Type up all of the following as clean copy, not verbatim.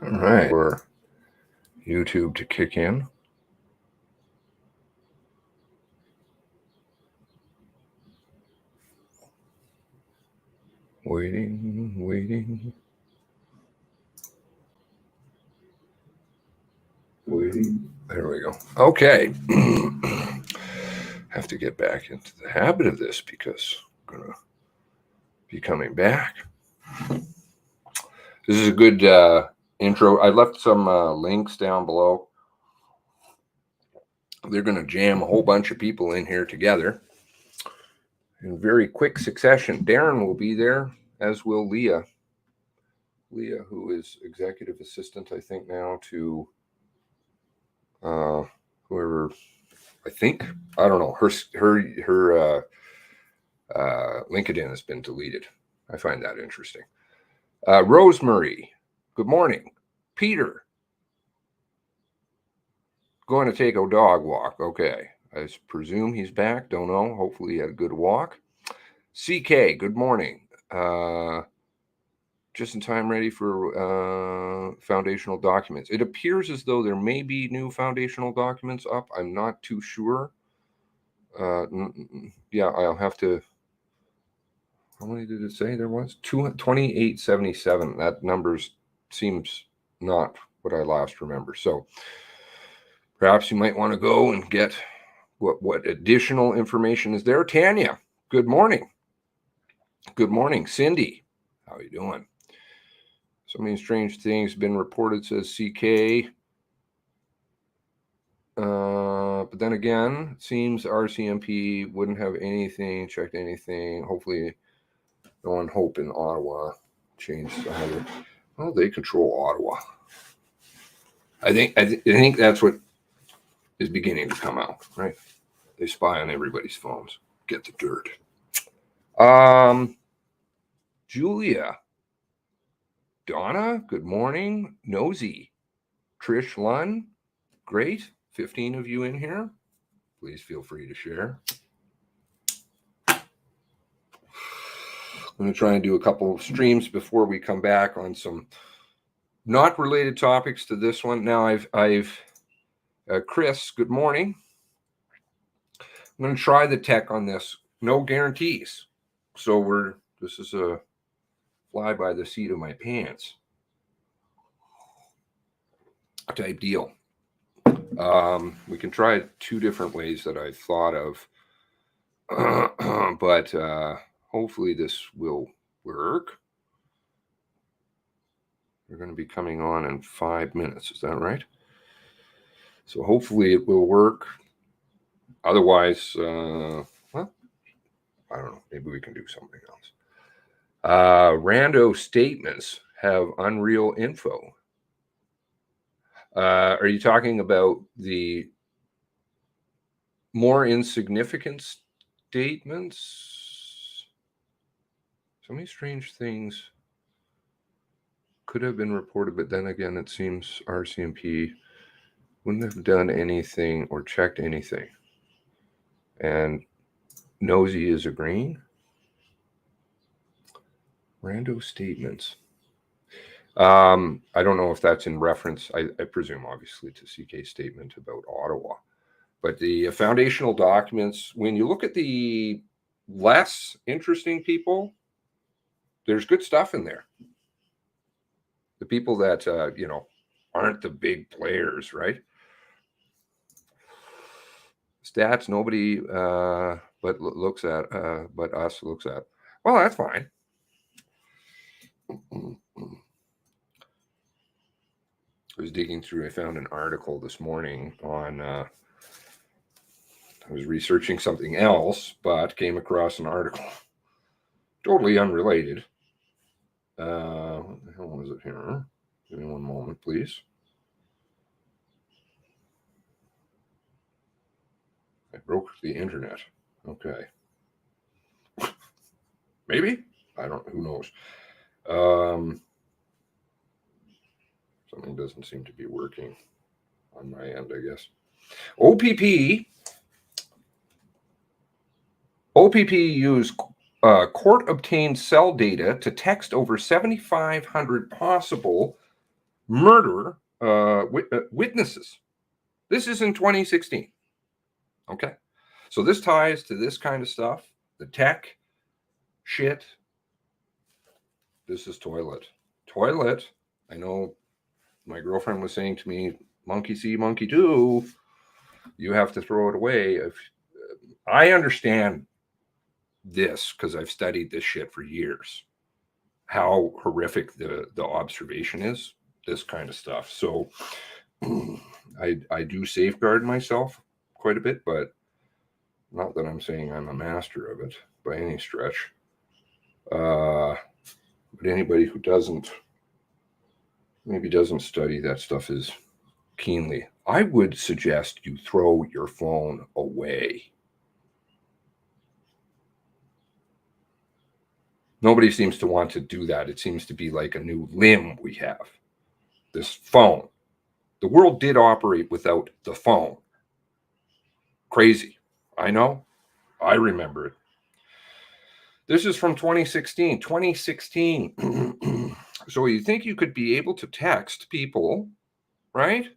All right, for YouTube to kick in. Waiting. There we go. Okay. Have to get back into the habit of this because I'm going to be coming back. This is a good intro. I left some links down below. They're going to jam a whole bunch of people in here together in very quick succession. Darren will be there, as will Leah. Leah, who is executive assistant, I think now to whoever. I think, I don't know. Her LinkedIn has been deleted. I find that interesting. Rosemary, good morning. Peter, going to take a dog walk. Okay. I presume he's back. Don't know. Hopefully he had a good walk. CK, good morning. Just in time, ready for foundational documents. It appears as though there may be new foundational documents up. I'm not too sure. Yeah, I'll have to. How many did it say there was? 2877. That numbers seems not what I last remember. So perhaps you might want to go and get what additional information is there. Tanya, good morning. Good morning. Cindy, how are you doing? So many strange things been reported, says CK. But then again, it seems Rcmp wouldn't have anything, checked anything. Hopefully, no one hope in Ottawa changed. Well, they control Ottawa. I think that's what is beginning to come out, right? They spy on everybody's phones. Get the dirt. Julia. Donna, good morning. Nosy. Trish Lunn, great. 15 of you in here. Please feel free to share. I'm going to try and do a couple of streams before we come back on some not related topics to this one. Now I've Chris, good morning. I'm going to try the tech on this. No guarantees. So this is a fly by the seat of my pants type deal. We can try two different ways that I thought of, but hopefully this will work. We're going to be coming on in 5 minutes. Is that right? So hopefully it will work. Otherwise, well, I don't know. Maybe we can do something else. Rando statements have unreal info. Are you talking about the more insignificant statements? So many strange things could have been reported, but then again, it seems Rcmp wouldn't have done anything or checked anything. And Nosy is agreeing. Rando statements. I don't know if that's in reference, I presume, obviously, to CK's statement about Ottawa. But the foundational documents, when you look at the less interesting people, there's good stuff in there. The people that, aren't the big players, right? Stats, nobody but us looks at. Well, that's fine. I was digging through. I found an article this morning on. I was researching something else, but came across an article totally unrelated. What the hell was it here? Give me one moment, please. I broke the internet. Okay. Maybe? I don't. Who knows? Something doesn't seem to be working on my end, I guess. OPP used court-obtained cell data to text over 7,500 possible murder witnesses. This is in 2016. Okay. So this ties to this kind of stuff, the tech shit. This is toilet. Toilet. I know my girlfriend was saying to me, monkey see, monkey do. You have to throw it away. If I understand this, because I've studied this shit for years, how horrific the observation is, this kind of stuff. So I do safeguard myself quite a bit, but not that I'm saying I'm a master of it by any stretch. But anybody who maybe doesn't study that stuff as keenly, I would suggest you throw your phone away. Nobody seems to want to do that. It seems to be like a new limb we have, this phone. The world did operate without the phone. Crazy. I know. I remember it. This is from 2016. 2016. So you think you could be able to text people, right?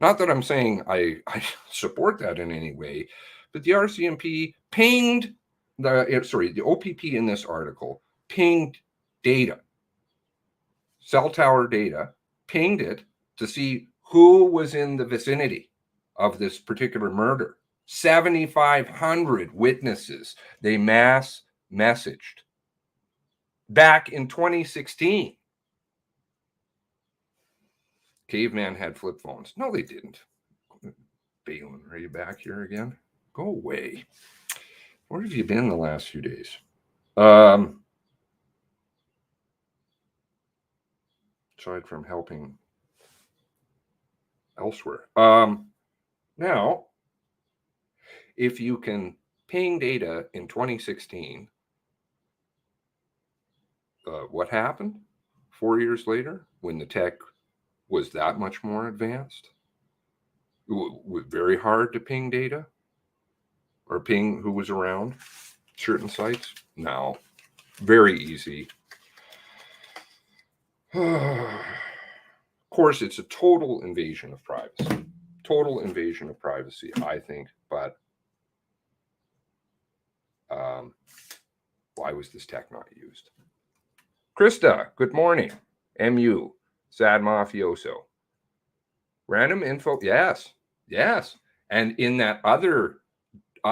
Not that I'm saying I support that in any way, but the Rcmp pinged the OPP in this article pinged data, cell tower data, pinged it to see who was in the vicinity of this particular murder. 7,500 witnesses they mass messaged back in 2016. Caveman had flip phones. No, they didn't. Whelan, are you back here again? Go away. Where have you been the last few days? Aside from helping elsewhere. Now, if you can ping data in 2016, what happened 4 years later when the tech was that much more advanced? Very hard to ping data or ping who was around certain sites? No, very easy. Of course, it's a total invasion of privacy. Total invasion of privacy, I think. But why was this tech not used? Krista, good morning. MU, sad mafioso. Random info, yes. And in that other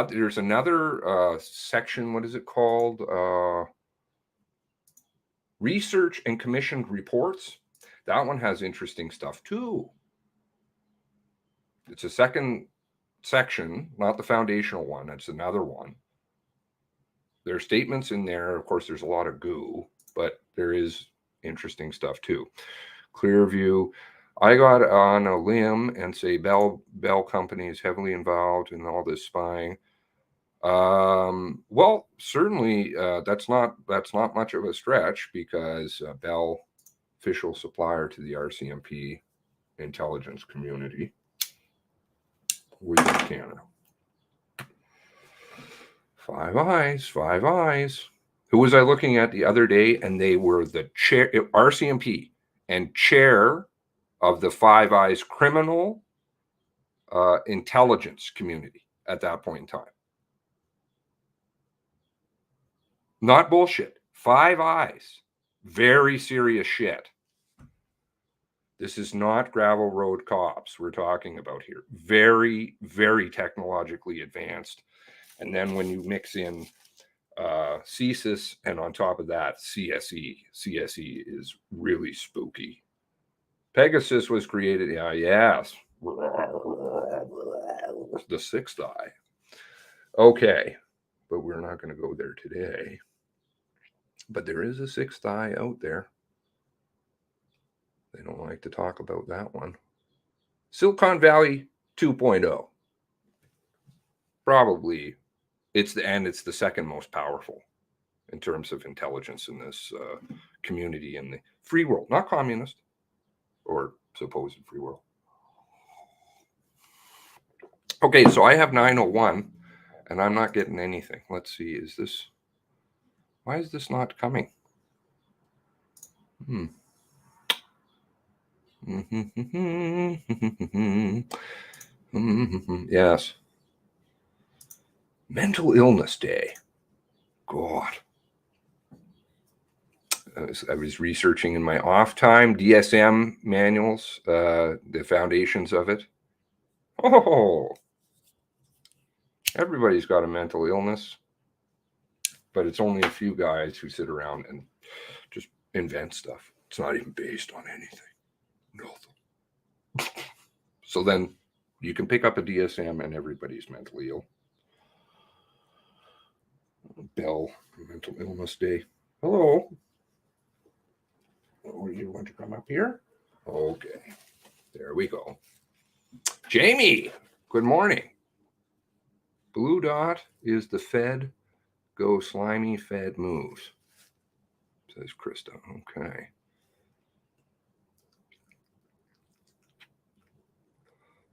there's another section, what is it called? Research and commissioned reports. That one has interesting stuff too. It's a second section, not the foundational one. It's another one. There are statements in there. Of course, there's a lot of goo, but there is interesting stuff too. Clearview. I got on a limb and say Bell Company is heavily involved in all this spying. Well, certainly that's not much of a stretch, because Bell, official supplier to the Rcmp intelligence community within Canada. Five Eyes. Who was I looking at the other day? And they were the chair, Rcmp, and chair of the Five Eyes criminal intelligence community at that point in time. Not bullshit. Five Eyes. Very serious shit. This is not gravel road cops we're talking about here. Very, very technologically advanced. And then when you mix in CSIS and on top of that, CSE is really spooky. Pegasus was created, yes. The sixth eye. Okay, but we're not going to go there today. But there is a sixth eye out there. They don't like to talk about that one. Silicon Valley 2.0. Probably it's the second most powerful in terms of intelligence in this community in the free world, not communist or supposed free world. Okay, so I have 901 and I'm not getting anything. Let's see, why is this not coming? Yes. Mental Illness Day. God. I was researching in my off time DSM manuals, the foundations of it. Oh, everybody's got a mental illness, but it's only a few guys who sit around and just invent stuff. It's not even based on anything. Nothing. So then you can pick up a DSM and everybody's mentally ill. Bell, Mental Illness Day. Hello. Oh, you want to come up here? Okay. There we go. Jamie, good morning. Blue dot is the Fed. Go slimy Fed moves, says Krista. Okay.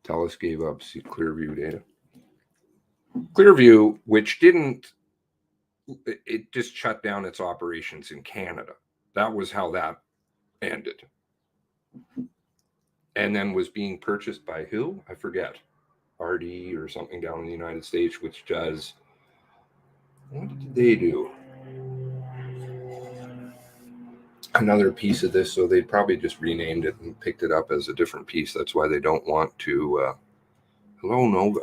TELUS gave up Clearview data. Clearview, which didn't, it just shut down its operations in Canada. That was how that ended. And then was being purchased by who? I forget. RD or something down in the United States, which does, what did they do? Another piece of this, so they probably just renamed it and picked it up as a different piece. That's why they don't want to, hello, Nova.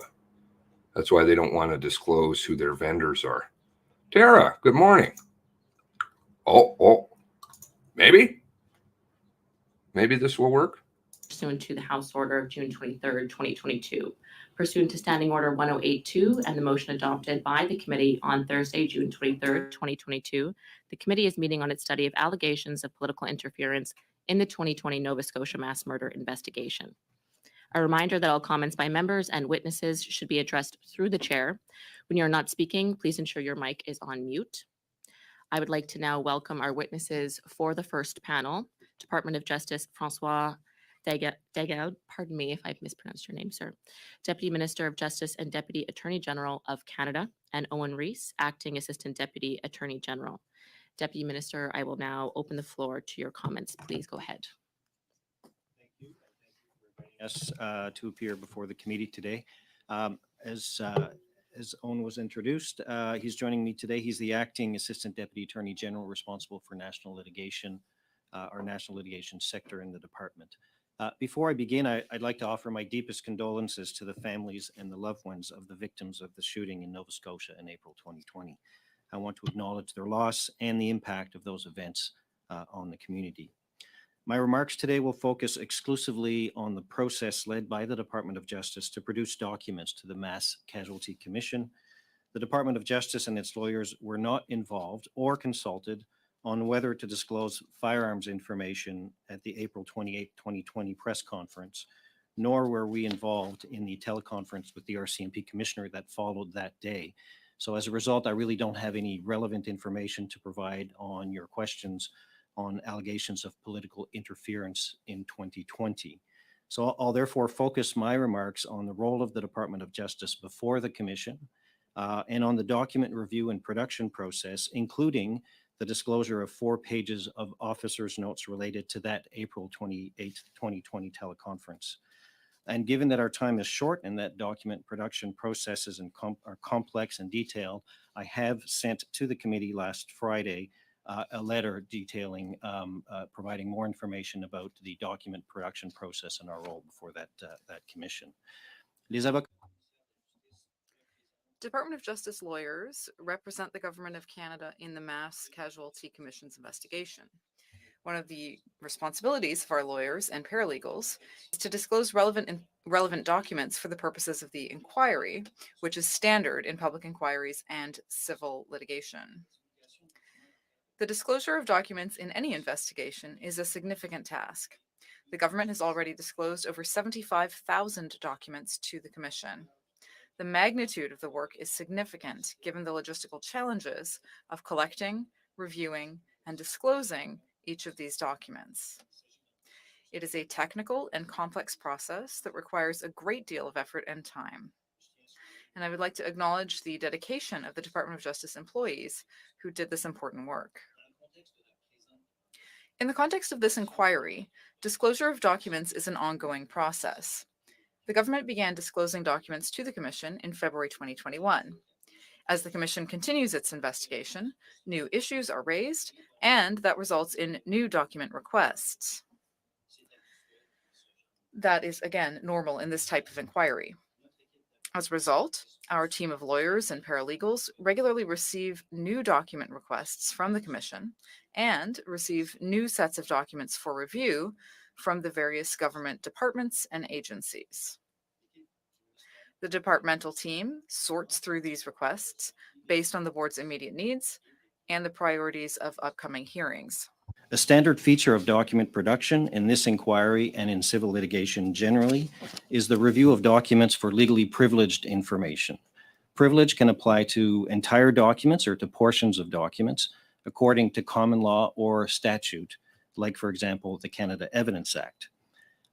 That's why they don't want to disclose who their vendors are. Tara, good morning. Oh, maybe this will work. Pursuant to the House Order of June 23rd, 2022, pursuant to Standing Order 1082 and the motion adopted by the committee on Thursday, June 23rd, 2022, the committee is meeting on its study of allegations of political interference in the 2020 Nova Scotia mass murder investigation. A reminder that all comments by members and witnesses should be addressed through the chair. When you're not speaking, please ensure your mic is on mute. I would like to now welcome our witnesses for the first panel. Department of Justice, François Daigle, pardon me if I've mispronounced your name, sir. Deputy Minister of Justice and Deputy Attorney General of Canada, and Owen Rees, Acting Assistant Deputy Attorney General. Deputy Minister, I will now open the floor to your comments. Please go ahead. Thank you. Thank you for inviting us to appear before the committee today. As Owen was introduced, he's joining me today. He's the Acting Assistant Deputy Attorney General responsible for national litigation, our national litigation sector in the department. Before I begin, I'd like to offer my deepest condolences to the families and the loved ones of the victims of the shooting in Nova Scotia in April 2020. I want to acknowledge their loss and the impact of those events on the community. My remarks today will focus exclusively on the process led by the Department of Justice to produce documents to the Mass Casualty Commission. The Department of Justice and its lawyers were not involved or consulted on whether to disclose firearms information at the April 28, 2020 press conference, nor were we involved in the teleconference with the Rcmp commissioner that followed that day. So as a result, I really don't have any relevant information to provide on your questions on allegations of political interference in 2020. So I'll therefore focus my remarks on the role of the Department of Justice before the Commission and on the document review and production process, including the disclosure of 4 pages of officers' notes related to that April 28, 2020 teleconference. And given that our time is short and that document production processes are complex and detailed, I have sent to the committee last Friday a letter detailing, providing more information about the document production process and our role before that commission. Department of Justice lawyers represent the Government of Canada in the Mass Casualty Commission's investigation. One of the responsibilities of our lawyers and paralegals is to disclose relevant documents for the purposes of the inquiry, which is standard in public inquiries and civil litigation. The disclosure of documents in any investigation is a significant task. The government has already disclosed over 75,000 documents to the Commission. The magnitude of the work is significant given the logistical challenges of collecting, reviewing, and disclosing each of these documents. It is a technical and complex process that requires a great deal of effort and time. And I would like to acknowledge the dedication of the Department of Justice employees who did this important work. In the context of this inquiry, disclosure of documents is an ongoing process. The government began disclosing documents to the Commission in February 2021. As the Commission continues its investigation, new issues are raised, and that results in new document requests. That is, again, normal in this type of inquiry. As a result, our team of lawyers and paralegals regularly receive new document requests from the Commission and receive new sets of documents for review from the various government departments and agencies. The departmental team sorts through these requests based on the board's immediate needs and the priorities of upcoming hearings. A standard feature of document production in this inquiry and in civil litigation generally is the review of documents for legally privileged information. Privilege can apply to entire documents or to portions of documents according to common law or statute, like, for example, the Canada Evidence Act.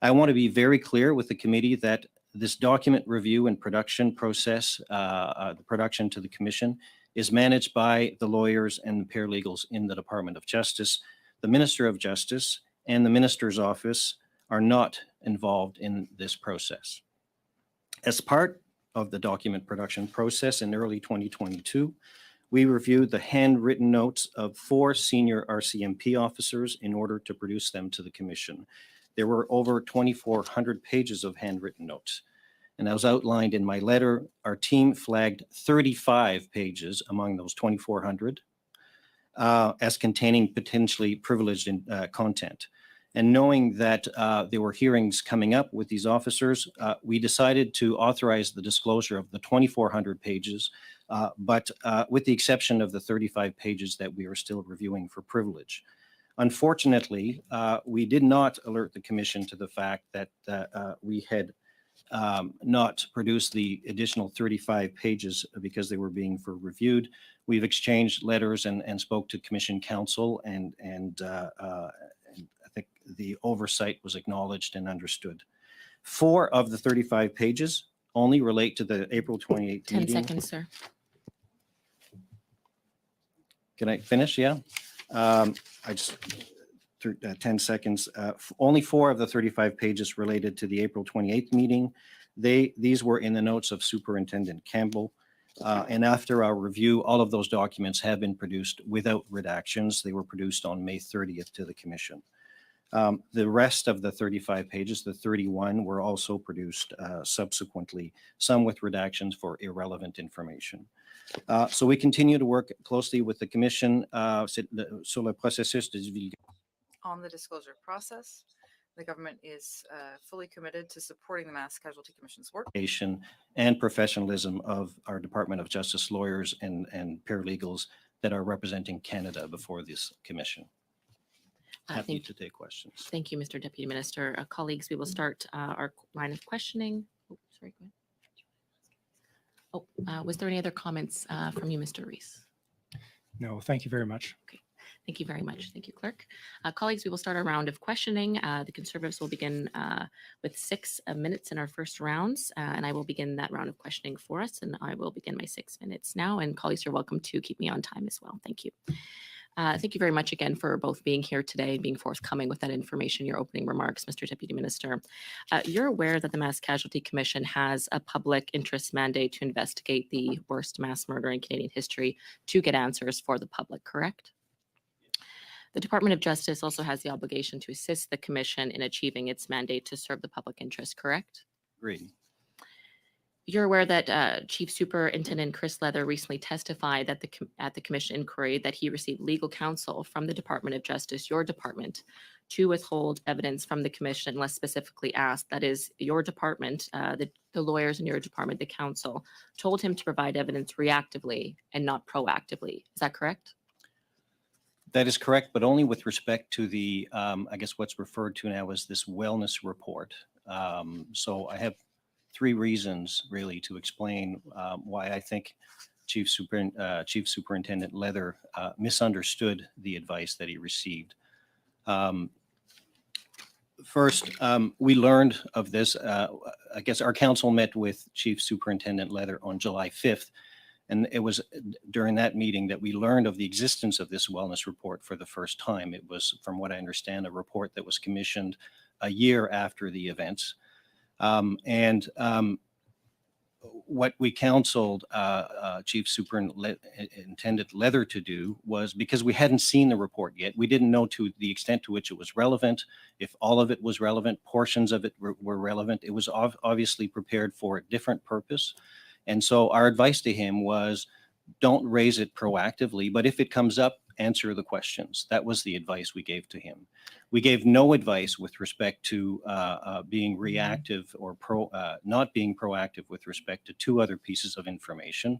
I want to be very clear with the committee that this document review and production process, the production to the Commission, is managed by the lawyers and the paralegals in the Department of Justice. The Minister of Justice and the Minister's Office are not involved in this process. As part of the document production process in early 2022, we reviewed the handwritten notes of 4 senior RCMP officers in order to produce them to the Commission. There were over 2,400 pages of handwritten notes. And as outlined in my letter, our team flagged 35 pages among those 2,400 as containing potentially privileged content. And knowing that there were hearings coming up with these officers, we decided to authorize the disclosure of the 2,400 pages, but with the exception of the 35 pages that we are still reviewing for privilege. Unfortunately, we did not alert the Commission to the fact that we had not produced the additional 35 pages because they were being reviewed. We've exchanged letters and spoke to Commission counsel, and I think the oversight was acknowledged and understood. 4 of the 35 pages only relate to the April 28th 10 meeting. seconds, sir. Can I finish? Yeah. I just, 10 seconds. Only 4 of the 35 pages related to the April 28th meeting. These were in the notes of Superintendent Campbell. And after our review, all of those documents have been produced without redactions. They were produced on May 30th to the Commission. The rest of the 35 pages, the 31, were also produced subsequently, some with redactions for irrelevant information. So we continue to work closely with the Commission sur le processus de divulgation. On the disclosure process, the government is fully committed to supporting the Mass Casualty Commission's work And professionalism of our Department of Justice lawyers and paralegals that are representing Canada before this Commission. Happy to take questions. Thank you, Mr. Deputy Minister. Colleagues, we will start our line of questioning. Oh, sorry, go ahead. Oh, was there any other comments from you, Mr. Rees? No, thank you very much. Okay. Thank you very much. Thank you, Clerk. Colleagues, we will start our round of questioning. The Conservatives will begin with 6 minutes in our first rounds, and I will begin that round of questioning for us, and I will begin my 6 minutes now. And colleagues, you're welcome to keep me on time as well. Thank you. Thank you very much again for both being here today and being forthcoming with that information, your opening remarks, Mr. Deputy Minister. You're aware that the Mass Casualty Commission has a public interest mandate to investigate the worst mass murder in Canadian history to get answers for the public, correct? The Department of Justice also has the obligation to assist the Commission in achieving its mandate to serve the public interest, correct? Agreed. You're aware that Chief Superintendent Chris Leather recently testified that at the Commission inquiry that he received legal counsel from the Department of Justice, your department, to withhold evidence from the Commission unless specifically asked. That is, your department, the lawyers in your department, the counsel, told him to provide evidence reactively and not proactively. Is that correct? That is correct, but only with respect to the, I guess what's referred to now as this wellness report. So I have 3 reasons really to explain why I think Chief Superintendent Leather misunderstood the advice that he received. First, we learned of this. I guess our council met with Chief Superintendent Leather on July 5th, And it was during that meeting that we learned of the existence of this wellness report for the first time. It was, from what I understand, a report that was commissioned a year after the events. What we counseled Chief Superintendent Leather to do was, because we hadn't seen the report yet, we didn't know to the extent to which it was relevant, if all of it was relevant, portions of it were relevant. It was obviously prepared for a different purpose. And so our advice to him was, don't raise it proactively, but if it comes up, answer the questions. That was the advice we gave to him. We gave no advice with respect to being reactive or not being proactive with respect to two other pieces of information.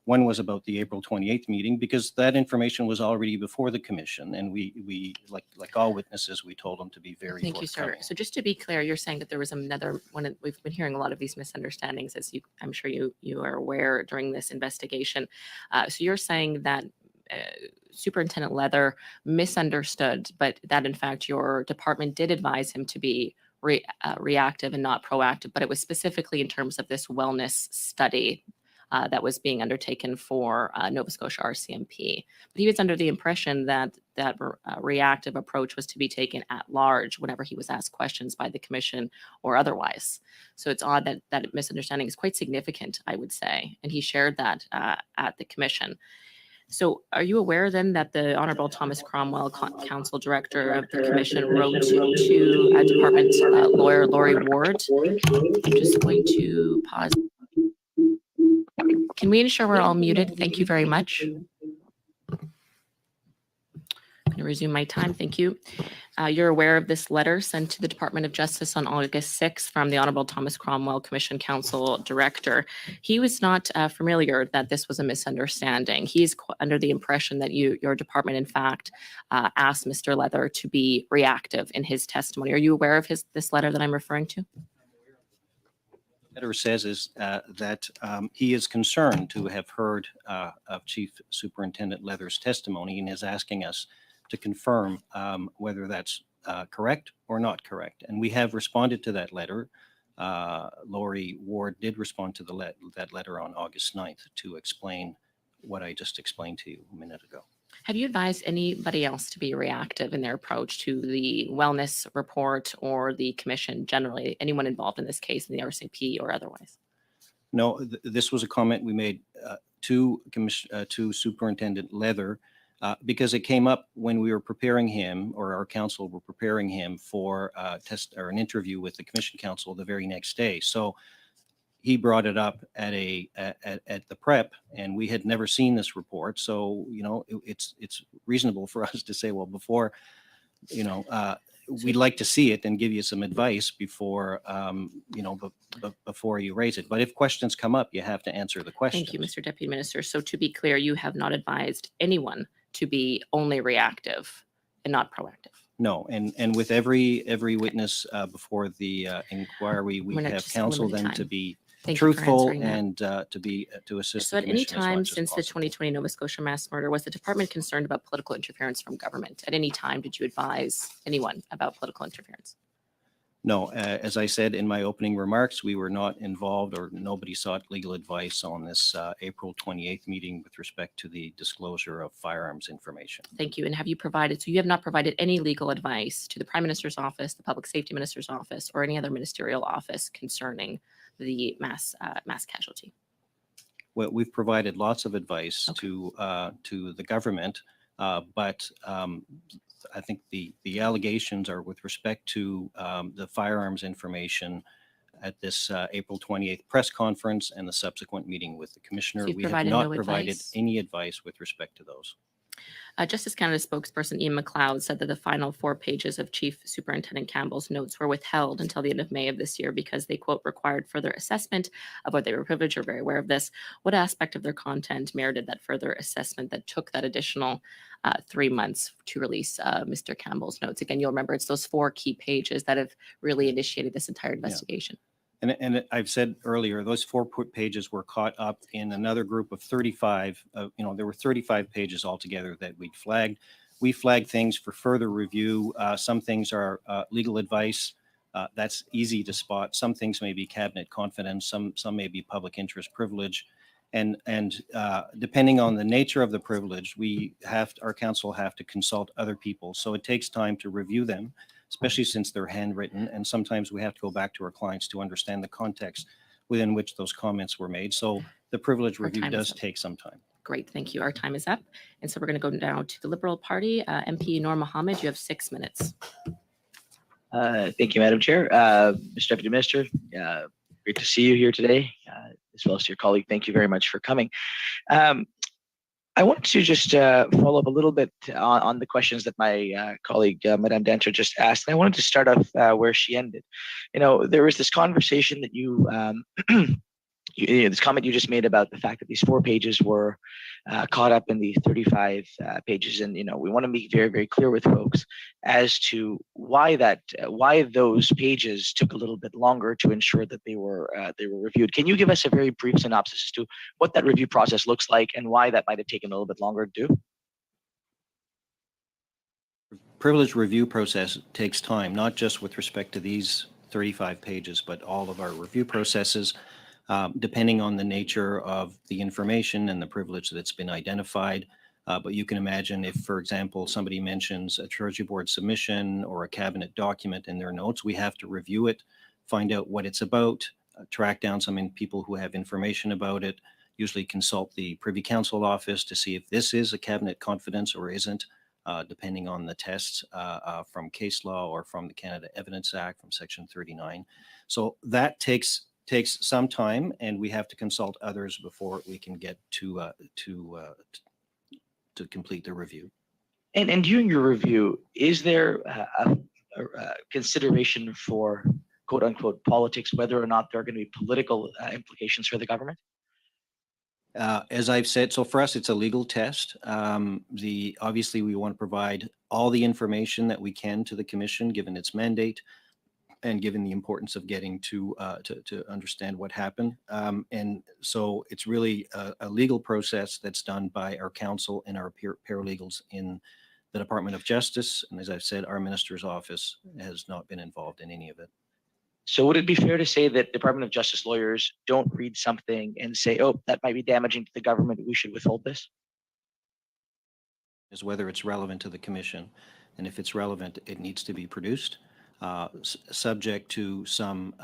One was about the April 28th meeting, because that information was already before the commission, and we like all witnesses, we told them to be very Thank you, sir. forthcoming. So just to be clear, you're saying that there was another one. We've been hearing a lot of these misunderstandings, as I'm sure you are aware, during this investigation. So you're saying that Superintendent Leather misunderstood, but that in fact your department did advise him to be reactive and not proactive, but it was specifically in terms of this wellness study that was being undertaken for Nova Scotia Rcmp. But he was under the impression that reactive approach was to be taken at large whenever he was asked questions by the commission or otherwise. So it's odd that misunderstanding is quite significant, I would say, and he shared that at the commission. So are you aware then that the Honourable Thomas Cromwell, Council Director of the Commission, wrote to Department Lawyer Laurie Ward? I'm just going to pause. Can we ensure we're all muted? Thank you very much. I'm going to resume my time. Thank you. You're aware of this letter sent to the Department of Justice on August 6th from the Honourable Thomas Cromwell, Commission Council Director. He was not familiar that this was a misunderstanding. He's under the impression that your department, in fact, asked Mr. Leather to be reactive in his testimony. Are you aware of this letter that I'm referring to? Letter says is that he is concerned to have heard of Chief Superintendent Leather's testimony and is asking us to confirm whether that's correct or not correct. And we have responded to that letter. Laurie Ward did respond to that letter on August 9th to explain what I just explained to you a minute ago. Have you advised anybody else to be reactive in their approach to the wellness report or the commission generally? Anyone involved in this case in the Rcmp or otherwise? No, this was a comment we made to Superintendent Leather because it came up when we were preparing him, or our council were preparing him for an interview with the commission council the very next day. So he brought it up at the prep, and we had never seen this report. So, you know, it's reasonable for us to say, well, before, you know, we'd like to see it and give you some advice before, you know, before you raise it. But if questions come up, you have to answer the questions. Thank you, Mr. Deputy Minister. So to be clear, you have not advised anyone to be only reactive and not proactive. No, and with every witness before the inquiry, we have counseled them to be truthful and to assist. So at any time since the 2020 Nova Scotia mass murder, was the department concerned about political interference from government? At any time, did you advise anyone about political interference? No, as I said in my opening remarks, we were not involved, or nobody sought legal advice on this April 28th meeting with respect to the disclosure of firearms information. Thank you. And have you provided, so you have not provided any legal advice to the Prime Minister's office, the Public Safety Minister's office, or any other ministerial office concerning the mass casualty? Well, we've provided lots of advice to the government, but I think the allegations are with respect to the firearms information at this April 28th press conference and the subsequent meeting with the commissioner. So we have not provided any advice with respect to those. Justice Canada spokesperson Ian McLeod said that the final 4 pages of Chief Superintendent Campbell's notes were withheld until the end of May of this year because they, quote, required further assessment of whether they were privileged or very aware of this. What aspect of their content merited that further assessment that took that additional 3 months to release Mr. Campbell's notes? Again, you'll remember it's those 4 key pages that have really initiated this entire investigation. Yeah. And I've said earlier, those 4 pages were caught up in another group of 35. You know, there were 35 pages altogether that we'd flagged. We flagged things for further review. Some things are legal advice. That's easy to spot. Some things may be cabinet confidence. Some may be public interest privilege. And depending on the nature of the privilege, our council have to consult other people. So it takes time to review them, especially since they're handwritten. And sometimes we have to go back to our clients to understand the context within which those comments were made. So the privilege review time is does up. take some time. Great, thank you. Our time is up. And so we're going to go now to the Liberal Party. MP Noor Mohammed, you have 6 minutes. Thank you, Madam Chair. Mr. Deputy Minister, great to see you here today, as well as to your colleague. Thank you very much for coming. I want to just follow up a little bit on the questions that my colleague, Madame Danter, just asked. And I wanted to start off where she ended. You know, there was this conversation that this comment you just made about the fact that these 4 pages were caught up in the 35 pages, and we want to be very, very clear with folks as to why those pages took a little bit longer to ensure that they were reviewed. Can you give us a very brief synopsis as to what that review process looks like and why that might have taken a little bit longer to do? Privilege review process takes time, not just with respect to these 35 pages, but all of our review processes. Depending on the nature of the information and the privilege that's been identified. But you can imagine if, for example, somebody mentions a Treasury Board submission or a cabinet document in their notes, we have to review it, find out what it's about, track down some people who have information about it, usually consult the Privy Council office to see if this is a cabinet confidence or isn't, depending on the tests from case law or from the Canada Evidence Act from Section 39. So that takes some time, and we have to consult others before we can get to complete the review. And during your review, is there a consideration for quote unquote politics, whether or not there are going to be political implications for the government? As I've said, so for us, it's a legal test. Obviously, we want to provide all the information that we can to the Commission, given its mandate, and given the importance of getting to understand what happened. And so it's really a legal process that's done by our counsel and our paralegals in the Department of Justice. And as I've said, our minister's office has not been involved in any of it. So would it be fair to say that Department of Justice lawyers don't read something and say, oh, that might be damaging to the government, we should withhold this? Is whether it's relevant to the Commission. And if it's relevant, it needs to be produced. Subject to some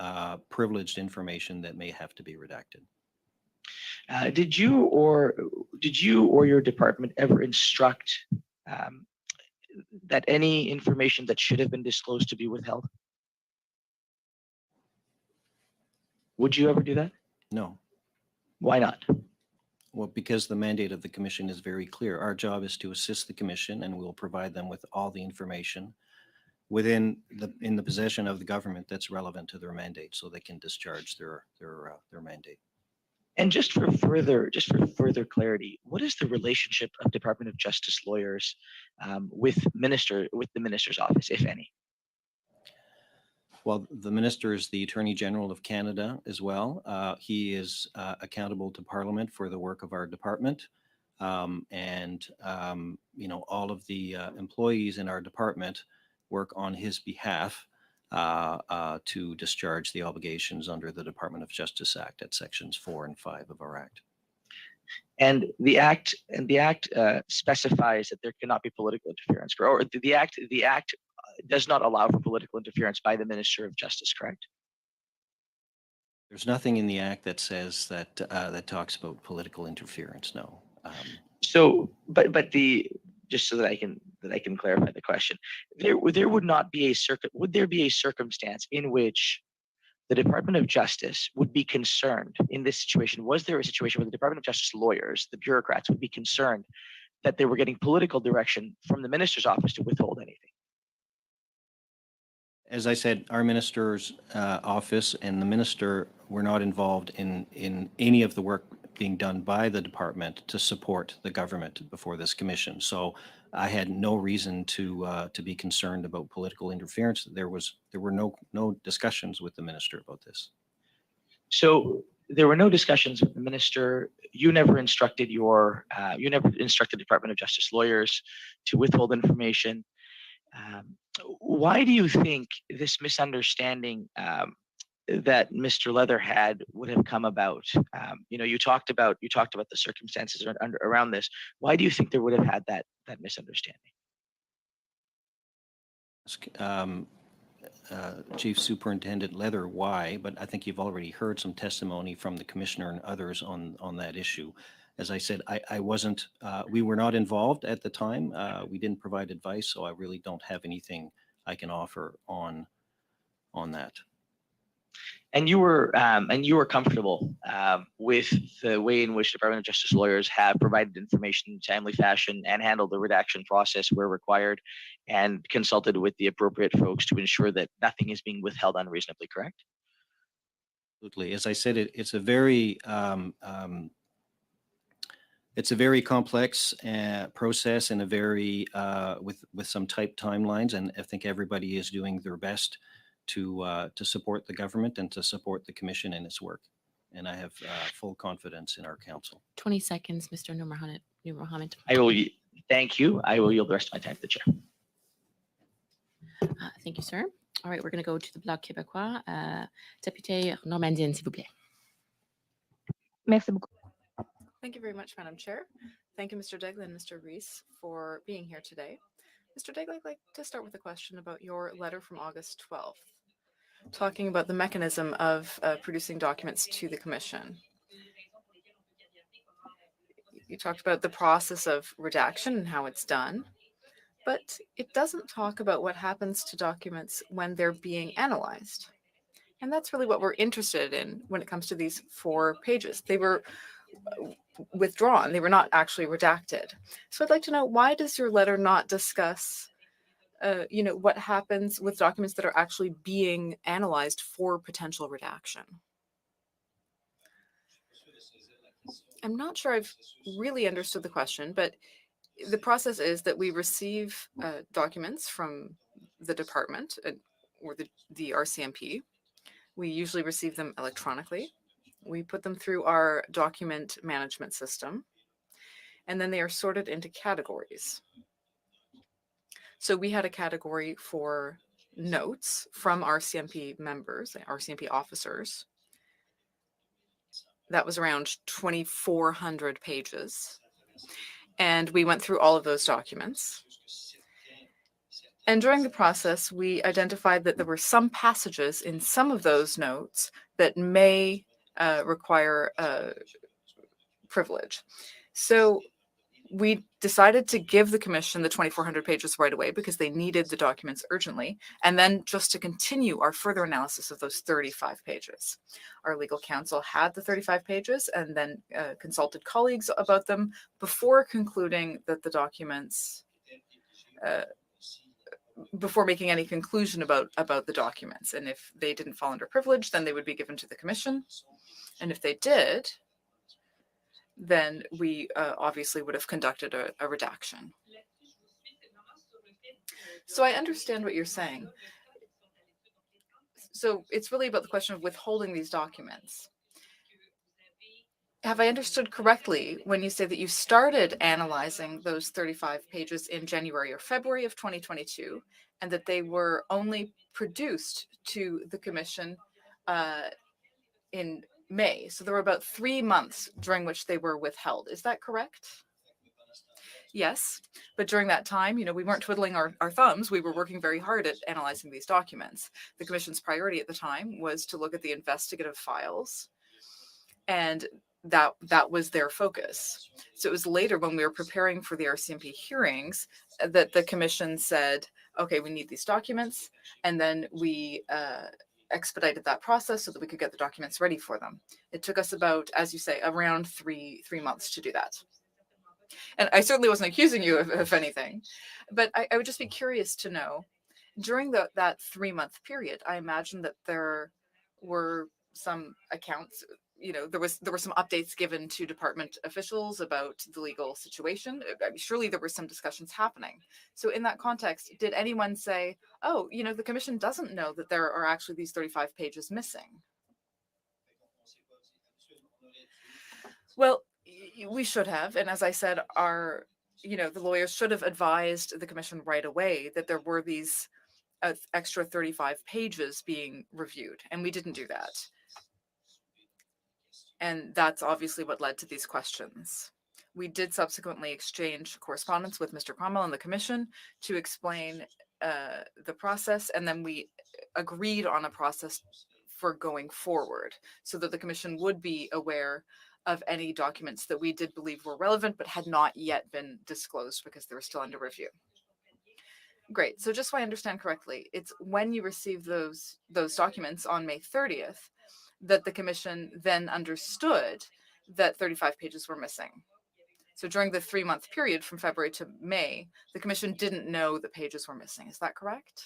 privileged information that may have to be redacted. Did you or your department ever instruct that any information that should have been disclosed to be withheld? Would you ever do that? No. Why not? Well, because the mandate of the Commission is very clear. Our job is to assist the Commission, and we'll provide them with all the information in the possession of the government that's relevant to their mandate, so they can discharge their mandate. And just for further clarity, what is the relationship of Department of Justice lawyers with the minister's office, if any? Well, the minister is the Attorney General of Canada as well. He is accountable to Parliament for the work of our department, and all of the employees in our department work on his behalf to discharge the obligations under the Department of Justice Act at sections 4 and 5 of our Act. And the act specifies that there cannot be political interference, or the act does not allow for political interference by the Minister of Justice, correct? There's nothing in the Act that says that that talks about political interference. No. So, just so that I can clarify the question, would there be a circumstance in which the Department of Justice would be concerned in this situation? Was there a situation where the Department of Justice lawyers, the bureaucrats, would be concerned that they were getting political direction from the minister's office to withhold anything? As I said, our minister's office and the minister were not involved in any of the work being done by the department to support the government before this commission. So I had no reason to be concerned about political interference. There were no discussions with the minister about this. So there were no discussions with the minister. You never instructed Department of Justice lawyers to withhold information. Why do you think this misunderstanding that Mr. Leatherhead would have come about? You talked about the circumstances around this. Why do you think there would have had that misunderstanding? Chief Superintendent Leather why, but I think you've already heard some testimony from the commissioner and others on that issue. As I said, I wasn't, we were not involved at the time. We didn't provide advice, so I really don't have anything I can offer on that. And you were comfortable with the way in which Department of Justice lawyers have provided information in a timely fashion and handled the redaction process where required, and consulted with the appropriate folks to ensure that nothing is being withheld unreasonably, correct? Absolutely. As I said, it's a very complex process and a very with some tight timelines, and I think everybody is doing their best to support the government and to support the commission in its work. And I have full confidence in our council. 20 seconds, Mr. Nur Mohammed. Thank you. I will yield the rest of my time to the chair. Thank you, sir. All right, we're going to go to the Bloc québécois. Député Normandine, s'il vous plaît. Merci beaucoup. Thank you very much, Madam Chair. Thank you, Mr. Daigle and Mr. Rees, for being here today. Mr. Daigle, I'd like to start with a question about your letter from August 12th, talking about the mechanism of producing documents to the Commission. You talked about the process of redaction and how it's done, but it doesn't talk about what happens to documents when they're being analyzed. And that's really what we're interested in when it comes to these 4 pages. They were withdrawn. They were not actually redacted. So I'd like to know, why does your letter not discuss what happens with documents that are actually being analyzed for potential redaction? I'm not sure I've really understood the question, but the process is that we receive documents from the department or the Rcmp. We usually receive them electronically. We put them through our document management system, and then they are sorted into categories. So we had a category for notes from Rcmp members, Rcmp officers. That was around 2,400 pages. And we went through all of those documents. And during the process, we identified that there were some passages in some of those notes that may require privilege. So we decided to give the Commission the 2,400 pages right away because they needed the documents urgently, and then just to continue our further analysis of those 35 pages. Our legal counsel had the 35 pages and then consulted colleagues about them before concluding that the documents, before making any conclusion about the documents. And if they didn't fall under privilege, then they would be given to the Commission. And if they did, then we obviously would have conducted a redaction. So I understand what you're saying. So it's really about the question of withholding these documents. Have I understood correctly when you say that you started analyzing those 35 pages in January or February of 2022, and that they were only produced to the Commission in May? So there were about 3 months during which they were withheld. Is that correct? Yes, but during that time, we weren't twiddling our thumbs. We were working very hard at analyzing these documents. The Commission's priority at the time was to look at the investigative files, and that was their focus. So it was later, when we were preparing for the Rcmp hearings, that the Commission said, okay, we need these documents, and then we expedited that process so that we could get the documents ready for them. It took us about, as you say, around three months to do that. And I certainly wasn't accusing you of anything, but I would just be curious to know, during that 3-month period, I imagine that there were some accounts, there were some updates given to department officials about the legal situation. Surely there were some discussions happening. So in that context, did anyone say, oh, the Commission doesn't know that there are actually these 35 pages missing? Well, we should have. And as I said, the lawyers should have advised the Commission right away that there were these extra 35 pages being reviewed, and we didn't do that. And that's obviously what led to these questions. We did subsequently exchange correspondence with Mr. Campbell and the commission to explain the process, and then we agreed on a process for going forward so that the commission would be aware of any documents that we did believe were relevant but had not yet been disclosed because they were still under review. Great. So just so I understand correctly, it's when you received those documents on May 30th that the commission then understood that 35 pages were missing. So during the 3-month period from February to May, the commission didn't know that pages were missing. Is that correct?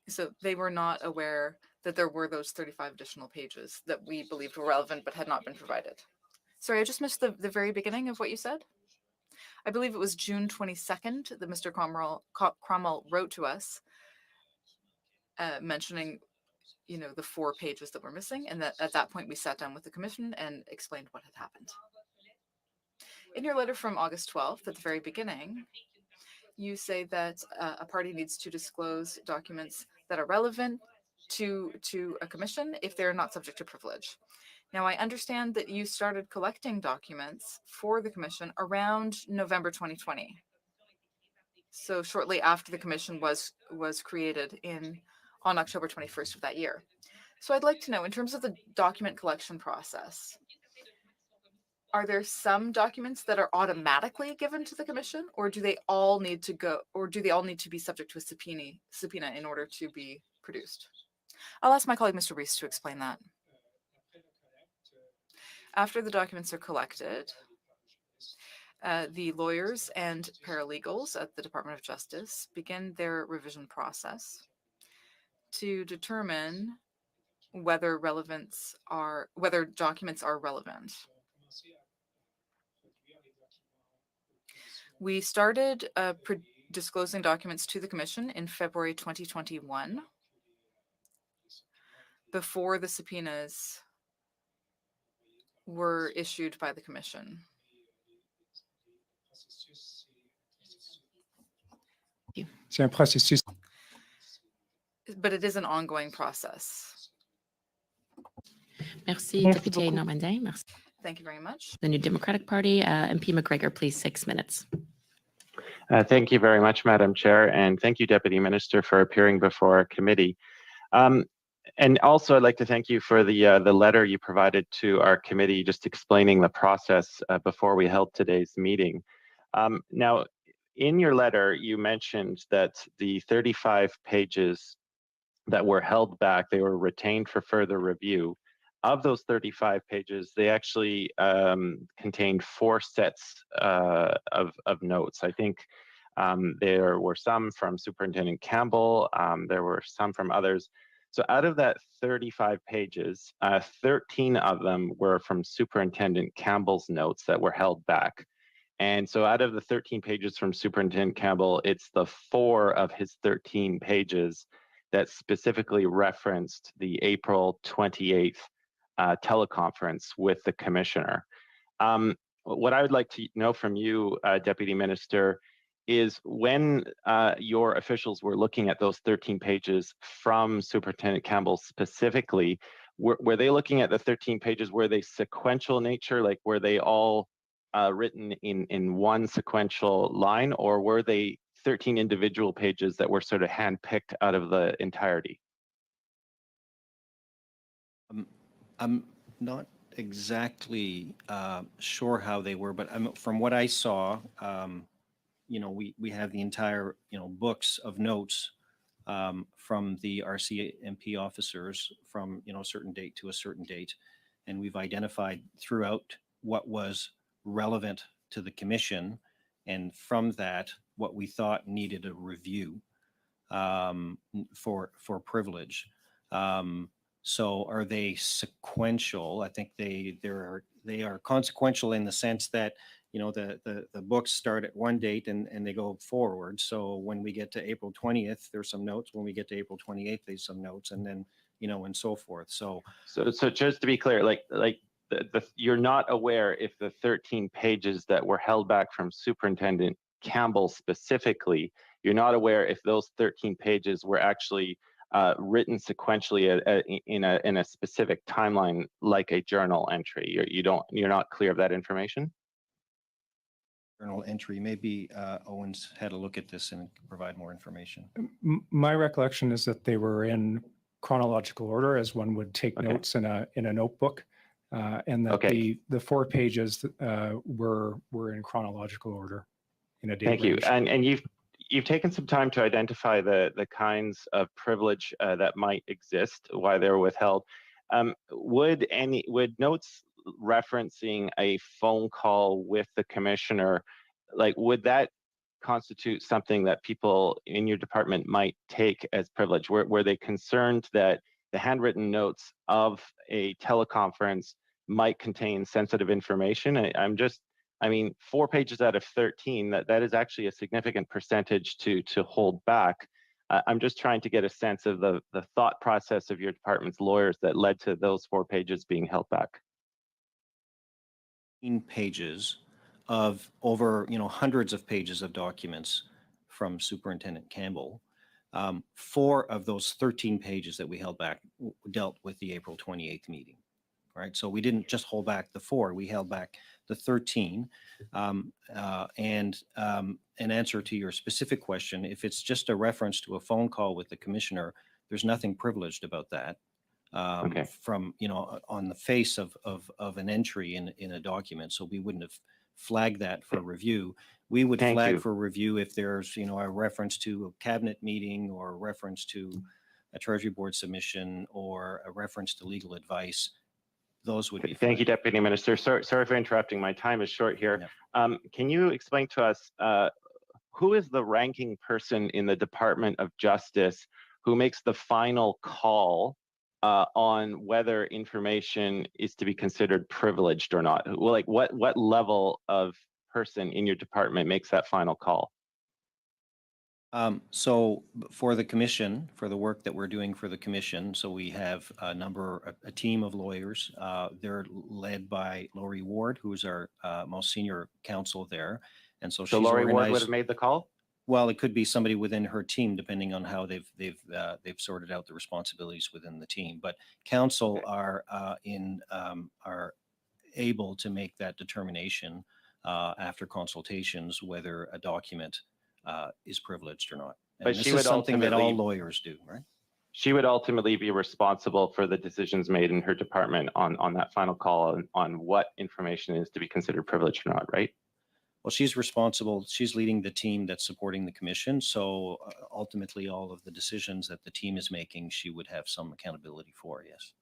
So they were not aware that there were those 35 additional pages that we believed were relevant but had not been provided. Sorry, I just missed the very beginning of what you said. I believe it was June 22nd that Mr. Cromwell wrote to us mentioning, the 4 pages that were missing, and that at that point we sat down with the commission and explained what had happened. In your letter from August 12th, at the very beginning, you say that a party needs to disclose documents that are relevant to a commission if they're not subject to privilege. Now, I understand that you started collecting documents for the commission around November 2020. So shortly after the commission was created on October 21st of that year. So I'd like to know, in terms of the document collection process, are there some documents that are automatically given to the commission, or do they all need to be subject to a subpoena in order to be produced? I'll ask my colleague, Mr. Rees, to explain that. After the documents are collected, the lawyers and paralegals at the Department of Justice begin their revision process to determine whether documents are relevant. We started disclosing documents to the commission in February 2021, before the subpoenas were issued by the commission. C'est un processus. But it is an ongoing process. Merci, Merci Député beaucoup. Normandin. Merci. Thank you very much. The New Democratic Party, MP McGregor, please, 6 minutes. Thank you very much, Madam Chair, and thank you, Deputy Minister, for appearing before our committee. And also, I'd like to thank you for the letter you provided to our committee, just explaining the process before we held today's meeting. Now, in your letter, you mentioned that the 35 pages that were held back, they were retained for further review. Of those 35 pages, they actually contained 4 sets of notes. I think there were some from Superintendent Campbell, there were some from others. So out of that 35 pages, 13 of them were from Superintendent Campbell's notes that were held back. And so out of the 13 pages from Superintendent Campbell, it's the 4 of his 13 pages that specifically referenced the April 28th teleconference with the commissioner. What I would like to know from you, Deputy Minister, is when your officials were looking at those 13 pages from Superintendent Campbell specifically, were they looking at the 13 pages, were they sequential nature, like were they all written in one sequential line, or were they 13 individual pages that were sort of handpicked out of the entirety? I'm not exactly sure how they were, but from what I saw, we have the entire, books of notes from the Rcmp officers from, a certain date to a certain date. And we've identified throughout what was relevant to the commission. And from that, what we thought needed a review for privilege. So are they sequential? I think they are consequential in the sense that, the books start at one date and they go forward. So when we get to April 20th, there's some notes. When we get to April 28th, there's some notes, and then, and so forth. So just to be clear, you're not aware if the 13 pages that were held back from Superintendent Campbell specifically, you're not aware if those 13 pages were actually written sequentially in a specific timeline, like a journal entry. You're not clear of that information? Journal entry, maybe Owen's had a look at this and can provide more information. My recollection is that they were in chronological order, as one would take Okay. notes in a notebook, and that Okay. the 4 pages were in chronological order in a date Thank you. range. And you've taken some time to identify the kinds of privilege that might exist, why they're withheld. Would notes referencing a phone call with the commissioner, like, would that constitute something that people in your department might take as privilege? Were they concerned that the handwritten notes of a teleconference might contain sensitive information? I mean, 4 pages out of 13, that is actually a significant percentage to hold back. I'm just trying to get a sense of the thought process of your department's lawyers that led to those 4 pages being held back. Pages of over, hundreds of pages of documents from Superintendent Campbell. 4 of those 13 pages that we held back dealt with the April 28th meeting, right? So we didn't just hold back the 4, we held back the 13. And in answer to your specific question, if it's just a reference to a phone call with the commissioner, there's nothing privileged about that. Okay. From, on the face of an entry in a document. So we wouldn't have flagged that for review. We would Thank flag you. for review if there's, a reference to a cabinet meeting or a reference to a Treasury Board submission or a reference to legal advice. Those would be Thank you, flagged. Deputy Minister. Sorry for interrupting. My time is short here. Yep. Can you explain to us who is the ranking person in the Department of Justice who makes the final call on whether information is to be considered privileged or not? Well, like what level of person in your department makes that final call? So for the commission, for the work that we're doing for the commission, so we have a team of lawyers. They're led by Laurie Ward, who's our most senior counsel there. And so she's Laurie Ward would organized. have made the call? Well, it could be somebody within her team, depending on how they've sorted out the responsibilities within the team. But counsel are able to make that determination after consultations whether a document is privileged or not. And But this she is would something that all ultimately- lawyers do, right? She would ultimately be responsible for the decisions made in her department on that final call on what information is to be considered privileged or not, right? Well, she's responsible. She's leading the team that's supporting the commission. So ultimately, all of the decisions that the team is making, she would have some accountability for, yes.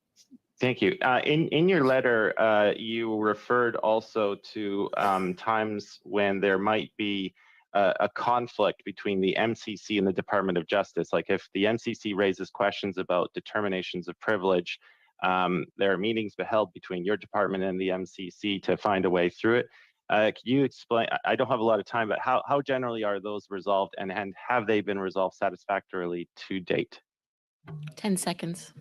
Thank you. In your letter, you referred also to times when there might be a conflict between the MCC and the Department of Justice. Like if the MCC raises questions about determinations of privilege, there are meetings held between your department and the MCC to find a way through it. Can you explain, I don't have a lot of time, but how generally are those resolved and have they been resolved satisfactorily to date? 10 seconds.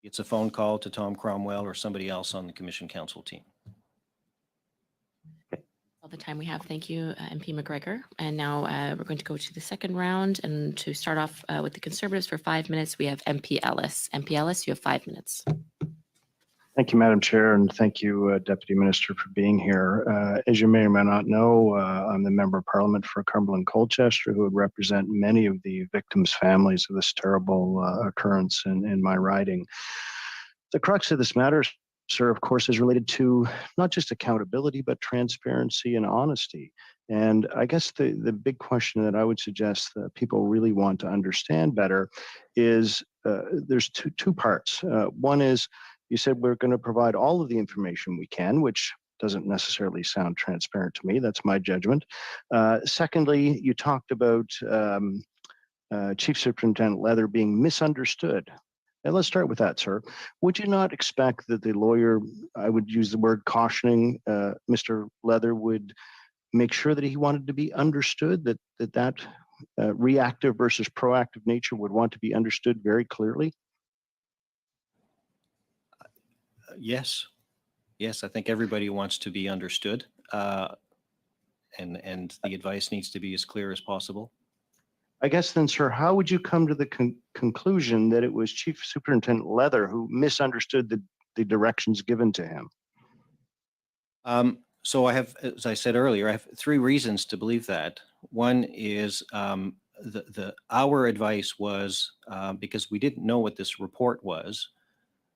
It's a phone call to Tom Cromwell or somebody else on the commission council team. All the time we have. Thank you, MP McGregor. And now we're going to go to the second round. And to start off with the Conservatives for 5 minutes, we have MP Ellis. MP Ellis, you have 5 minutes. Thank you, Madam Chair, and thank you, Deputy Minister, for being here. As you may or may not know, I'm the Member of Parliament for Cumberland Colchester, who would represent many of the victims' families of this terrible occurrence in my riding. The crux of this matter, sir, of course, is related to not just accountability, but transparency and honesty. And I guess the big question that I would suggest that people really want to understand better is there's two parts. One is, you said we're going to provide all of the information we can, which doesn't necessarily sound transparent to me. That's my judgment. Secondly, you talked about Chief Superintendent Leather being misunderstood. And let's start with that, sir. Would you not expect that the lawyer, I would use the word cautioning, Mr. Leather would make sure that he wanted to be understood, that reactive versus proactive nature would want to be understood very clearly? Yes. Yes, I think everybody wants to be understood. and the advice needs to be as clear as possible. I guess then, sir, how would you come to the conclusion that it was Chief Superintendent Leather who misunderstood the directions given to him? So I have, as I said earlier, I have 3 reasons to believe that. One is our advice was, because we didn't know what this report was,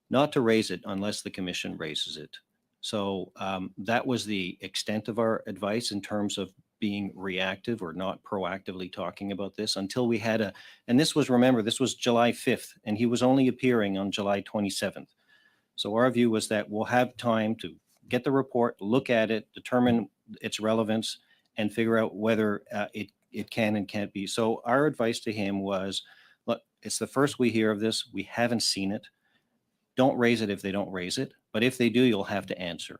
not to raise it unless the commission raises it. So that was the extent of our advice in terms of being reactive or not proactively talking about this until we had and this was, remember, this was July 5th, and he was only appearing on July 27th. So our view was that we'll have time to get the report, look at it, determine its relevance, and figure out whether it can and can't be. So our advice to him was, look, it's the first we hear of this. We haven't seen it. Don't raise it if they don't raise it. But if they do, you'll have to answer.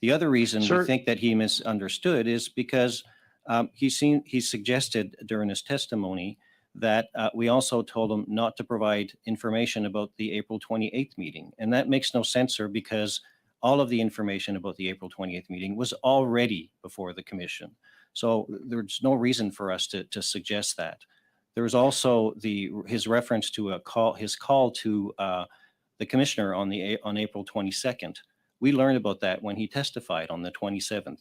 The other reason we think that he misunderstood is because he suggested during his testimony that we also told him not to provide information about the April 28th meeting. And that makes no sense, sir, because all of the information about the April 28th meeting was already before the commission. So there's no reason for us to suggest that. There was also his reference to his call to the commissioner on April 22nd. We learned about that when he testified on the 27th.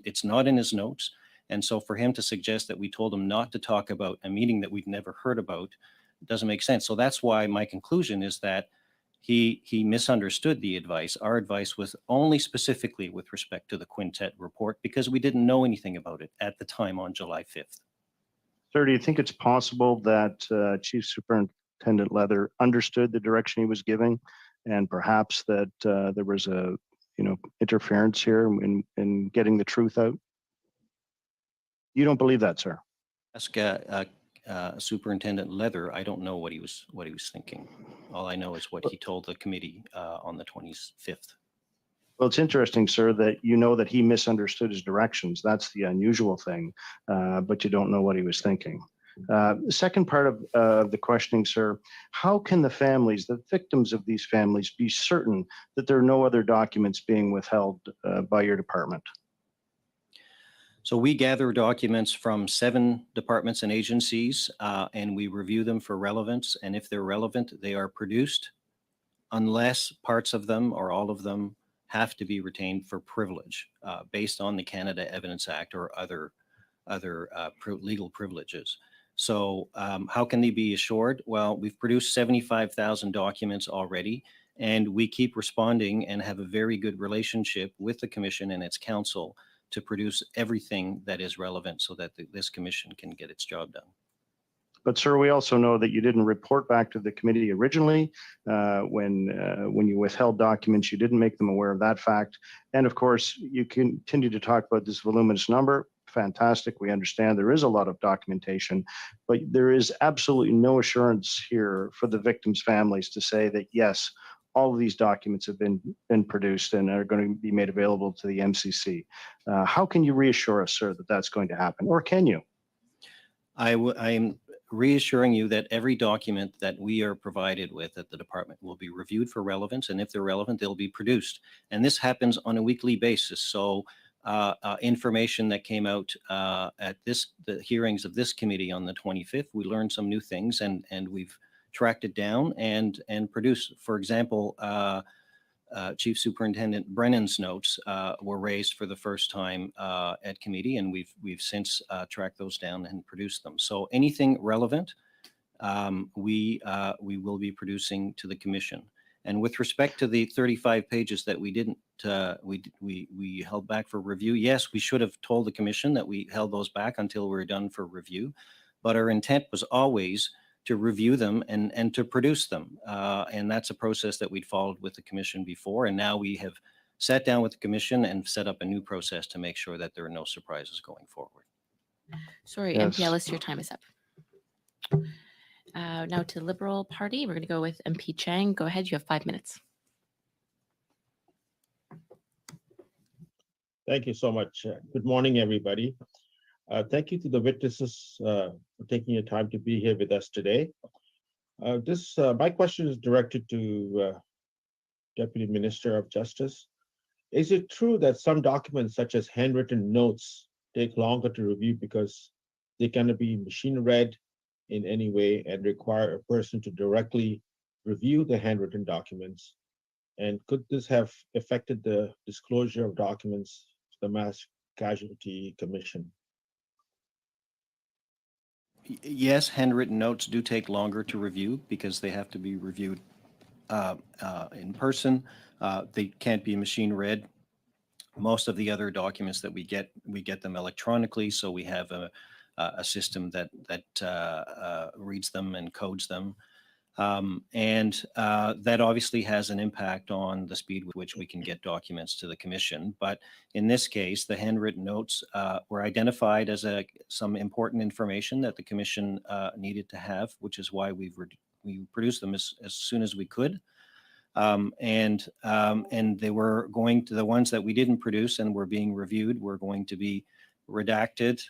It's not in his notes. And so for him to suggest that we told him not to talk about a meeting that we'd never heard about doesn't make sense. So that's why my conclusion is that he misunderstood the advice. Our advice was only specifically with respect to the quintet report because we didn't know anything about it at the time on July 5th. Sir, do you think it's possible that Chief Superintendent Leather understood the direction he was giving, and perhaps that there was a interference here in getting the truth out? You don't believe that, sir? Ask Superintendent Leather. I don't know what he was thinking. All I know is what he told the committee on the 25th. Well, it's interesting, sir, that you know that he misunderstood his directions. That's the unusual thing, but you don't know what he was thinking. The second part of the questioning, sir, how can the families, the victims of these families, be certain that there are no other documents being withheld by your department? So we gather documents from 7 departments and agencies, and we review them for relevance. And if they're relevant, they are produced unless parts of them or all of them have to be retained for privilege based on the Canada Evidence Act or other legal privileges. So how can they be assured? Well, we've produced 75,000 documents already, and we keep responding and have a very good relationship with the Commission and its council to produce everything that is relevant so that this commission can get its job done. But sir, we also know that you didn't report back to the committee originally. When you withheld documents, you didn't make them aware of that fact. And of course, you continue to talk about this voluminous number. Fantastic. We understand there is a lot of documentation, but there is absolutely no assurance here for the victims' families to say that, yes, all of these documents have been produced and are going to be made available to the MCC. How can you reassure us, sir, that that's going to happen, or can you? I am reassuring you that every document that we are provided with at the department will be reviewed for relevance, and if they're relevant, they'll be produced. And this happens on a weekly basis. So information that came out at the hearings of this committee on the 25th, we learned some new things, and we've tracked it down and produced. For example, Chief Superintendent Brennan's notes were raised for the first time at committee, and we've since tracked those down and produced them. So anything relevant, we will be producing to the commission. And with respect to the 35 pages that we didn't, we held back for review, yes, we should have told the commission that we held those back until we were done for review. But our intent was always to review them and to produce them. And that's a process that we'd followed with the commission before. And now we have sat down with the commission and set up a new process to make sure that there are no surprises going forward. Sorry, Yes. MP Ellis, your time is up. Now to Liberal Party, we're going to go with MP Chang. Go ahead, you have 5 minutes. Thank you so much. Good morning, everybody. Thank you to the witnesses for taking your time to be here with us today. My question is directed to Deputy Minister of Justice. Is it true that some documents, such as handwritten notes take longer to review because they cannot be machine read in any way and require a person to directly review the handwritten documents? And could this have affected the disclosure of documents to the Mass Casualty Commission? Yes, handwritten notes do take longer to review because they have to be reviewed in person. They can't be machine read. Most of the other documents that we get them electronically, so we have a system that reads them and codes them. That obviously has an impact on the speed with which we can get documents to the commission. But in this case, the handwritten notes were identified as some important information that the commission needed to have, which is why we produced them as soon as we could. And they were going to, the ones that we didn't produce and were being reviewed were going to be redacted,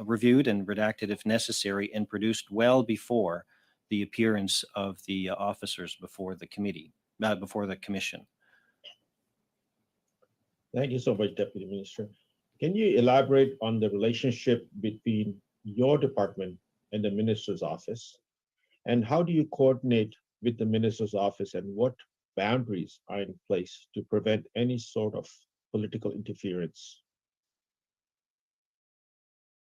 reviewed and redacted if necessary, and produced well before the appearance of the officers before the committee, before the commission. Thank you so much, Deputy Minister. Can you elaborate on the relationship between your department and the Minister's office? And how do you coordinate with the Minister's office, and what boundaries are in place to prevent any sort of political interference?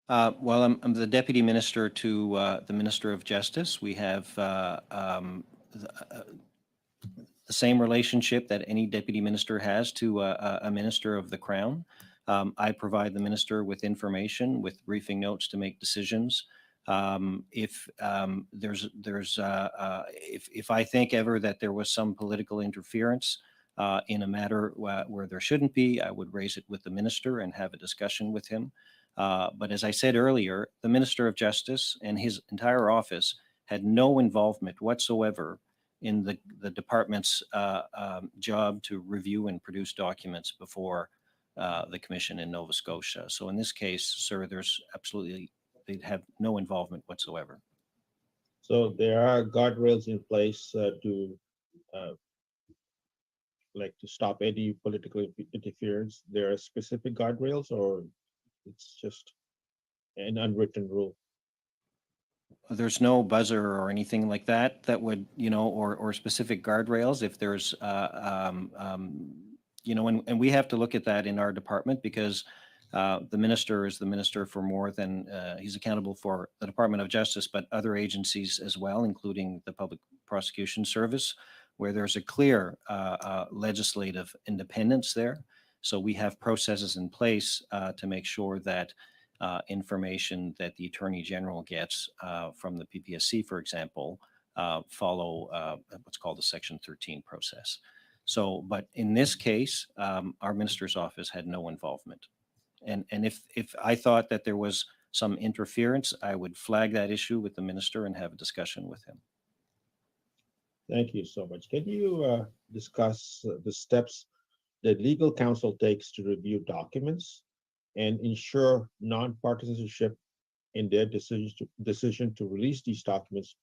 Well, I'm the Deputy Minister to the Minister of Justice. We have the same relationship that any Deputy Minister has to a Minister of the Crown. I provide the Minister with information, with briefing notes to make decisions. If I think ever that there was some political interference in a matter where there shouldn't be, I would raise it with the Minister and have a discussion with him. But as I said earlier, the Minister of Justice and his entire office had no involvement whatsoever in the department's job to review and produce documents before the commission in Nova Scotia. So in this case, sir, they'd have no involvement whatsoever. So there are guardrails in place to stop any political interference. There are specific guardrails, or it's just an unwritten rule? There's no buzzer or anything like that would, or specific guardrails. If there's, and we have to look at that in our department because the minister is the minister for more than, he's accountable for the Department of Justice, but other agencies as well, including the Public Prosecution Service, where there's a clear legislative independence there. So we have processes in place to make sure that information that the Attorney General gets from the PPSC, for example, follow what's called the Section 13 process. So, but in this case, our minister's office had no involvement. And if I thought that there was some interference, I would flag that issue with the minister and have a discussion with him. Thank you so much. Can you discuss the steps that legal counsel takes to review documents and ensure non-partisanship in their decision to release these documents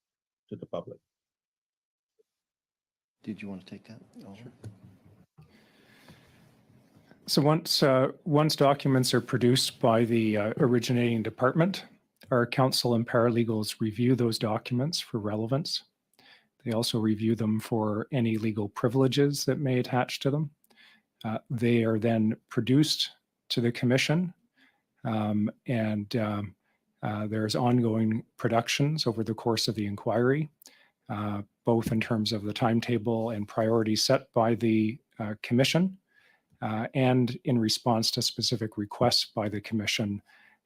to the public? Did you want to take that? Oh. Sure. So once documents are produced by the originating department, our counsel and paralegals review those documents for relevance. They also review them for any legal privileges that may attach to them. They are then produced to the commission, and there's ongoing productions over the course of the inquiry, both in terms of the timetable and priorities set by the commission, and in response to specific requests by the commission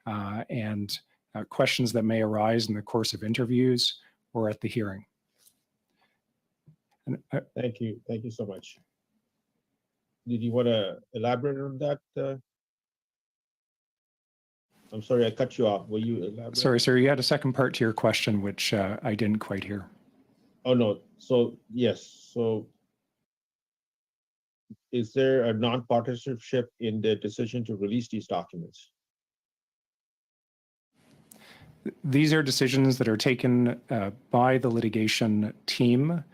and questions that may arise in the course of interviews or at the hearing. And, thank you so much. Did you want to elaborate on that? I'm sorry, I cut you off. Will you elaborate? Sorry, sir, you had a second part to your question, which I didn't quite hear. Oh, no. So, yes. So, is there a non-partisanship in the decision to release these documents? These are decisions that are taken by the litigation team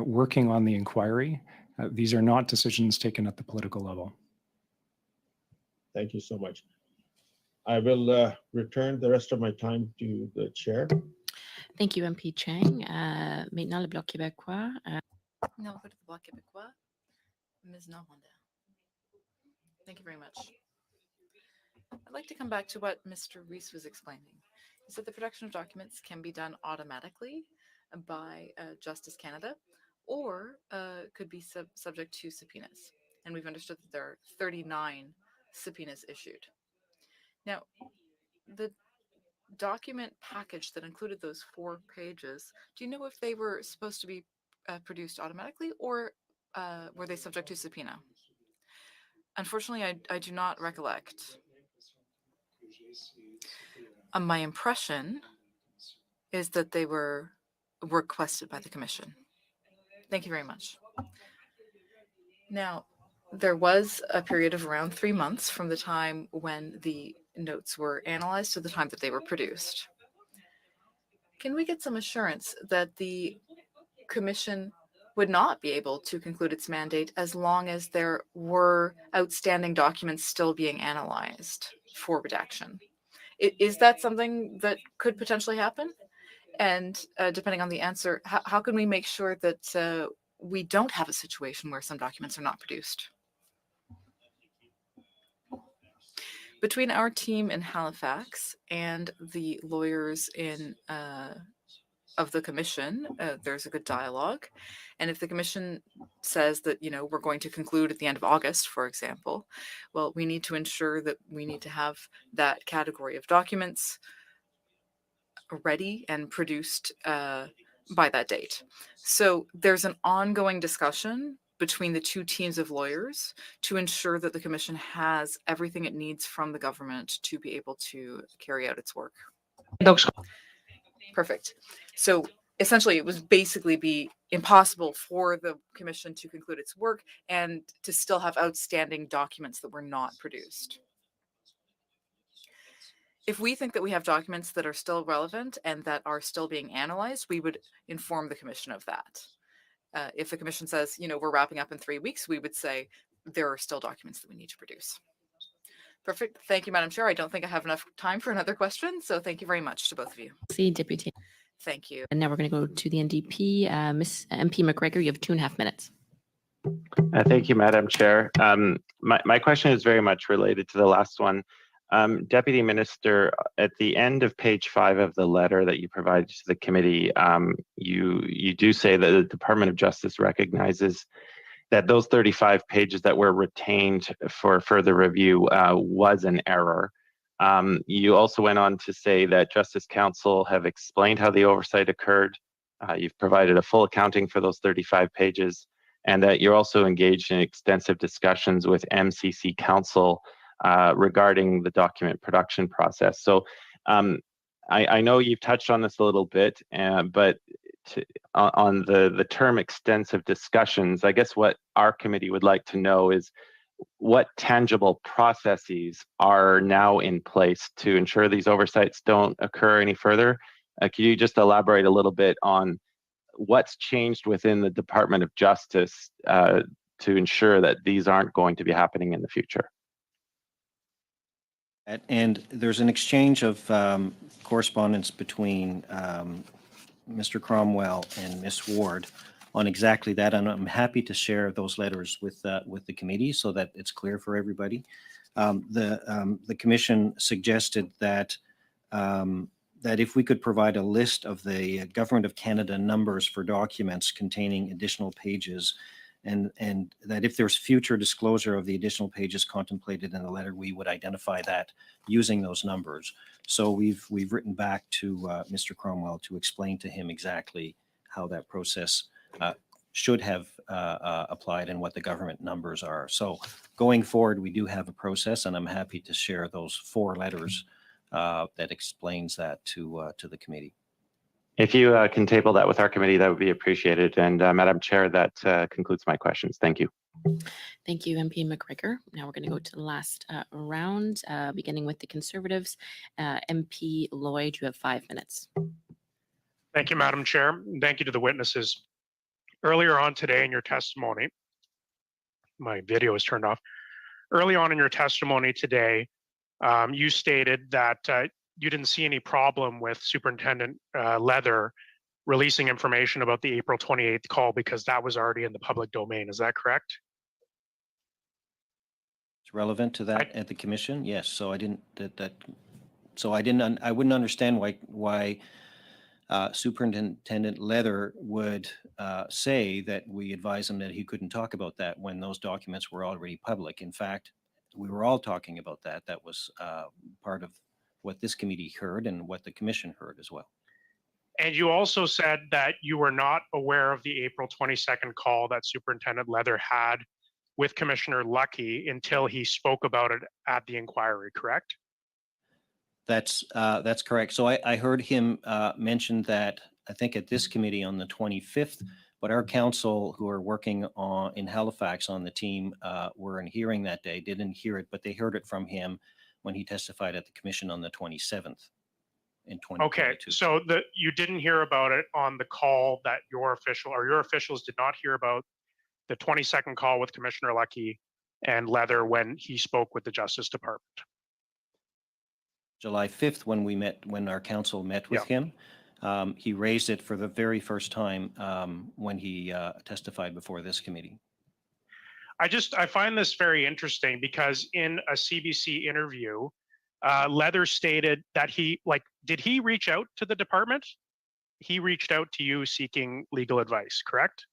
working on the inquiry. These are not decisions taken at the political level. Thank you so much. I will return the rest of my time to the chair. Thank you, MP Chang. Maintenant, le Bloc québécois. Now we'll go to the Bloc Québécois. Ms. Normandin. Thank you very much. I'd like to come back to what Mr. Rees was explaining. He said the production of documents can be done automatically by Justice Canada or could be subject to subpoenas. And we've understood that there are 39 subpoenas issued. Now, the document package that included those 4 pages, do you know if they were supposed to be produced automatically or were they subject to subpoena? Unfortunately, I do not recollect. My impression is that they were requested by the commission. Thank you very much. Now, there was a period of around 3 months from the time when the notes were analyzed to the time that they were produced. Can we get some assurance that the commission would not be able to conclude its mandate as long as there were outstanding documents still being analyzed for redaction? Is that something that could potentially happen? And depending on the answer, how can we make sure that we don't have a situation where some documents are not produced? Between our team in Halifax and the lawyers in of the commission, there's a good dialogue. And if the commission says that, you know, we're going to conclude at the end of August, for example, well, we need to ensure that we need to have that category of documents ready and produced by that date. So there's an ongoing discussion between the 2 teams of lawyers to ensure that the commission has everything it needs from the government to be able to carry out its work. Perfect. So essentially, it was basically be impossible for the commission to conclude its work and to still have outstanding documents that were not produced. If we think that we have documents that are still relevant and that are still being analyzed, we would inform the commission of that. If the commission says, you know, we're wrapping up in 3 weeks, we would say there are still documents that we need to produce. Perfect. Thank you, Madam Chair. I don't think I have enough time for another question, so thank you very much to both of you. See, Deputy. Thank you. And now we're going to go to the NDP. Ms. MP McGregor, you have 2.5 minutes. Thank you, Madam Chair. My question is very much related to the last one. Deputy Minister, at the end of page 5 of the letter that you provided to the committee, you do say that the Department of Justice recognizes that those 35 pages that were retained for further review was an error. You also went on to say that Justice Council have explained how the oversight occurred. You've provided a full accounting for those 35 pages, and that you're also engaged in extensive discussions with MCC Council regarding the document production process. So I know you've touched on this a little bit, but on the term extensive discussions, I guess what our committee would like to know is what tangible processes are now in place to ensure these oversights don't occur any further. Could you just elaborate a little bit on what's changed within the Department of Justice to ensure that these aren't going to be happening in the future? And there's an exchange of correspondence between Mr. Cromwell and Ms. Ward on exactly that, and I'm happy to share those letters with the committee so that it's clear for everybody. The commission suggested that that if we could provide a list of the Government of Canada numbers for documents containing additional pages, and that if there's future disclosure of the additional pages contemplated in the letter, we would identify that using those numbers. So we've written back to Mr. Cromwell to explain to him exactly how that process should have applied and what the government numbers are. So going forward, we do have a process, and I'm happy to share those 4 letters that explains that to the committee. If you can table that with our committee, that would be appreciated. And Madam Chair, that concludes my questions. Thank you. Thank you, MP McGregor. Now we're going to go to the last round, beginning with the Conservatives. MP Lloyd, you have 5 minutes. Thank you, Madam Chair. Thank you to the witnesses. Earlier on today in your testimony, my video is turned off. Early on in your testimony today, you stated that you didn't see any problem with Superintendent Leather releasing information about the April 28th call because that was already in the public domain. Is that correct? It's relevant to that at the commission. Yes. So I didn't I wouldn't understand why Superintendent Leather would say that we advise him that he couldn't talk about that when those documents were already public. In fact, we were all talking about that. That was part of what this committee heard and what the commission heard as well. And you also said that you were not aware of the April 22nd call that Superintendent Leather had with Commissioner Lucky until he spoke about it at the inquiry, correct? That's correct. So I heard him mention that, I think at this committee on the 25th, but our council who are working in Halifax on the team were in hearing that day, didn't hear it, but they heard it from him when he testified at the commission on the 27th in 2022. Okay, so you didn't hear about it on the call that your officials did not hear about the 22nd call with Commissioner Lucky and Leather when he spoke with the Justice Department. July 5th, when our council met with him, he raised it for the very first time when he testified before this committee. I find this very interesting because in a CBC interview, Leather stated that did he reach out to the department? He reached out to you seeking legal advice, correct?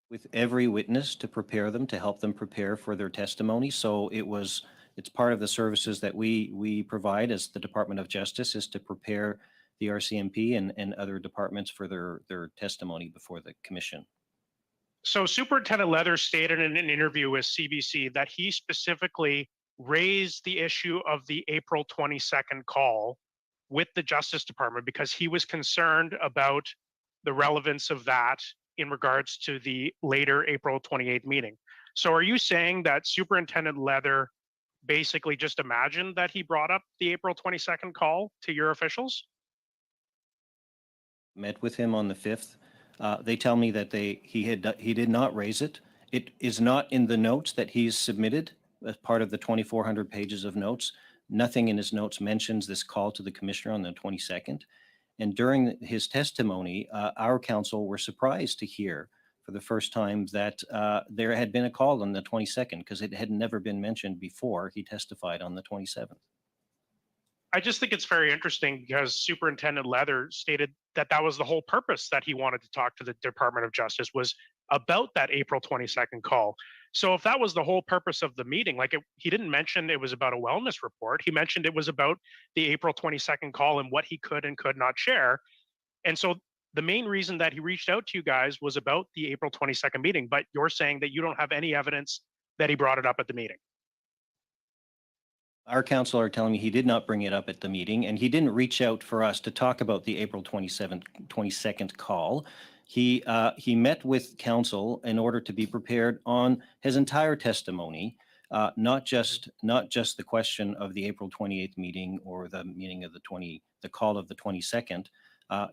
With every witness to prepare them, to help them prepare for their testimony. So it's part of the services that we provide as the Department of Justice, is to prepare the RCMP and other departments for their testimony before the commission. So Superintendent Leather stated in an interview with CBC that he specifically raised the issue of the April 22nd call with the Justice Department because he was concerned about the relevance of that in regards to the later April 28th meeting. So are you saying that Superintendent Leather basically just imagined that he brought up the April 22nd call to your officials? Met with him on the 5th. They tell me that he did not raise it. It is not in the notes that he's submitted as part of the 2,400 pages of notes. Nothing in his notes mentions this call to the commissioner on the 22nd. And during his testimony, our council were surprised to hear for the first time that there had been a call on the 22nd because it had never been mentioned before he testified on the 27th. I just think it's very interesting because Superintendent Leather stated that that was the whole purpose that he wanted to talk to the Department of Justice was about that April 22nd call. So if that was the whole purpose of the meeting, he didn't mention it was about a wellness report. He mentioned it was about the April 22nd call and what he could and could not share. And so the main reason that he reached out to you guys was about the April 22nd meeting, but you're saying that you don't have any evidence that he brought it up at the meeting. Our council are telling me he did not bring it up at the meeting, and he didn't reach out for us to talk about the April 22nd call. He met with council in order to be prepared on his entire testimony, not just the question of the April 28th meeting or the meeting of the call of the 22nd.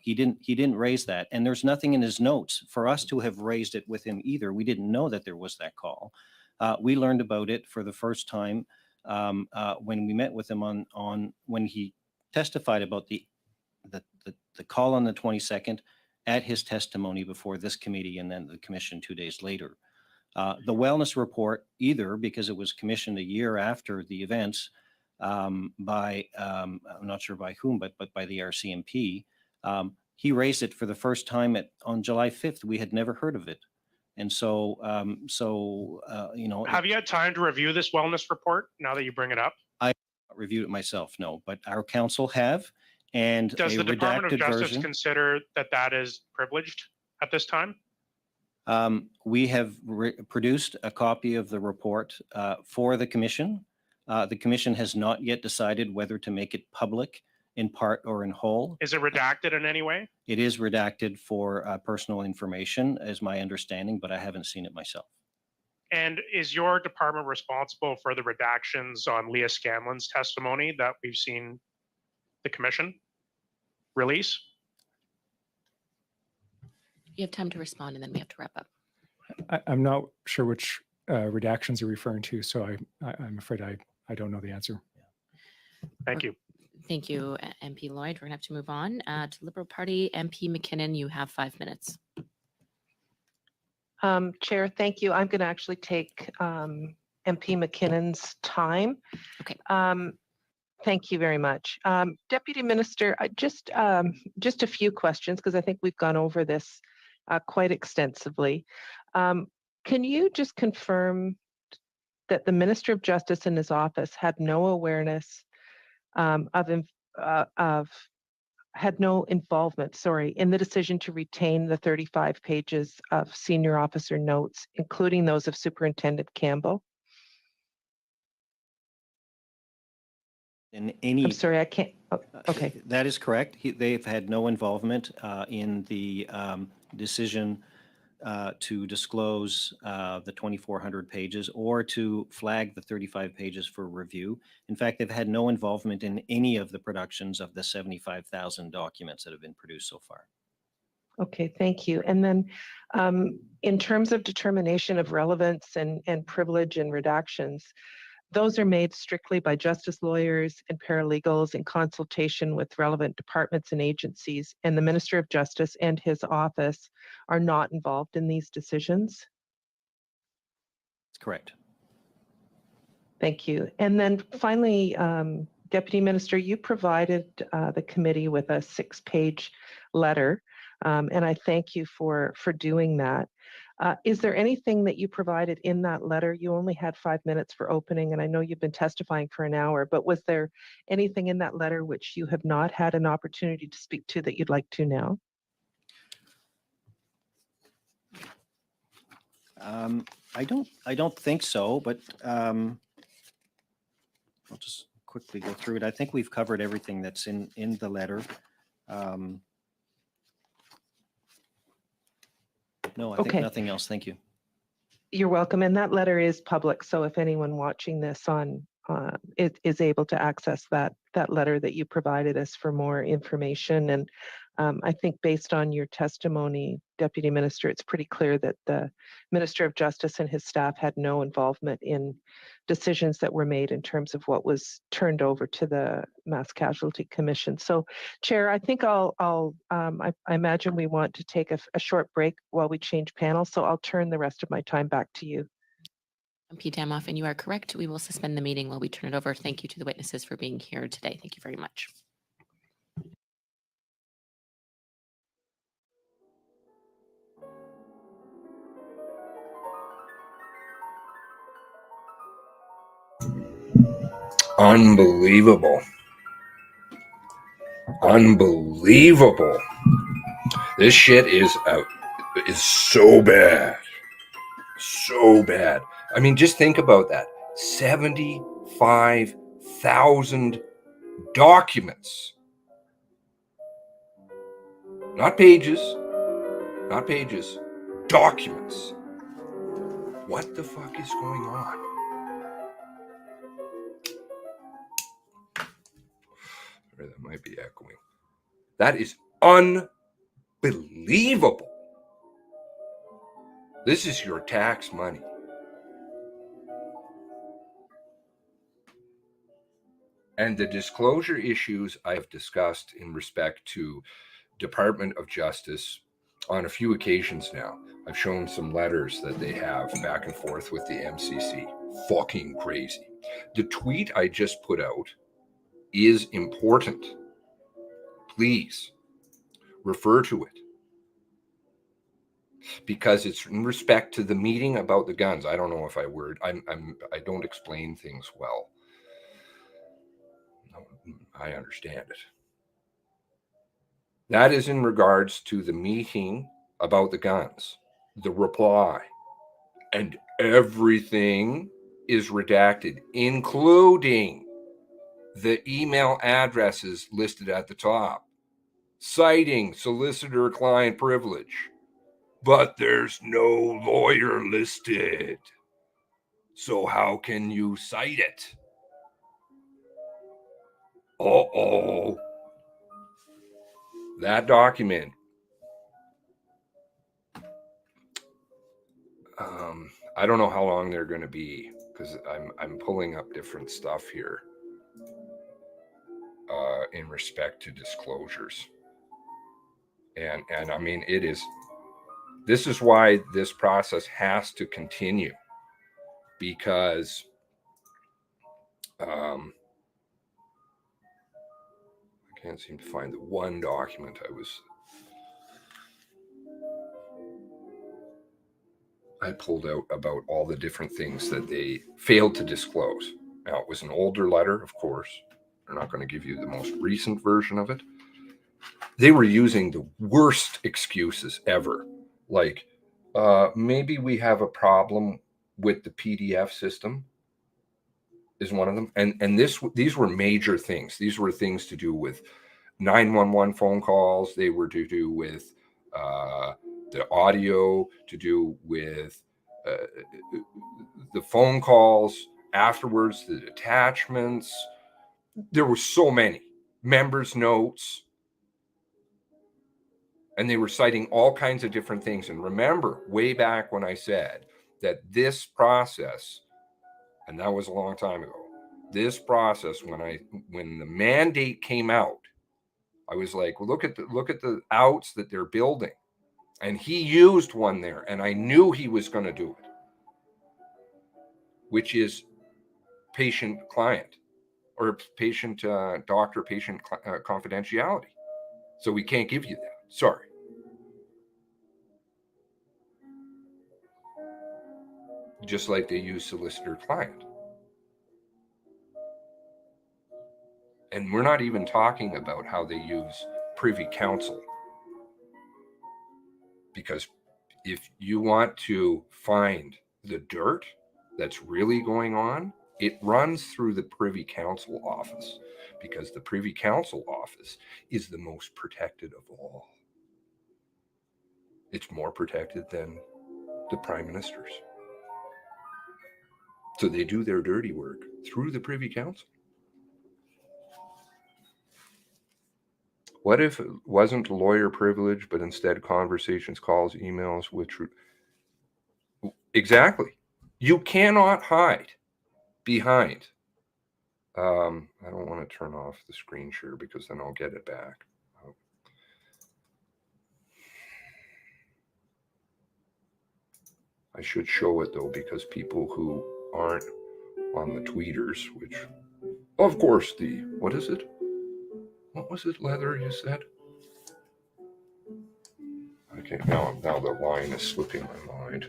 He didn't raise that, and there's nothing in his notes for us to have raised it with him either. We didn't know that there was that call. We learned about it for the first time when we met with him on when he testified about the call on the 22nd at his testimony before this committee and then the commission 2 days later. The wellness report, either because it was commissioned a year after the events by, I'm not sure by whom, but by the RCMP, he raised it for the first time on July 5th. We had never heard of it. And so, have you had time to review this wellness report now that you bring it up? I reviewed it myself, no, but our council have. And does the Department of Justice consider that is privileged at this time? We have produced a copy of the report for the commission. The commission has not yet decided whether to make it public in part or in whole. Is it redacted in any way? It is redacted for personal information, is my understanding, but I haven't seen it myself. And is your department responsible for the redactions on Leah Scanlan's testimony that we've seen the commission release? You have time to respond and then we have to wrap up. I'm not sure which redactions you're referring to, so I'm afraid I don't know the answer. Thank you. Thank you, MP Lloyd. We're gonna have to move on to Liberal Party. MP McKinnon, you have 5 minutes. Chair, thank you. I'm going to actually take MP McKinnon's time. Okay. Thank you very much. Deputy Minister, just a few questions because I think we've gone over this quite extensively. Can you just confirm that the Minister of Justice in his office had no awareness had no involvement, in the decision to retain the 35 pages of senior officer notes, including those of Superintendent Campbell? In any, I'm sorry, I can't. Oh, okay. That is correct. They've had no involvement in the decision to disclose the 2,400 pages or to flag the 35 pages for review. In fact, they've had no involvement in any of the productions of the 75,000 documents that have been produced so far. Okay, thank you. And then in terms of determination of relevance and privilege and redactions, those are made strictly by justice lawyers and paralegals in consultation with relevant departments and agencies, and the Minister of Justice and his office are not involved in these decisions. That's correct. Thank you. And then finally, Deputy Minister, you provided the committee with a 6-page letter, and I thank you for doing that. Is there anything that you provided in that letter? You only had 5 minutes for opening, and I know you've been testifying for an hour, but was there anything in that letter which you have not had an opportunity to speak to that you'd like to now? I don't think so, but I'll just quickly go through it. I think we've covered everything that's in the letter. No, I think nothing else. Thank you. You're welcome. And that letter is public, so if anyone watching this on is able to access that letter that you provided us for more information. And I think based on your testimony, Deputy Minister, it's pretty clear that the Minister of Justice and his staff had no involvement in decisions that were made in terms of what was turned over to the Mass Casualty Commission. So, Chair, I think I imagine we want to take a short break while we change panels. So I'll turn the rest of my time back to you. MP Damoff, and you are correct. We will suspend the meeting while we turn it over. Thank you to the witnesses for being here today. Thank you very much. Unbelievable. Unbelievable. This shit is so bad. So bad. I mean, just think about that. 75,000 documents. Not pages. Not pages. Documents. What the fuck is going on? Or that might be echoing. That is unbelievable. This is your tax money. And the disclosure issues I have discussed in respect to Department of Justice on a few occasions now. I've shown some letters that they have back and forth with the MCC. Fucking crazy. The tweet I just put out is important. Please refer to it. Because it's in respect to the meeting about the guns. I don't know if I don't explain things well. I understand it. That is in regards to the meeting about the guns, the reply, and everything is redacted, including the email addresses listed at the top, citing solicitor-client privilege. But there's no lawyer listed. So how can you cite it? Uh-oh. That document. I don't know how long they're going to be because I'm pulling up different stuff here. in respect to disclosures. And I mean, this is why this process has to continue, because I can't seem to find the one document I pulled out about all the different things that they failed to disclose. Now, it was an older letter, of course. They're not going to give you the most recent version of it. They were using the worst excuses ever. Like, maybe we have a problem with the PDF system is one of them. And these were major things. These were things to do with 911 phone calls. They were to do with the audio, to do with the phone calls afterwards, the attachments. There were so many members' notes, and they were citing all kinds of different things. And remember, way back when I said that this process, and that was a long time ago, this process, when the mandate came out, I was like, well, look at the outs that they're building. And he used one there, and I knew he was going to do it, which is patient-client or doctor-patient confidentiality. So we can't give you that. Sorry. Just like they use solicitor-client. And we're not even talking about how they use privy council. Because if you want to find the dirt that's really going on, it runs through the Privy Council office, because the Privy Council office is the most protected of all. It's more protected than the Prime Ministers. So they do their dirty work through the Privy Council. What if it wasn't lawyer privilege, but instead conversations, calls, emails with Exactly. You cannot hide behind. I don't want to turn off the screen share because then I'll get it back. I should show it though, because people who aren't on the tweeters, which, of course, what is it? What was it, Leather, you said? Okay, now the line is slipping my mind.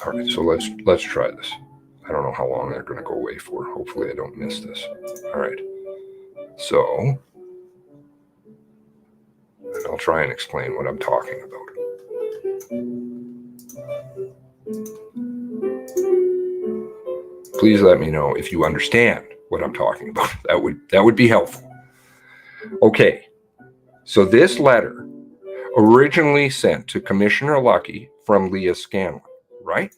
All right, so let's try this. I don't know how long they're going to go away for. Hopefully I don't miss this. All right. So I'll try and explain what I'm talking about. Please let me know if you understand what I'm talking about. That would be helpful. Okay. So this letter originally sent to Commissioner Lucky from Leah Scanlan, right,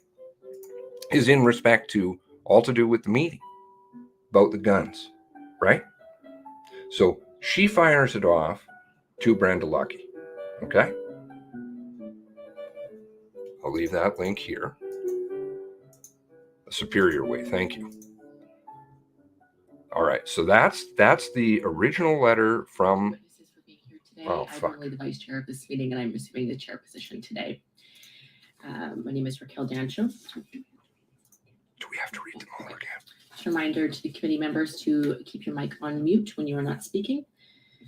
is in respect to all to do with the meeting about the guns, right? So she fires it off to Brenda Lucky, okay? I'll leave that link here. A superior way, thank you. All right, so that's the original letter from. Oh, fuck. I'm the vice chair of this meeting, and I'm assuming the chair position today. My name is Raquel Dancho. Do we have to read them all again? Just a reminder to the committee members to keep your mic on mute when you are not speaking.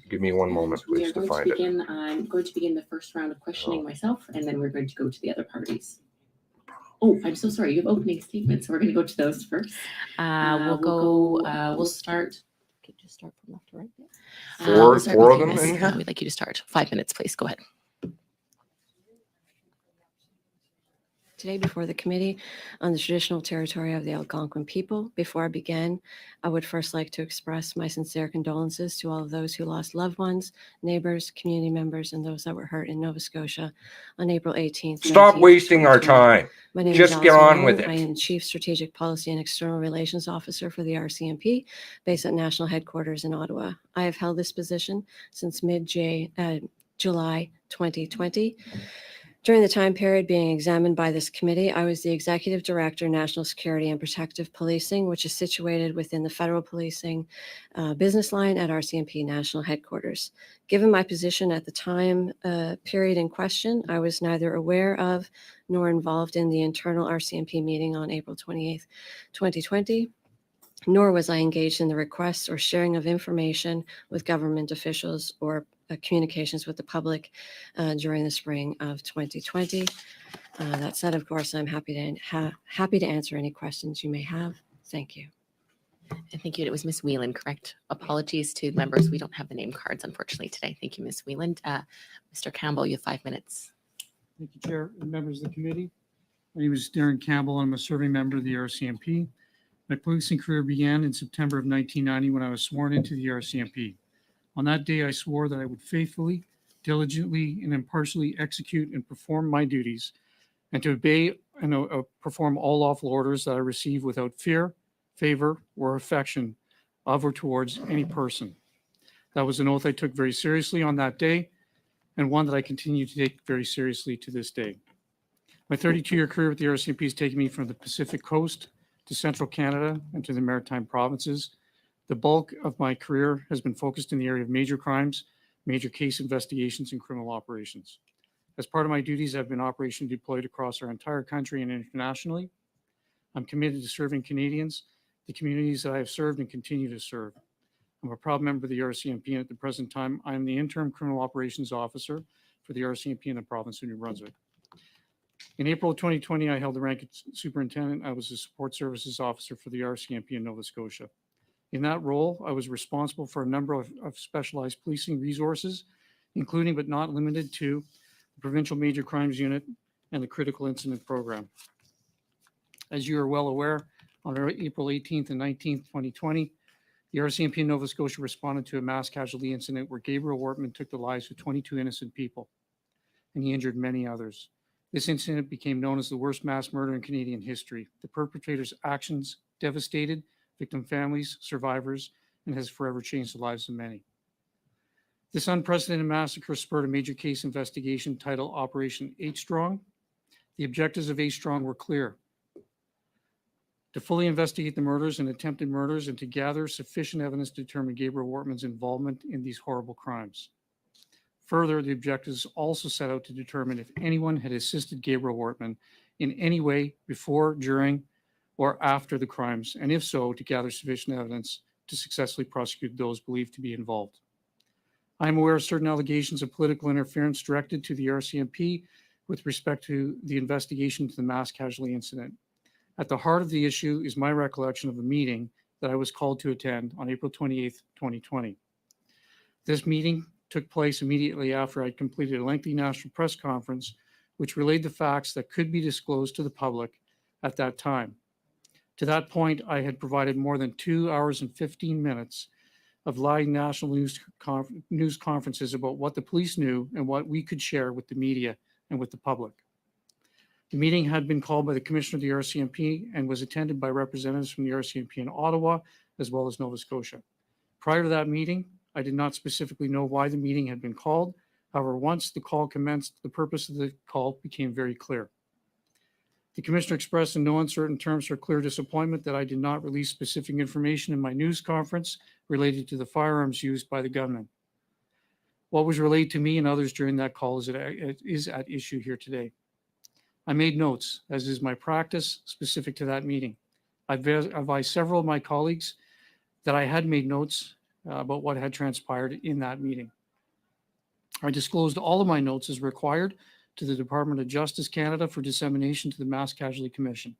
Give me one moment, please, to find it. I'm going to begin the first round of questioning myself, and then we're going to go to the other parties. Oh, I'm so sorry. You have opening statements, so we're going to go to those first. We'll start. Okay, just start from left to right. Four of them in here? We'd like you to start. 5 minutes, please. Go ahead. today before the committee on the traditional territory of the Algonquin people. Before I begin, I would first like to express my sincere condolences to all of those who lost loved ones, neighbors, community members, and those that were hurt in Nova Scotia on April 18th. Stop 19th, wasting our 2020. time. My name Just is get Alison on with Whelan. I it. am Chief Strategic Policy and External Relations Officer for the Rcmp, based at national headquarters in Ottawa. I have held this position since July 2020. During the time period being examined by this committee, I was the Executive Director, National Security and Protective Policing, which is situated within the Federal Policing business line at RCMP National Headquarters. Given my position at the time period in question, I was neither aware of nor involved in the internal RCMP meeting on April 28th, 2020, nor was I engaged in the requests or sharing of information with government officials or communications with the public during the spring of 2020. That said, of course, I'm happy to answer any questions you may have. Thank you. And thank you. It was Ms. Whelan, correct? Apologies to members. We don't have the name cards, unfortunately, today. Thank you, Ms. Whelan. Mr. Campbell, you have 5 minutes. Thank you, Chair and members of the committee. My name is Darren Campbell. I'm a serving member of the RCMP. My policing career began in September of 1990 when I was sworn into the RCMP. On that day, I swore that I would faithfully, diligently, and impartially execute and perform my duties, and to obey and perform all lawful orders that I receive without fear, favor, or affection of or towards any person. That was an oath I took very seriously on that day, and one that I continue to take very seriously to this day. My 32-year career with the RCMP has taken me from the Pacific Coast to Central Canada and to the Maritime Provinces. The bulk of my career has been focused in the area of major crimes, major case investigations, and criminal operations. As part of my duties, I've been operationally deployed across our entire country and internationally. I'm committed to serving Canadians, the communities that I have served and continue to serve. I'm a proud member of the RCMP, and at the present time, I am the interim criminal operations officer for the RCMP in the province of New Brunswick. In April of 2020, I held the rank of superintendent. I was a support services officer for the RCMP in Nova Scotia. In that role, I was responsible for a number of specialized policing resources, including but not limited to the Provincial Major Crimes Unit and the Critical Incident Program. As you are well aware, on April 18th and 19th, 2020, the RCMP in Nova Scotia responded to a mass casualty incident where Gabriel Wortman took the lives of 22 innocent people, and he injured many others. This incident became known as the worst mass murder in Canadian history. The perpetrator's actions devastated victim families, survivors, and has forever changed the lives of many. This unprecedented massacre spurred a major case investigation titled Operation H-Strong. The objectives of H-Strong were clear: to fully investigate the murders and attempted murders and to gather sufficient evidence to determine Gabriel Wortman's involvement in these horrible crimes. Further, the objectives also set out to determine if anyone had assisted Gabriel Wortman in any way before, during, or after the crimes, and if so, to gather sufficient evidence to successfully prosecute those believed to be involved. I am aware of certain allegations of political interference directed to the RCMP with respect to the investigation into the mass casualty incident. At the heart of the issue is my recollection of a meeting that I was called to attend on April 28th, 2020. This meeting took place immediately after I completed a lengthy national press conference, which relayed the facts that could be disclosed to the public at that time. To that point, I had provided more than 2 hours and 15 minutes of live national news conferences about what the police knew and what we could share with the media and with the public. The meeting had been called by the Commissioner of the RCMP and was attended by representatives from the RCMP in Ottawa, as well as Nova Scotia. Prior to that meeting, I did not specifically know why the meeting had been called. However, once the call commenced, the purpose of the call became very clear. The Commissioner expressed in no uncertain terms her clear disappointment that I did not release specific information in my news conference related to the firearms used by the gunman. What was relayed to me and others during that call is at issue here today. I made notes, as is my practice, specific to that meeting. I advised several of my colleagues that I had made notes about what had transpired in that meeting. I disclosed all of my notes as required to the Department of Justice Canada for dissemination to the Mass Casualty Commission.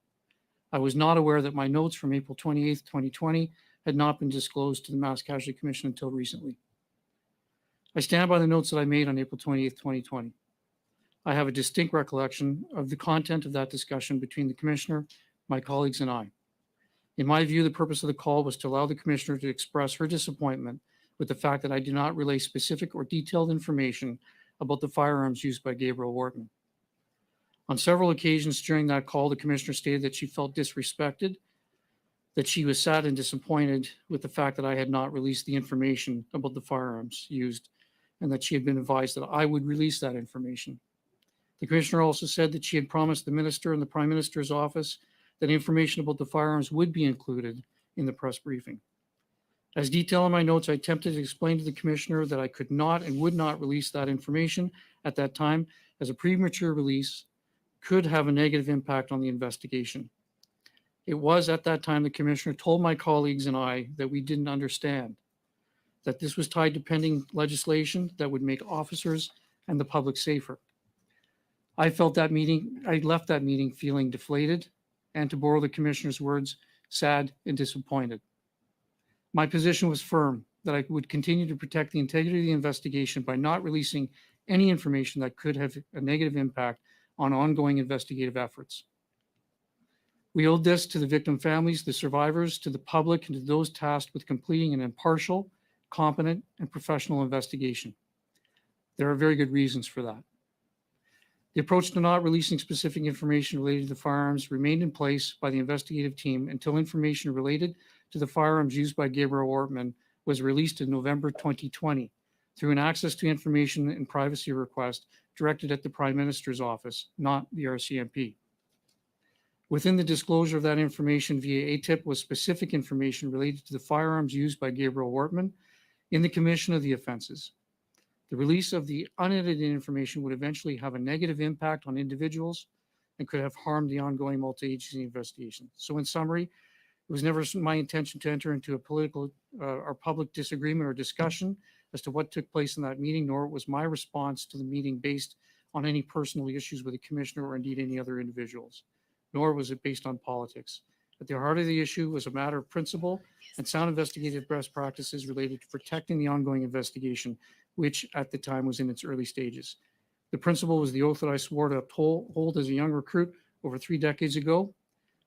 I was not aware that my notes from April 28th, 2020 had not been disclosed to the Mass Casualty Commission until recently. I stand by the notes that I made on April 28th, 2020. I have a distinct recollection of the content of that discussion between the Commissioner, my colleagues, and I. In my view, the purpose of the call was to allow the Commissioner to express her disappointment with the fact that I did not relay specific or detailed information about the firearms used by Gabriel Wortman. On several occasions during that call, the Commissioner stated that she felt disrespected, that she was sad and disappointed with the fact that I had not released the information about the firearms used, and that she had been advised that I would release that information. The Commissioner also said that she had promised the Minister and the Prime Minister's office that information about the firearms would be included in the press briefing. As detailed in my notes, I attempted to explain to the Commissioner that I could not and would not release that information at that time, as a premature release could have a negative impact on the investigation. It was at that time the Commissioner told my colleagues and I that we didn't understand, that this was tied to pending legislation that would make officers and the public safer. I left that meeting feeling deflated and, to borrow the Commissioner's words, sad and disappointed. My position was firm that I would continue to protect the integrity of the investigation by not releasing any information that could have a negative impact on ongoing investigative efforts. We owed this to the victim families, the survivors, to the public, and to those tasked with completing an impartial, competent, and professional investigation. There are very good reasons for that. The approach to not releasing specific information related to the firearms remained in place by the investigative team until information related to the firearms used by Gabriel Wortman was released in November 2020 through an access to information and privacy request directed at the Prime Minister's office, not the RCMP. Within the disclosure of that information via ATIP was specific information related to the firearms used by Gabriel Wortman in the commission of the offenses. The release of the unedited information would eventually have a negative impact on individuals and could have harmed the ongoing multi-agency investigation. So in summary, it was never my intention to enter into a political or public disagreement or discussion as to what took place in that meeting, nor was my response to the meeting based on any personal issues with the Commissioner or indeed any other individuals, nor was it based on politics. At the heart of the issue was a matter of principle and sound investigative best practices related to protecting the ongoing investigation, which at the time was in its early stages. The principle was the oath that I swore to uphold as a young recruit over 3 decades ago.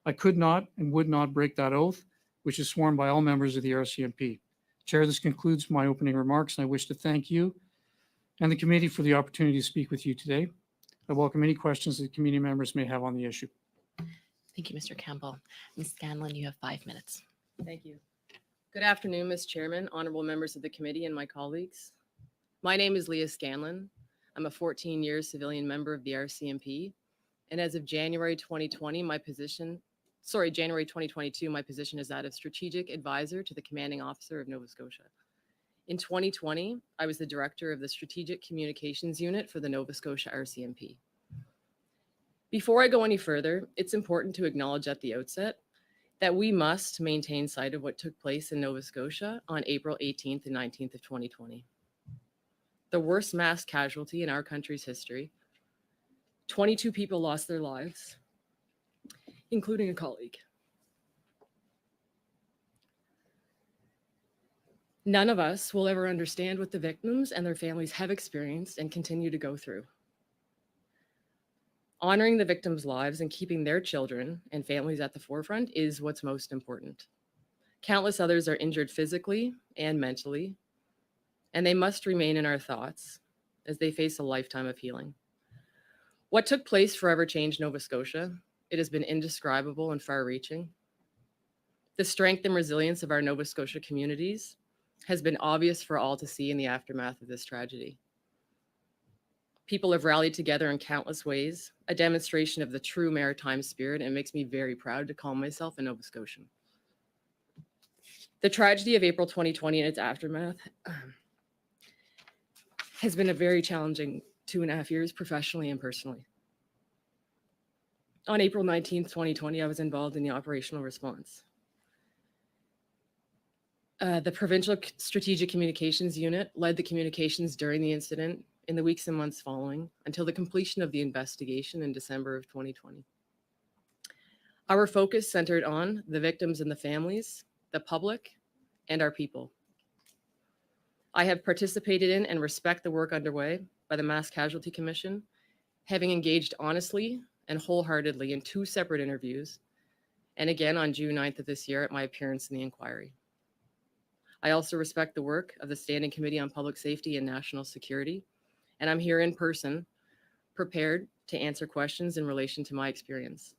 I could not and would not break that oath, which is sworn by all members of the RCMP. Chair, this concludes my opening remarks, and I wish to thank you and the committee for the opportunity to speak with you today. I welcome any questions that committee members may have on the issue. Thank you, Mr. Campbell. Ms. Scanlan, you have 5 minutes. Thank you. Good afternoon, Ms. Chairman, honorable members of the committee, and my colleagues. My name is Leah Scanlan. I'm a 14-year civilian member of the RCMP, and as of January 2022, my position is that of Strategic Advisor to the Commanding Officer of Nova Scotia. In 2020, I was the Director of the Strategic Communications Unit for the Nova Scotia RCMP. Before I go any further, it's important to acknowledge at the outset that we must maintain sight of what took place in Nova Scotia on April 18th and 19th of 2020. The worst mass casualty in our country's history. 22 people lost their lives, including a colleague. None of us will ever understand what the victims and their families have experienced and continue to go through. Honoring the victims' lives and keeping their children and families at the forefront is what's most important. Countless others are injured physically and mentally, and they must remain in our thoughts as they face a lifetime of healing. What took place forever changed Nova Scotia. It has been indescribable and far-reaching. The strength and resilience of our Nova Scotia communities has been obvious for all to see in the aftermath of this tragedy. People have rallied together in countless ways, a demonstration of the true maritime spirit, and it makes me very proud to call myself a Nova Scotian. The tragedy of April 2020 and its aftermath has been a very challenging 2.5 years professionally and personally. On April 19th, 2020, I was involved in the operational response. The Provincial Strategic Communications Unit led the communications during the incident in the weeks and months following until the completion of the investigation in December of 2020. Our focus centered on the victims and the families, the public, and our people. I have participated in and respect the work underway by the Mass Casualty Commission having engaged honestly and wholeheartedly in 2 separate interviews, and again on June 9th of this year at my appearance in the inquiry. I also respect the work of the Standing Committee on Public Safety and National Security, and I'm here in person, prepared to answer questions in relation to my experience.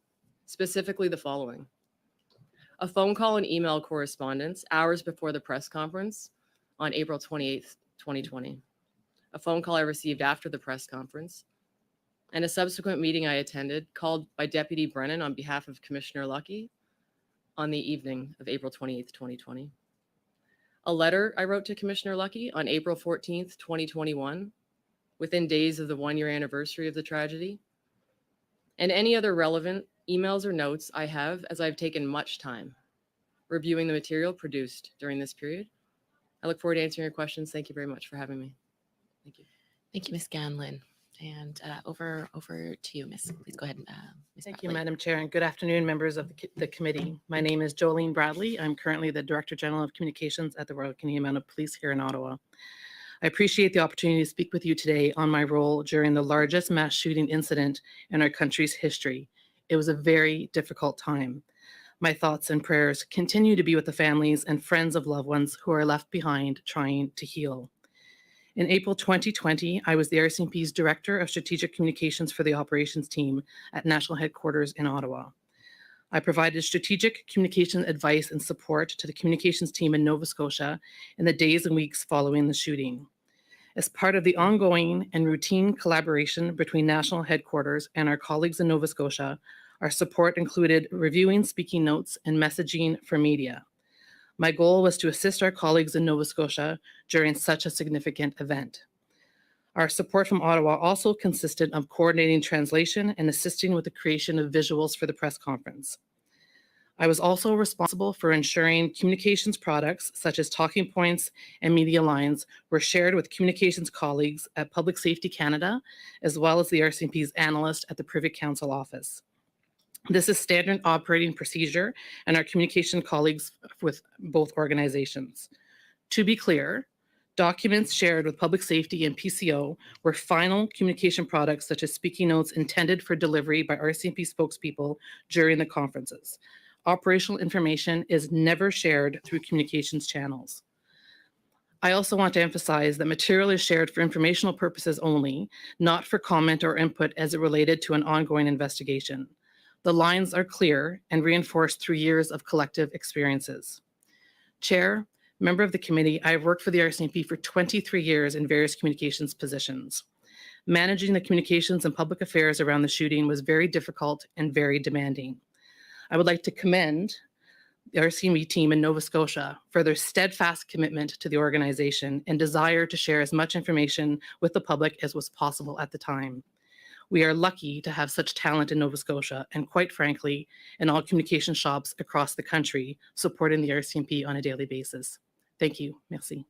Specifically the following: a phone call and email correspondence hours before the press conference on April 28th, 2020. A phone call I received after the press conference, and a subsequent meeting I attended called by Deputy Brennan on behalf of Commissioner Lucky on the evening of April 28th, 2020. A letter I wrote to Commissioner Lucky on April 14th, 2021, within days of the 1-year anniversary of the tragedy, and any other relevant emails or notes I have, as I've taken much time reviewing the material produced during this period. I look forward to answering your questions. Thank you very much for having me. Thank you. Thank you, Ms. Scanlan. And over to you, Ms. Please go ahead. Ms. Thank you, Bradley. Madam Chair, and good afternoon, members of the committee. My name is Jolene Bradley. I'm currently the Director General of Communications at the Royal Canadian Mounted Police here in Ottawa. I appreciate the opportunity to speak with you today on my role during the largest mass shooting incident in our country's history. It was a very difficult time. My thoughts and prayers continue to be with the families and friends of loved ones who are left behind trying to heal. In April 2020, I was the Rcmp's Director of Strategic Communications for the operations team at National Headquarters in Ottawa. I provided strategic communication advice and support to the communications team in Nova Scotia in the days and weeks following the shooting. As part of the ongoing and routine collaboration between National Headquarters and our colleagues in Nova Scotia, our support included reviewing speaking notes and messaging for media. My goal was to assist our colleagues in Nova Scotia during such a significant event. Our support from Ottawa also consisted of coordinating translation and assisting with the creation of visuals for the press conference. I was also responsible for ensuring communications products such as talking points and media lines were shared with communications colleagues at Public Safety Canada, as well as the RCMP's analyst at the Privy Council office. This is standard operating procedure and our communication colleagues with both organizations. To be clear, documents shared with Public Safety and PCO were final communication products such as speaking notes intended for delivery by RCMP spokespeople during the conferences. Operational information is never shared through communications channels. I also want to emphasize that material is shared for informational purposes only, not for comment or input as it related to an ongoing investigation. The lines are clear and reinforced through years of collective experiences. Chair, member of the committee, I have worked for the RCMP for 23 years in various communications positions. Managing the communications and public affairs around the shooting was very difficult and very demanding. I would like to commend the RCMP team in Nova Scotia for their steadfast commitment to the organization and desire to share as much information with the public as was possible at the time. We are lucky to have such talent in Nova Scotia and, quite frankly, in all communication shops across the country supporting the RCMP on a daily basis. Thank you. Merci.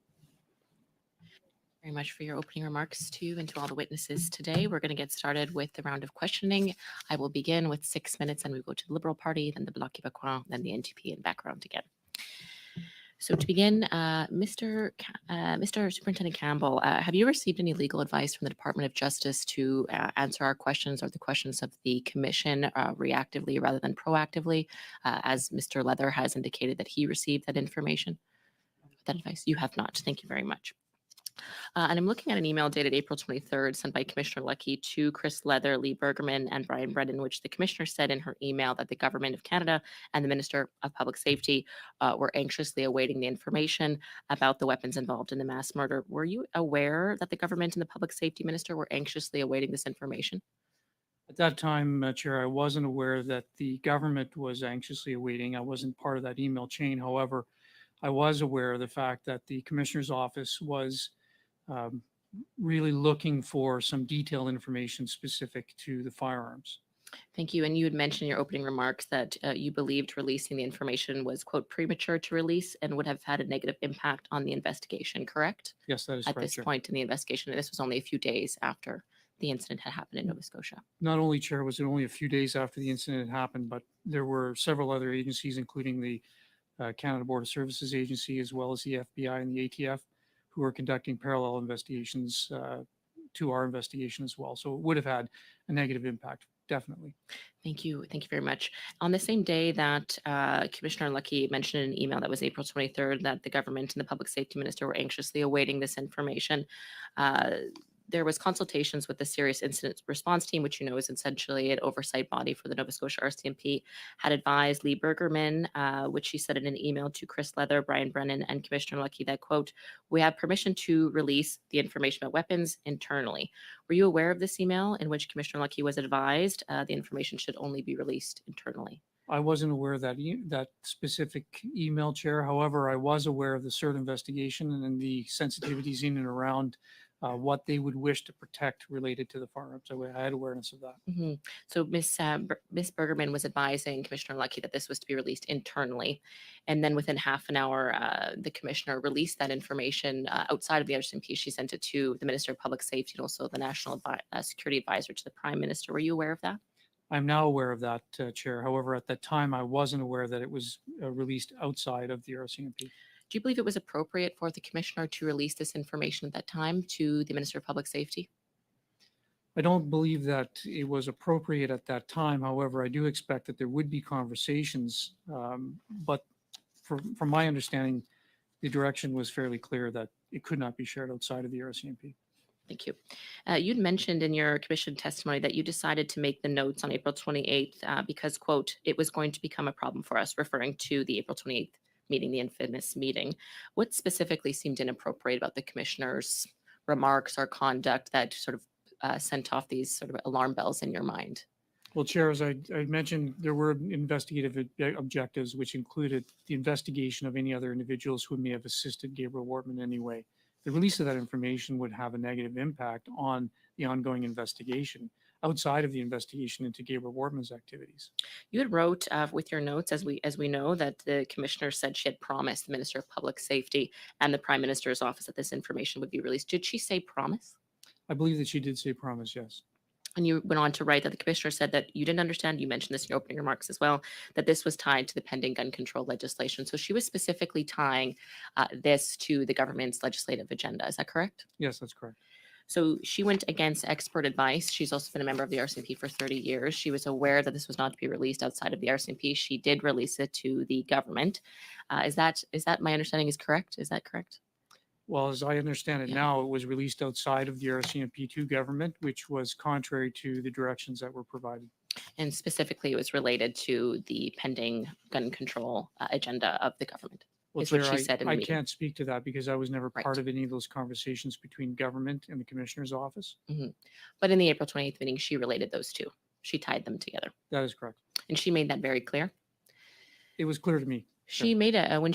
Very much for your opening remarks to you and to all the witnesses today. We're going to get started with the round of questioning. I will begin with 6 minutes and we go to the Liberal Party, then the Bloc Québécois, then the NDP and background again. So to begin, Mr. Superintendent Campbell, have you received any legal advice from the Department of Justice to answer our questions or the questions of the Commission reactively rather than proactively, as Mr. Leather has indicated that he received that information, that advice? You have not. Thank you very much. And I'm looking at an email dated April 23rd sent by Commissioner Lucky to Chris Leather, Lee Bergerman, and Brian Brennan, which the Commissioner said in her email that the Government of Canada and the Minister of Public Safety were anxiously awaiting the information about the weapons involved in the mass murder. Were you aware that the Government and the Public Safety Minister were anxiously awaiting this information? At that time, Chair, I wasn't aware that the government was anxiously awaiting. I wasn't part of that email chain. However, I was aware of the fact that the Commissioner's office was really looking for some detailed information specific to the firearms. Thank you. And you had mentioned in your opening remarks that you believed releasing the information was, quote, premature to release and would have had a negative impact on the investigation, correct? Yes, that is correct. At this point in the investigation, this was only a few days after the incident had happened in Nova Scotia. Not only, Chair, was it only a few days after the incident had happened, but there were several other agencies, including the Canada Border Services Agency, as well as the FBI and the ATF, who are conducting parallel investigations to our investigation as well. So it would have had a negative impact, definitely. Thank you. Thank you very much. On the same day that Commissioner Lucky mentioned in an email that was April 23rd that the government and the public safety minister were anxiously awaiting this information, there was consultations with the Serious Incident Response Team, which you know is essentially an oversight body for the Nova Scotia RCMP, had advised Lee Bergerman, which he said in an email to Chris Leather, Brian Brennan, and Commissioner Lucky that, quote, we have permission to release the information about weapons internally. Were you aware of this email in which Commissioner Lucky was advised the information should only be released internally? I wasn't aware of that that specific email, Chair. However, I was aware of the CERT investigation and the sensitivities in and around what they would wish to protect related to the firearms. So I had awareness of that. Mm-hmm. So Ms. Bergerman was advising Commissioner Lucky that this was to be released internally. And then within half an hour, the commissioner released that information outside of the RCMP. She sent it to the Minister of Public Safety and also the National Security Advisor to the Prime Minister. Were you aware of that? I'm now aware of that, Chair. However, at that time, I wasn't aware that it was released outside of the RCMP. Do you believe it was appropriate for the commissioner to release this information at that time to the Minister of Public Safety? I don't believe that it was appropriate at that time. However, I do expect that there would be conversations. But from my understanding, the direction was fairly clear that it could not be shared outside of the RCMP. Thank you. You'd mentioned in your commission testimony that you decided to make the notes on April 28th because, quote, it was going to become a problem for us, referring to the April 28th meeting, the infamous meeting. What specifically seemed inappropriate about the commissioner's remarks or conduct that sort of sent off these sort of alarm bells in your mind? Well, Chair, as I mentioned, there were investigative objectives, which included the investigation of any other individuals who may have assisted Gabriel Wortman in any way. The release of that information would have a negative impact on the ongoing investigation outside of the investigation into Gabriel Wortman's activities. You had wrote with your notes, as we know, that the commissioner said she had promised the Minister of Public Safety and the Prime Minister's office that this information would be released. Did she say promise? I believe that she did say promise, yes. And you went on to write that the commissioner said that you didn't understand, you mentioned this in your opening remarks as well, that this was tied to the pending gun control legislation. So she was specifically tying this to the government's legislative agenda. Is that correct? Yes, that's correct. So she went against expert advice. She's also been a member of the RCMP for 30 years. She was aware that this was not to be released outside of the RCMP. She did release it to the government. Is that my understanding is correct? Is that correct? Well, as I understand it now, it was released outside of the RCMP to government, which was contrary to the directions that were provided. And specifically, it was related to the pending gun control agenda of the government. Well, is what Chair, she said in the I meeting. can't speak to that because I was never Right. part of any of those conversations between government and the commissioner's office. Mhm. But in the April 28th meeting, she related those two. She tied them together. That is correct. And she made that very clear. It was clear to me. She made a when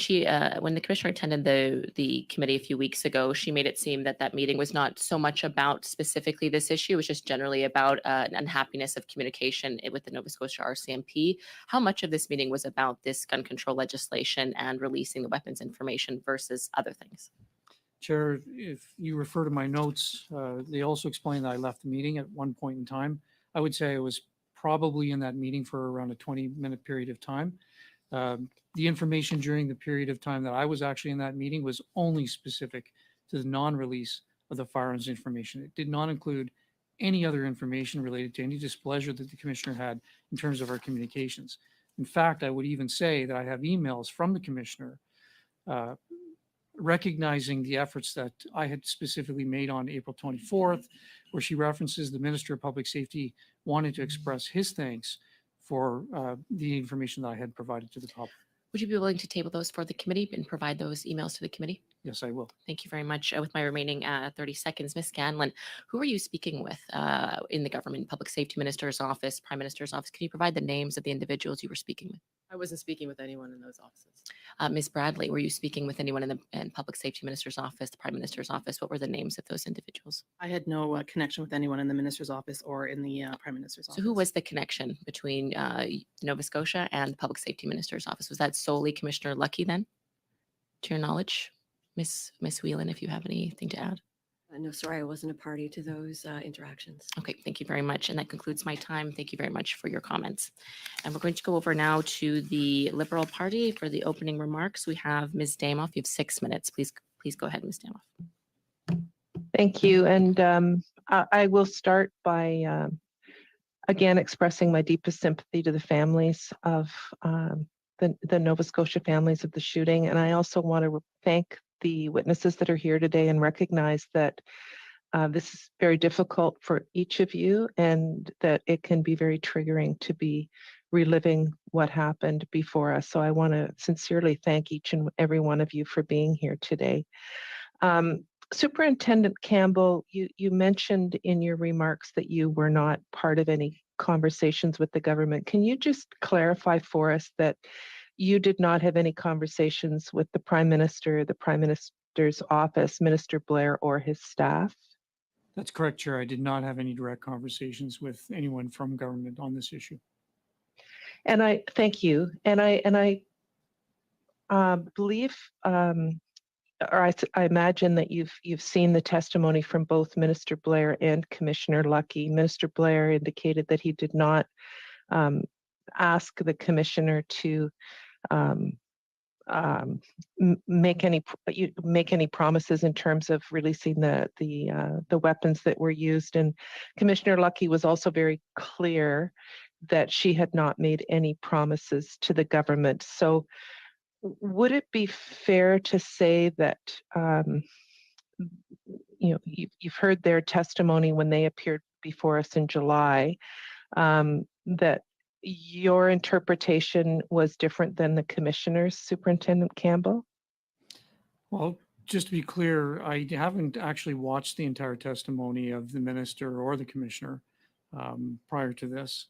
the commissioner attended the committee a few weeks ago, she made it seem that meeting was not so much about specifically this issue. It was just generally about an unhappiness of communication with the Nova Scotia RCMP. How much of this meeting was about this gun control legislation and releasing the weapons information versus other things? Chair, if you refer to my notes, they also explain that I left the meeting at one point in time. I would say I was probably in that meeting for around a 20-minute period of time. The information during the period of time that I was actually in that meeting was only specific to the non-release of the firearms information. It did not include any other information related to any displeasure that the commissioner had in terms of our communications. In fact, I would even say that I have emails from the commissioner recognizing the efforts that I had specifically made on April 24th, where she references the Minister of Public Safety wanted to express his thanks for the information that I had provided to the public. Would you be willing to table those for the committee and provide those emails to the committee? Yes, I will. Thank you very much. With my remaining 30 seconds, Ms. Scanlan, who are you speaking with in the government, Public Safety Minister's office, Prime Minister's office? Can you provide the names of the individuals you were speaking with? I wasn't speaking with anyone in those offices. Ms. Bradley, were you speaking with anyone in the Public Safety Minister's office, the Prime Minister's office? What were the names of those individuals? I had no connection with anyone in the minister's office or in the Prime Minister's office. So who was the connection between Nova Scotia and the Public Safety Minister's office? Was that solely Commissioner Lucky then, to your knowledge? Miss Whelan, if you have anything to add. No, sorry, I wasn't a party to those interactions. Okay, thank you very much. And that concludes my time. Thank you very much for your comments. And we're going to go over now to the Liberal Party for the opening remarks. We have Ms. Damoff. You have 6 minutes. Please go ahead, Ms. Damoff. Thank you. And I will start by again expressing my deepest sympathy to the families of the Nova Scotia families of the shooting. And I also want to thank the witnesses that are here today and recognize that this is very difficult for each of you and that it can be very triggering to be reliving what happened before us. So I want to sincerely thank each and every one of you for being here today. Superintendent Campbell, you mentioned in your remarks that you were not part of any conversations with the government. Can you just clarify for us that you did not have any conversations with the Prime Minister, the Prime Minister's office, Minister Blair, or his staff? That's correct, Chair. I did not have any direct conversations with anyone from government on this issue. And I thank you. And I believe, or I imagine that you've seen the testimony from both Minister Blair and Commissioner Lucky. Minister Blair indicated that he did not ask the commissioner to make any promises in terms of releasing the weapons that were used. And Commissioner Lucky was also very clear that she had not made any promises to the government. So would it be fair to say that you've heard their testimony when they appeared before us in July, that your interpretation was different than the commissioner's, Superintendent Campbell? Well, just to be clear, I haven't actually watched the entire testimony of the minister or the commissioner prior to this.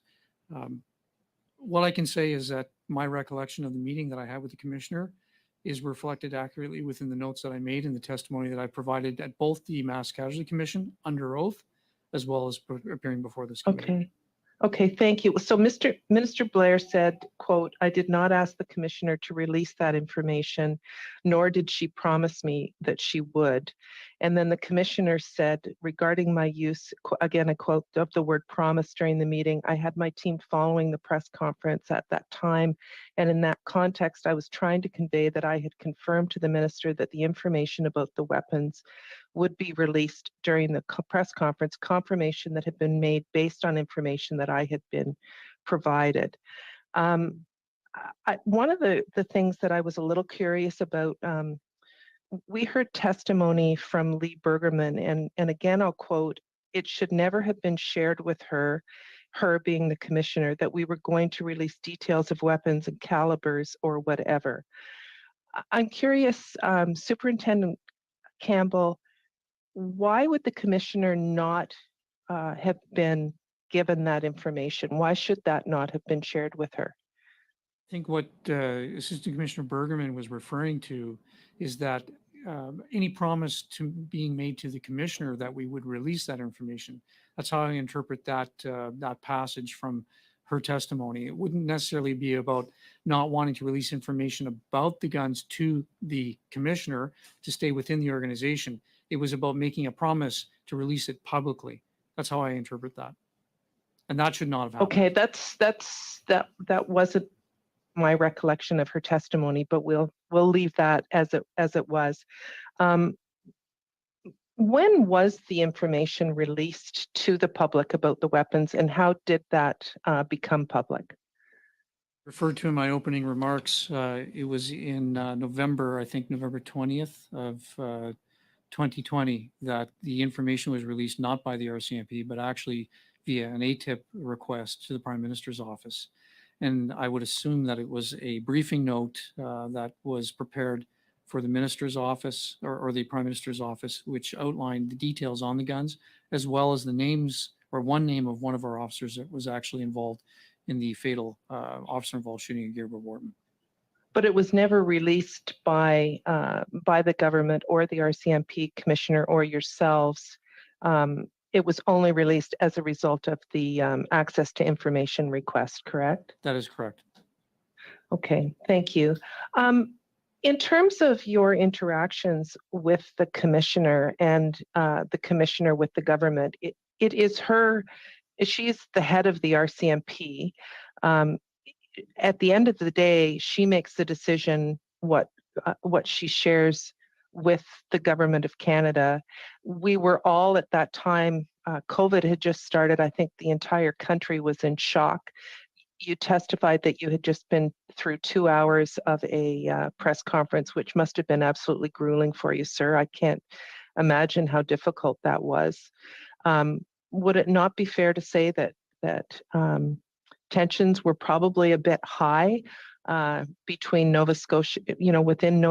What I can say is that my recollection of the meeting that I had with the commissioner is reflected accurately within the notes that I made in the testimony that I provided at both the Mass Casualty Commission under oath, as well as appearing before this committee. Okay. Okay, thank you. So Minister Blair said, quote, "I did not ask the commissioner to release that information, nor did she promise me that she would." And then the commissioner said, regarding my use, again, a quote of the word promise during the meeting, "I had my team following the press conference at that time. And in that context, I was trying to convey that I had confirmed to the minister that the information about the weapons would be released during the press conference, confirmation that had been made based on information that I had been provided." One of the things that I was a little curious about, we heard testimony from Lee Bergerman, and again, I'll quote, "It should never have been shared with her being the commissioner, that we were going to release details of weapons and calibers or whatever." I'm curious, Superintendent Campbell, why would the commissioner not have been given that information? Why should that not have been shared with her? I think what Assistant Commissioner Bergerman was referring to is that any promise to being made to the commissioner that we would release that information. That's how I interpret that passage from her testimony. It wouldn't necessarily be about not wanting to release information about the guns to the commissioner to stay within the organization. It was about making a promise to release it publicly. That's how I interpret that. And that should not have happened. Okay, that wasn't my recollection of her testimony, but we'll leave that as it was. When was the information released to the public about the weapons, and how did that become public? Referred to in my opening remarks, it was in November, I think November 20th of 2020, that the information was released not by the RCMP, but actually via an ATIP request to the Prime Minister's office. And I would assume that it was a briefing note that was prepared for the Minister's office or the Prime Minister's office, which outlined the details on the guns, as well as the names or one name of one of our officers that was actually involved in the fatal officer-involved shooting at Gabriel Wharton. But it was never released by the government or the RCMP commissioner or yourselves. It was only released as a result of the access to information request, correct? That is correct. Okay, thank you. In terms of your interactions with the commissioner and the commissioner with the government, it is she's the head of the RCMP. At the end of the day, she makes the decision what she shares with the government of Canada. We were all at that time COVID had just started. I think the entire country was in shock. You testified that you had just been through 2 hours of a press conference, which must have been absolutely grueling for you, sir. I can't imagine how difficult that was. Would it not be fair to say that tensions were probably a bit high between Nova Scotia, within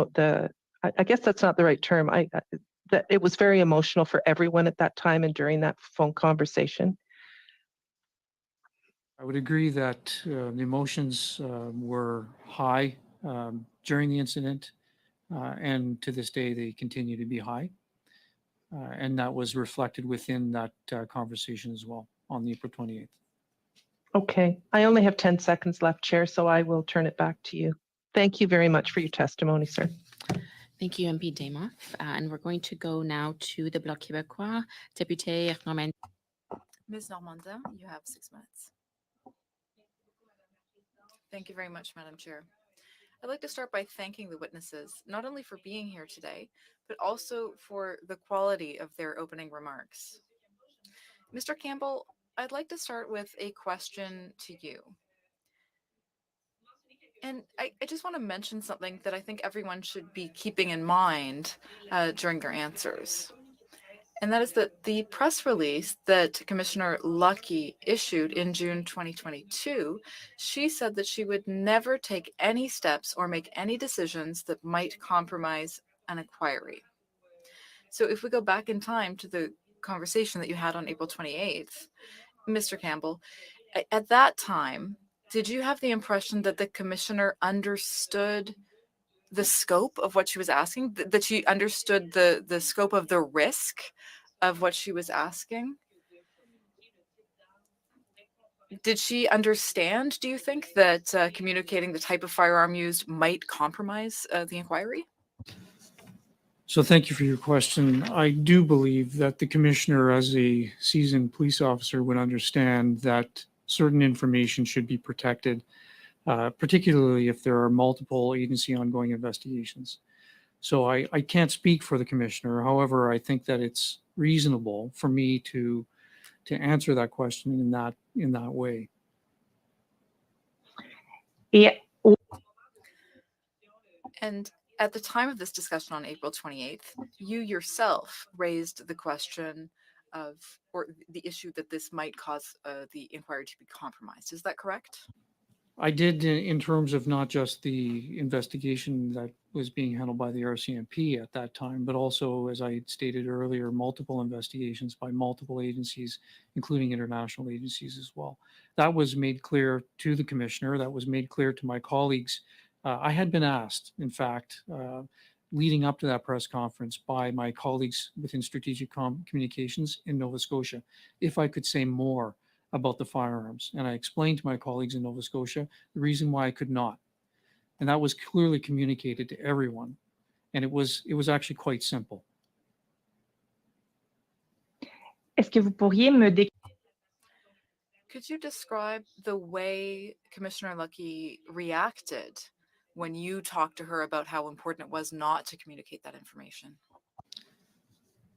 I guess that's not the right term. That it was very emotional for everyone at that time and during that phone conversation? I would agree that the emotions were high during the incident, and to this day they continue to be high. And that was reflected within that conversation as well on April 28th. Okay, I only have 10 seconds left, Chair, so I will turn it back to you. Thank you very much for your testimony, sir. Thank you, MP Demoff. And we're going to go now to the Bloc Québécois, Député Normand. Ms. Normandin, you have 6 minutes. Thank you very much, Madam Chair. I'd like to start by thanking the witnesses, not only for being here today, but also for the quality of their opening remarks. Mr. Campbell, I'd like to start with a question to you. And I just want to mention something that I think everyone should be keeping in mind during their answers. And that is that the press release that Commissioner Lucky issued in June 2022, she said that she would never take any steps or make any decisions that might compromise an inquiry. So if we go back in time to the conversation that you had on April 28th, Mr. Campbell, at that time, did you have the impression that the commissioner understood the scope of what she was asking, that she understood the scope of the risk of what she was asking? Did she understand, do you think, that communicating the type of firearm used might compromise the inquiry? So thank you for your question. I do believe that the commissioner, as a seasoned police officer, would understand that certain information should be protected, particularly if there are multiple agency ongoing investigations. So I can't speak for the commissioner. However, I think that it's reasonable for me to answer that question in that way. Yeah. And at the time of this discussion on April 28th, you yourself raised the question of, or the issue that this might cause the inquiry to be compromised. Is that correct? I did in terms of not just the investigation that was being handled by the Rcmp at that time, but also, as I stated earlier, multiple investigations by multiple agencies, including international agencies as well. That was made clear to the commissioner. That was made clear to my colleagues. I had been asked, in fact, leading up to that press conference by my colleagues within strategic communications in Nova Scotia, if I could say more about the firearms. And I explained to my colleagues in Nova Scotia the reason why I could not. And that was clearly communicated to everyone. And it was actually quite simple. Est-ce que vous pourriez me décrire? Could you describe the way Commissioner Lucky reacted when you talked to her about how important it was not to communicate that information?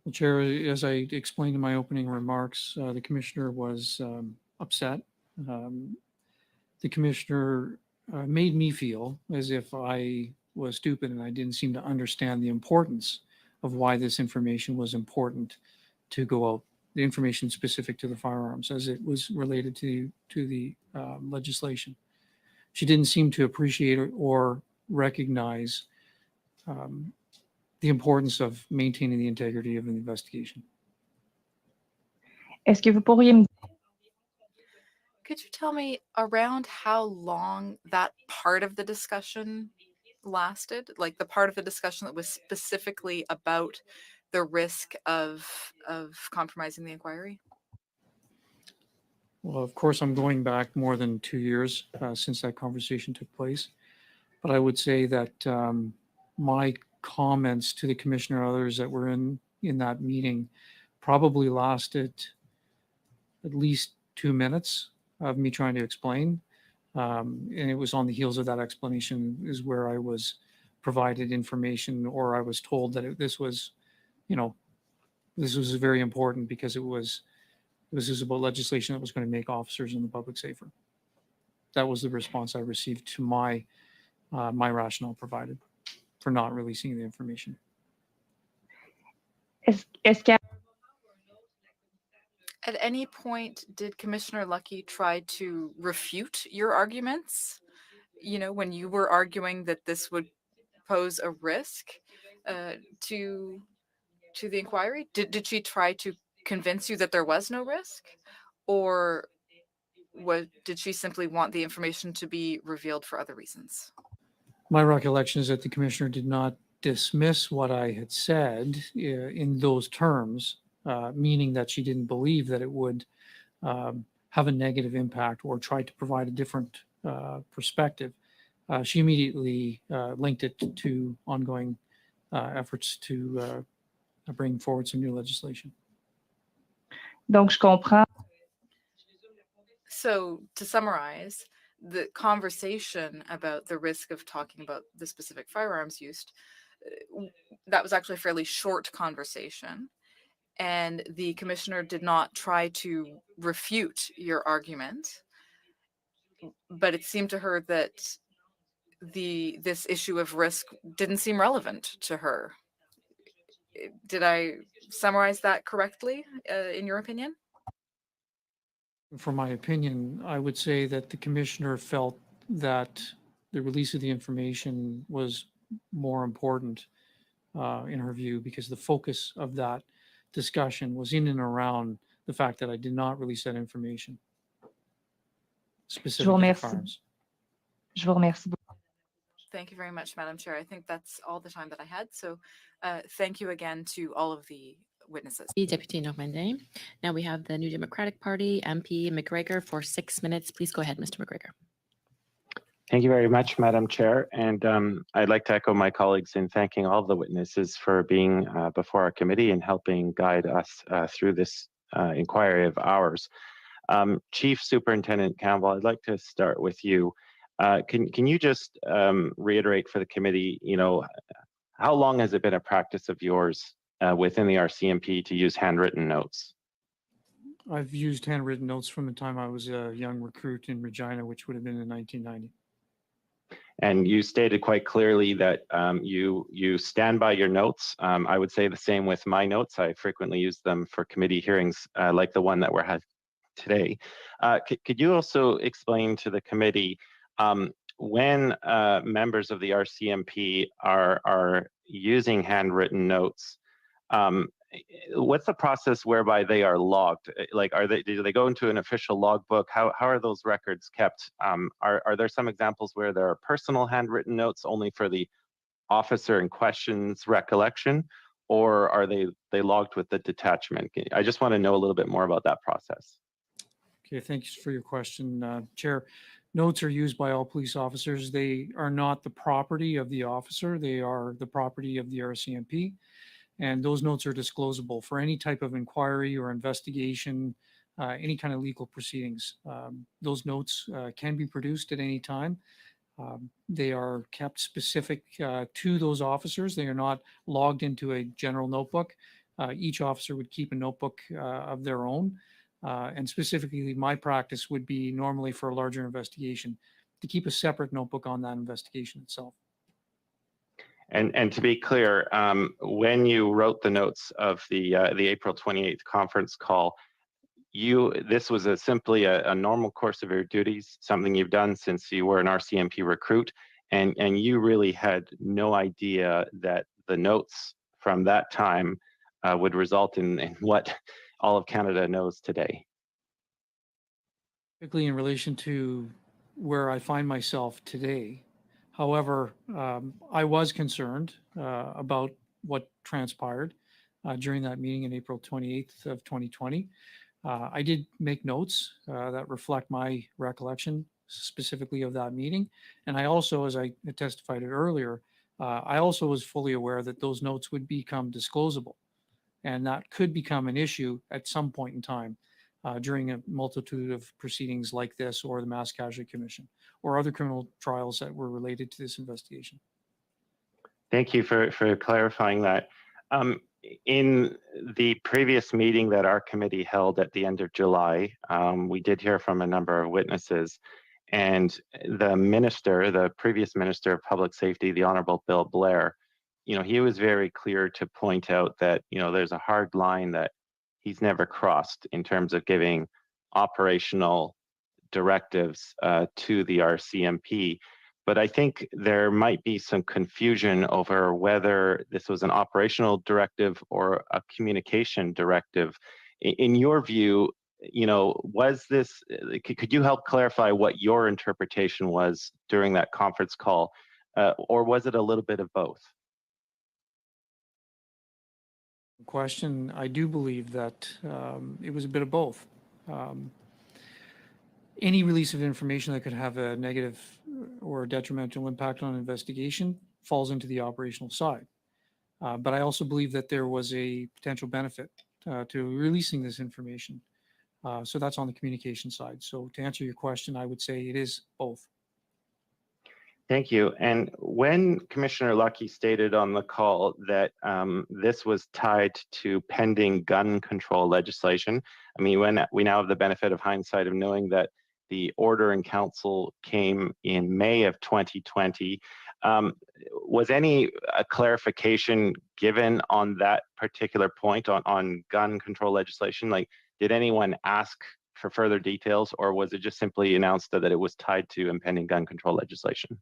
Well, Chair, as I explained in my opening remarks, the commissioner was upset. The commissioner made me feel as if I was stupid and I didn't seem to understand the importance of why this information was important to go out, the information specific to the firearms as it was related to the legislation. She didn't seem to appreciate or recognize the importance of maintaining the integrity of an investigation. Est-ce que vous pourriez me Could you tell me around how long that part of the discussion lasted? Like the part of the discussion that was specifically about the risk of compromising the inquiry? Well, of course, I'm going back more than 2 years since that conversation took place. But I would say that my comments to the commissioner and others that were in that meeting probably lasted at least 2 minutes of me trying to explain. And it was on the heels of that explanation is where I was provided information, or I was told that this was very important because it was This is about legislation that was going to make officers and the public safer. That was the response I received to my rationale provided for not releasing the information. Est-ce qu'il y a At any point, did Commissioner Lucky try to refute your arguments? You know, when you were arguing that this would pose a risk to the inquiry, did she try to convince you that there was no risk, or did she simply want the information to be revealed for other reasons? My recollection is that the commissioner did not dismiss what I had said in those terms, meaning that she didn't believe that it would have a negative impact or try to provide a different perspective. She immediately linked it to ongoing efforts to bring forward some new legislation. Donc, je comprends. So to summarize, the conversation about the risk of talking about the specific firearms used, that was actually a fairly short conversation. And the commissioner did not try to refute your argument, but it seemed to her that this issue of risk didn't seem relevant to her. Did I summarize that correctly, in your opinion? For my opinion, I would say that the commissioner felt that the release of the information was more important in her view, because the focus of that discussion was in and around the fact that I did not release that information specific to the firearms. Je vous remercie beaucoup. Thank you very much, Madam Chair. I think that's all the time that I had. So thank you again to all of the witnesses. Deputy Normandin. Now we have the New Democratic Party, MP McGregor for 6 minutes. Please go ahead, Mr. McGregor. Thank you very much, Madam Chair. And I'd like to echo my colleagues in thanking all of the witnesses for being before our committee and helping guide us through this inquiry of ours. Chief Superintendent Campbell, I'd like to start with you. Can you just reiterate for the committee, you know, how long has it been a practice of yours within the RCMP to use handwritten notes? I've used handwritten notes from the time I was a young recruit in Regina, which would have been in 1990. And you stated quite clearly that you stand by your notes. I would say the same with my notes. I frequently use them for committee hearings like the one that we're having today. Could you also explain to the committee when members of the RCMP are using handwritten notes, what's the process whereby they are logged? Like, do they go into an official logbook? How are those records kept? Are there some examples where there are personal handwritten notes only for the officer in question's recollection, or are they logged with the detachment? I just want to know a little bit more about that process. Okay, thanks for your question, Chair. Notes are used by all police officers. They are not the property of the officer. They are the property of the RCMP. And those notes are disclosable for any type of inquiry or investigation, any kind of legal proceedings. Those notes can be produced at any time. They are kept specific to those officers. They are not logged into a general notebook. Each officer would keep a notebook of their own. And specifically, my practice would be normally for a larger investigation to keep a separate notebook on that investigation itself. And to be clear, when you wrote the notes of the April 28th conference call, this was simply a normal course of your duties, something you've done since you were an RCMP recruit, and you really had no idea that the notes from that time would result in what all of Canada knows today. Particularly in relation to where I find myself today. However, I was concerned about what transpired during that meeting in April 28th of 2020. I did make notes that reflect my recollection specifically of that meeting. And I also, as I testified earlier, I also was fully aware that those notes would become disclosable. And that could become an issue at some point in time during a multitude of proceedings like this, or the Mass Casualty Commission, or other criminal trials that were related to this investigation. Thank you for clarifying that. in the previous meeting that our committee held at the end of July, we did hear from a number of witnesses, and the minister, the previous Minister of Public Safety, the Honorable Bill Blair, he was very clear to point out that, there's a hard line that he's never crossed in terms of giving operational directives to the RCMP. But I think there might be some confusion over whether this was an operational directive or a communication directive. In your view, was this, could you help clarify what your interpretation was during that conference call, or was it a little bit of both? Question, I do believe that it was a bit of both. Any release of information that could have a negative or detrimental impact on an investigation falls into the operational side. But I also believe that there was a potential benefit to releasing this information. So that's on the communication side. So to answer your question, I would say it is both. Thank you. And when Commissioner Lucky stated on the call that this was tied to pending gun control legislation, I mean, when we now have the benefit of hindsight of knowing that the order in council came in May of 2020, was any clarification given on that particular point on gun control legislation? Like, did anyone ask for further details, or was it just simply announced that it was tied to impending gun control legislation?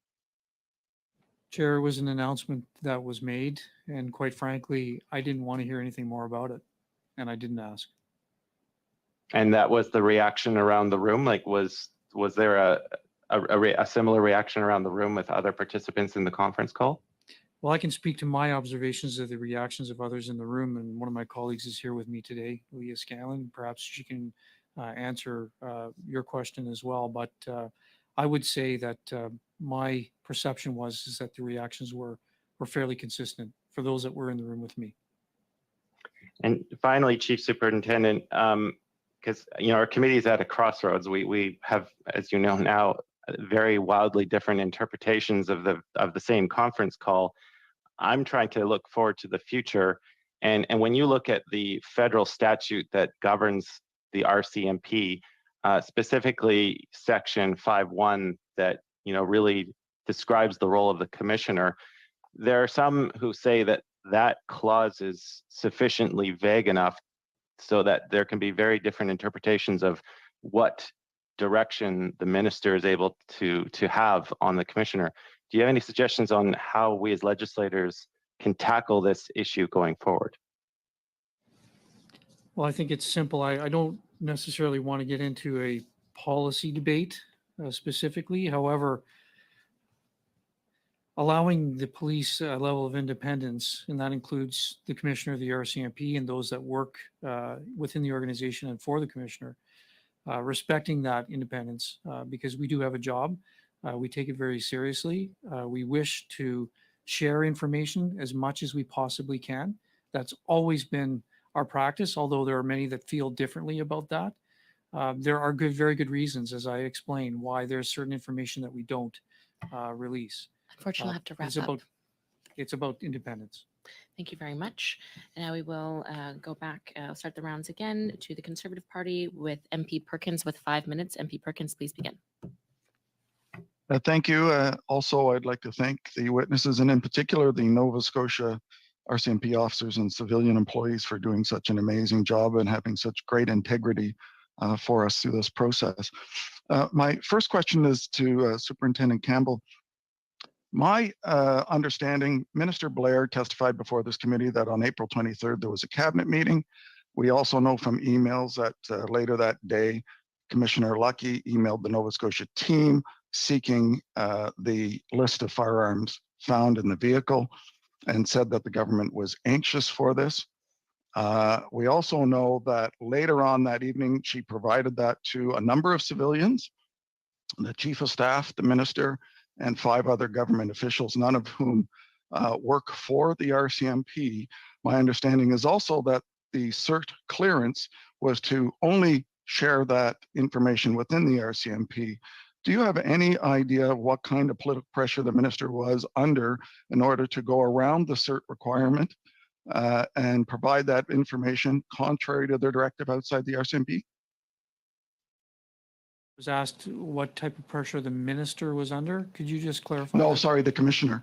Chair, it was an announcement that was made, and quite frankly, I didn't want to hear anything more about it, and I didn't ask. And that was the reaction around the room? Like, was there a similar reaction around the room with other participants in the conference call? Well, I can speak to my observations of the reactions of others in the room, and one of my colleagues is here with me today, Scanlan. Perhaps she can answer your question as well. But I would say that my perception is that the reactions were fairly consistent for those that were in the room with me. And finally, Chief Superintendent, because our committee is at a crossroads. We have, as you know now, very wildly different interpretations of the same conference call. I'm trying to look forward to the future, and when you look at the federal statute that governs the RCMP, specifically Section 5.1 that really describes the role of the commissioner, there are some who say that that clause is sufficiently vague enough so that there can be very different interpretations of what direction the minister is able to have on the commissioner. Do you have any suggestions on how we as legislators can tackle this issue going forward? Well, I think it's simple. I don't necessarily want to get into a policy debate specifically. However, allowing the police a level of independence, and that includes the commissioner of the RCMP and those that work within the organization and for the commissioner, respecting that independence because we do have a job. We take it very seriously. We wish to share information as much as we possibly can. That's always been our practice, although there are many that feel differently about that. There are very good reasons, as I explained, why there's certain information that we don't release. Unfortunately, I'll have to wrap up. It's about independence. Thank you very much. And now we will go back, start the rounds again to the Conservative Party with MP Perkins with 5 minutes. MP Perkins, please begin. Thank you. Also, I'd like to thank the witnesses and in particular the Nova Scotia RCMP officers and civilian employees for doing such an amazing job and having such great integrity for us through this process. My first question is to Superintendent Campbell. My understanding, Minister Blair testified before this committee that on April 23rd, there was a cabinet meeting. We also know from emails that later that day, Commissioner Lucky emailed the Nova Scotia team seeking the list of firearms found in the vehicle and said that the government was anxious for this. We also know that later on that evening, she provided that to a number of civilians, the chief of staff, the minister, and 5 other government officials, none of whom work for the RCMP. My understanding is also that the CERT clearance was to only share that information within the RCMP. Do you have any idea of what kind of political pressure the minister was under in order to go around the CERT requirement and provide that information contrary to their directive outside the RCMP? Was asked what type of pressure the minister was under. Could you just clarify? No, that? sorry, the commissioner.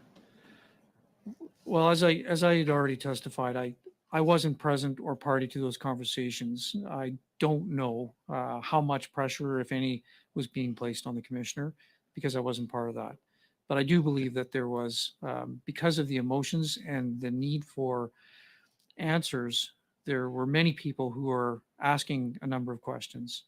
Well, as I had already testified, I wasn't present or party to those conversations. I don't know how much pressure, if any, was being placed on the commissioner because I wasn't part of that. But I do believe that there was, because of the emotions and the need for answers, there were many people who were asking a number of questions.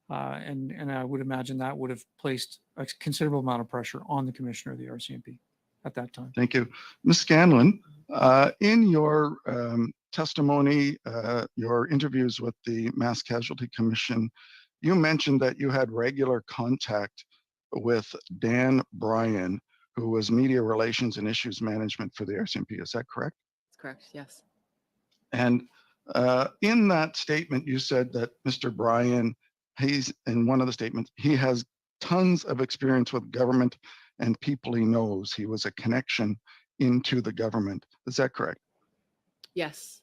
And I would imagine that would have placed a considerable amount of pressure on the commissioner of the RCMP at that time. Thank you. Ms. Scanlan, in your testimony, your interviews with the Mass Casualty Commission, you mentioned that you had regular contact with Dan Bryan, who was Media Relations and Issues Management for the RCMP. Is that correct? That's correct, yes. And in that statement, you said that Mr. Bryan, he's in one of the statements, he has tons of experience with government and people he knows. He was a connection into the government. Is that correct? Yes.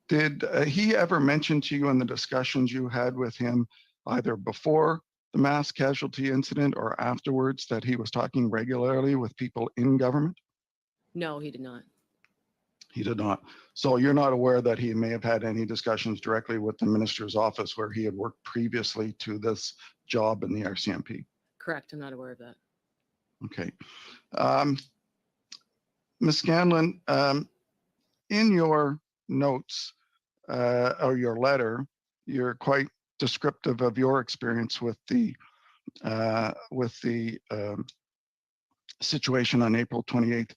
Did he ever mention to you in the discussions you had with him, either before the mass casualty incident or afterwards, that he was talking regularly with people in government? No, he did not. He did not. So you're not aware that he may have had any discussions directly with the minister's office where he had worked previously to this job in the RCMP? Correct, I'm not aware of that. Okay. Ms. Scanlan, in your notes or your letter, you're quite descriptive of your experience with the situation on April 28th.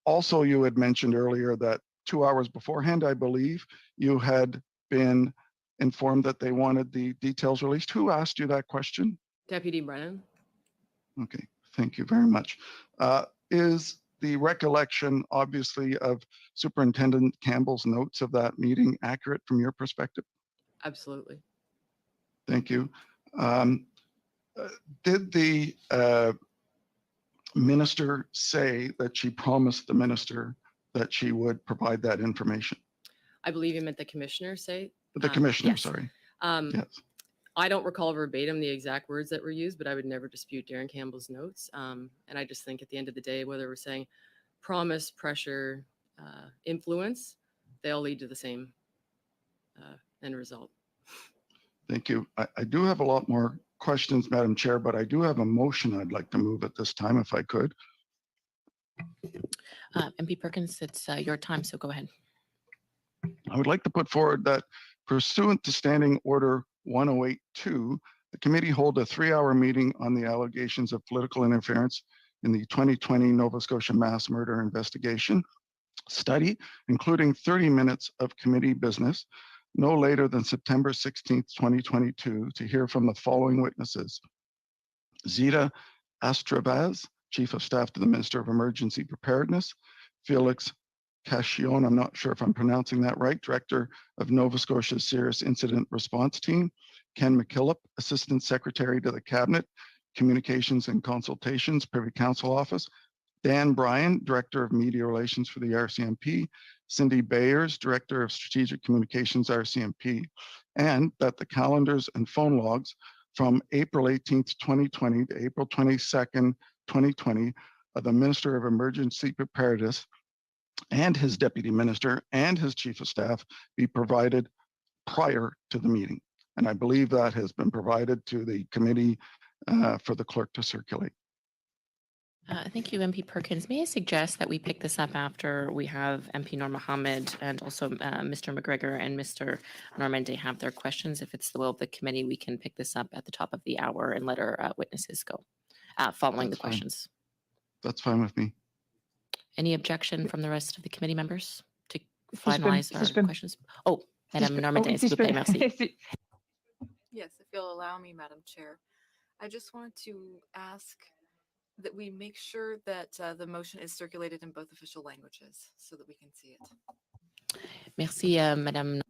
Also, you had mentioned earlier that 2 hours beforehand, I believe, you had been informed that they wanted the details released. Who asked you that question? Deputy Brennan? Okay, thank you very much. Is the recollection, obviously, of Superintendent Campbell's notes of that meeting accurate from your perspective? Absolutely. Thank you. Did the minister say that she promised the minister that she would provide that information? I believe you meant the commissioner say? The commissioner, yes. sorry. Yes. Yes. I don't recall verbatim the exact words that were used, but I would never dispute Darren Campbell's notes. And I just think at the end of the day, whether we're saying promise, pressure, influence, they all lead to the same end result. Thank you. I do have a lot more questions, Madam Chair, but I do have a motion I'd like to move at this time, if I could. MP Perkins, it's your time, so go ahead. I would like to put forward that pursuant to Standing Order 1082, the committee hold a 3-hour meeting on the allegations of political interference in the 2020 Nova Scotia mass murder investigation study, including 30 minutes of committee business, no later than September 16th, 2022, to hear from the following witnesses: Zita Astravaz, Chief of Staff to the Minister of Emergency Preparedness; Felix Cachillon, I'm not sure if I'm pronouncing that right, Director of Nova Scotia's Serious Incident Response Team; Ken McKillop, Assistant Secretary to the Cabinet, Communications and Consultations, Privy Council Office; Dan Bryan, Director of Media Relations for the RCMP; Cindy Bayers, Director of Strategic Communications, RCMP; and that the calendars and phone logs from April 18th, 2020 to April 22nd, 2020 of the Minister of Emergency Preparedness and his Deputy Minister and his Chief of Staff be provided prior to the meeting. And I believe that has been provided to the committee for the clerk to circulate. Thank you, MP Perkins. May I suggest that we pick this up after we have MP Noor Mohammed and also Mr. McGregor and Mr. Normandie have their questions. If it's the will of the committee, we can pick this up at the top of the hour and let our witnesses go following the questions. That's fine with me. Any objection from the rest of the committee members to Suspend- finalize our suspend- questions? Oh, Madame Normandie, s'il vous plaît, merci. Yes, if you'll allow me, Madam Chair. I just wanted to ask that we make sure that the motion is circulated in both official languages so that we can see it. Merci, Madame.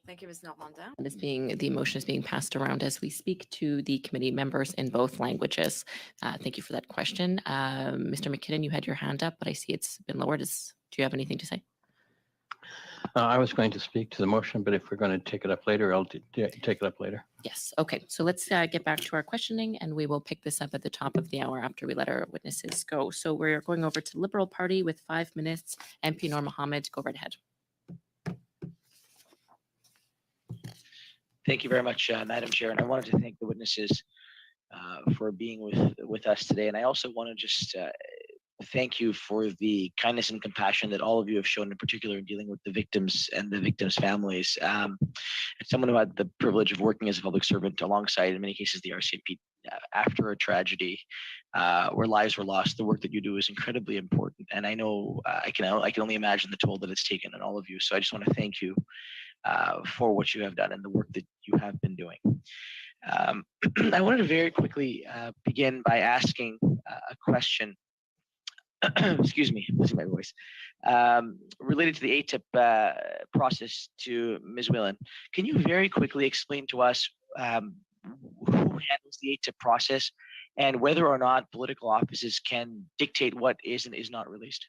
Thank you, Ms. Normandin. The motion is being passed around as we speak to the committee members in both languages. Thank you for that question. Mr. McKinnon, you had your hand up, but I see it's been lowered. Do you have anything to say? I was going to speak to the motion, but if we're going to take it up later, I'll take it up later. Yes. Okay. So let's get back to our questioning, and we will pick this up at the top of the hour after we let our witnesses go. So we're going over to Liberal Party with 5 minutes. MP Noor Mohammed, go right ahead. Thank you very much, Madam Chair. And I wanted to thank the witnesses for being with us today. And I also want to just thank you for the kindness and compassion that all of you have shown, in particular in dealing with the victims and the victims' families. As someone who had the privilege of working as a public servant alongside, in many cases, the RCMP after a tragedy where lives were lost, the work that you do is incredibly important. And I know I can only imagine the toll that it's taken on all of you. So I just want to thank you for what you have done and the work that you have been doing. I wanted to very quickly begin by asking a question. Excuse me, losing my voice. Related to the ATIP process to Ms. Whelan. Can you very quickly explain to us who handles the ATIP process and whether or not political offices can dictate what is and is not released?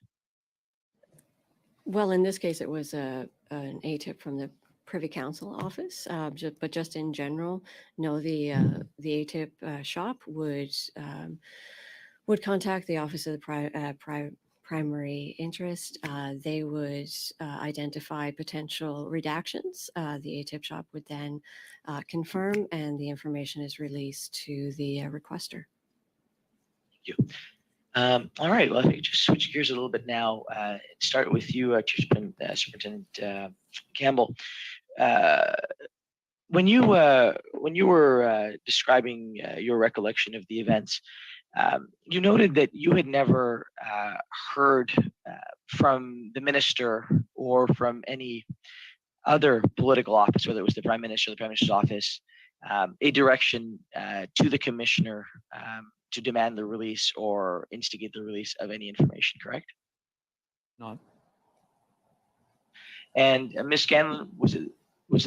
Well, in this case, it was an ATIP from the Privy Council office, but just in general, no, the ATIP shop would contact the Office of the Primary Interest. They would identify potential redactions. The ATIP shop would then confirm, and the information is released to the requester. Thank you. All right, well, if I could just switch gears a little bit now, start with you, Superintendent Campbell. When you were describing your recollection of the events, you noted that you had never heard from the minister or from any other political office, whether it was the Prime Minister or the Prime Minister's office, a direction to the Commissioner to demand the release or instigate the release of any information, correct? Not. And Ms. Scanlan, was it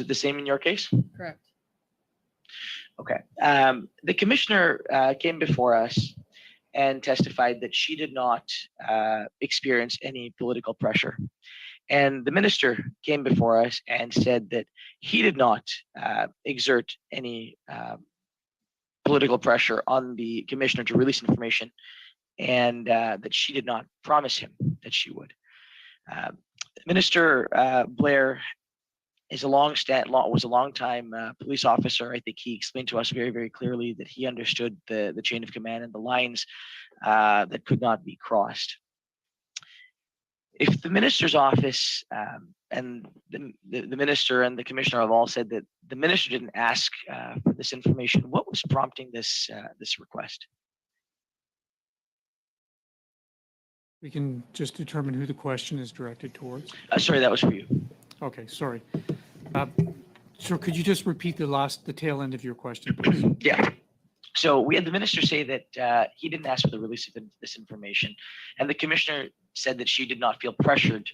the same in your case? Correct. Okay. The Commissioner came before us and testified that she did not experience any political pressure. And the Minister came before us and said that he did not exert any political pressure on the Commissioner to release information, and that she did not promise him that she would. Minister Blair was a long-time police officer. I think he explained to us very, very clearly that he understood the chain of command and the lines that could not be crossed. If the minister's office and the minister and the Commissioner have all said that the minister didn't ask for this information, what was prompting this request? We can just determine who the question is directed towards. Sorry, that was for you. Okay, sorry. So could you just repeat the tail end of your question, please? Yeah. So we had the minister say that he didn't ask for the release of this information, and the Commissioner said that she did not feel pressured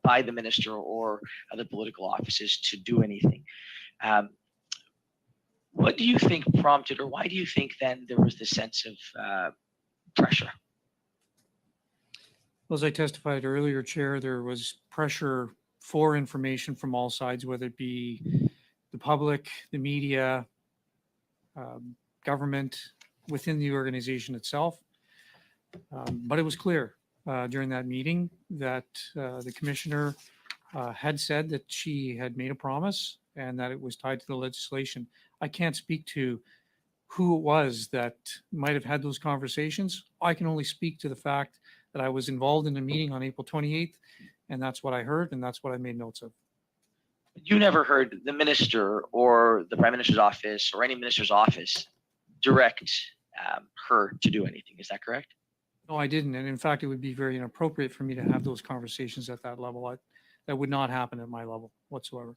by the minister or other political offices to do anything. What do you think prompted, or why do you think then there was this sense of pressure? Well, as I testified earlier, Chair, there was pressure for information from all sides, whether it be the public, the media, government, within the organization itself. But it was clear during that meeting that the Commissioner had said that she had made a promise and that it was tied to the legislation. I can't speak to who it was that might have had those conversations. I can only speak to the fact that I was involved in a meeting on April 28th, and that's what I heard, and that's what I made notes of. You never heard the minister or the Prime Minister's office or any minister's office direct her to do anything. Is that correct? No, I didn't. And in fact, it would be very inappropriate for me to have those conversations at that level. That would not happen at my level whatsoever.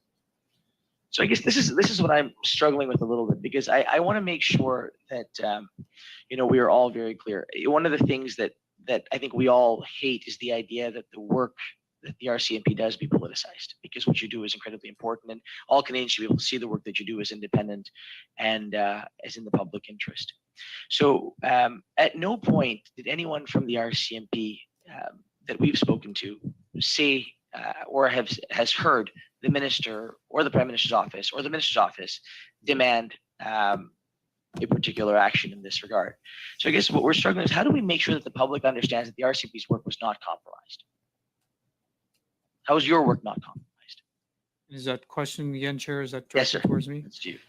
So I guess this is what I'm struggling with a little bit, because I want to make sure that we are all very clear. One of the things that I think we all hate is the idea that the work that the RCMP does be politicized, because what you do is incredibly important, and all Canadians should be able to see the work that you do as independent and as in the public interest. So at no point did anyone from the RCMP that we've spoken to say or has heard the minister or the prime minister's office or the minister's office demand a particular action in this regard. So I guess what we're struggling is, how do we make sure that the public understands that the RCMP's work was not compromised? How was your work not compromised? Is that question again, Chair? Is that Yes, directed sir. towards me? It's to you.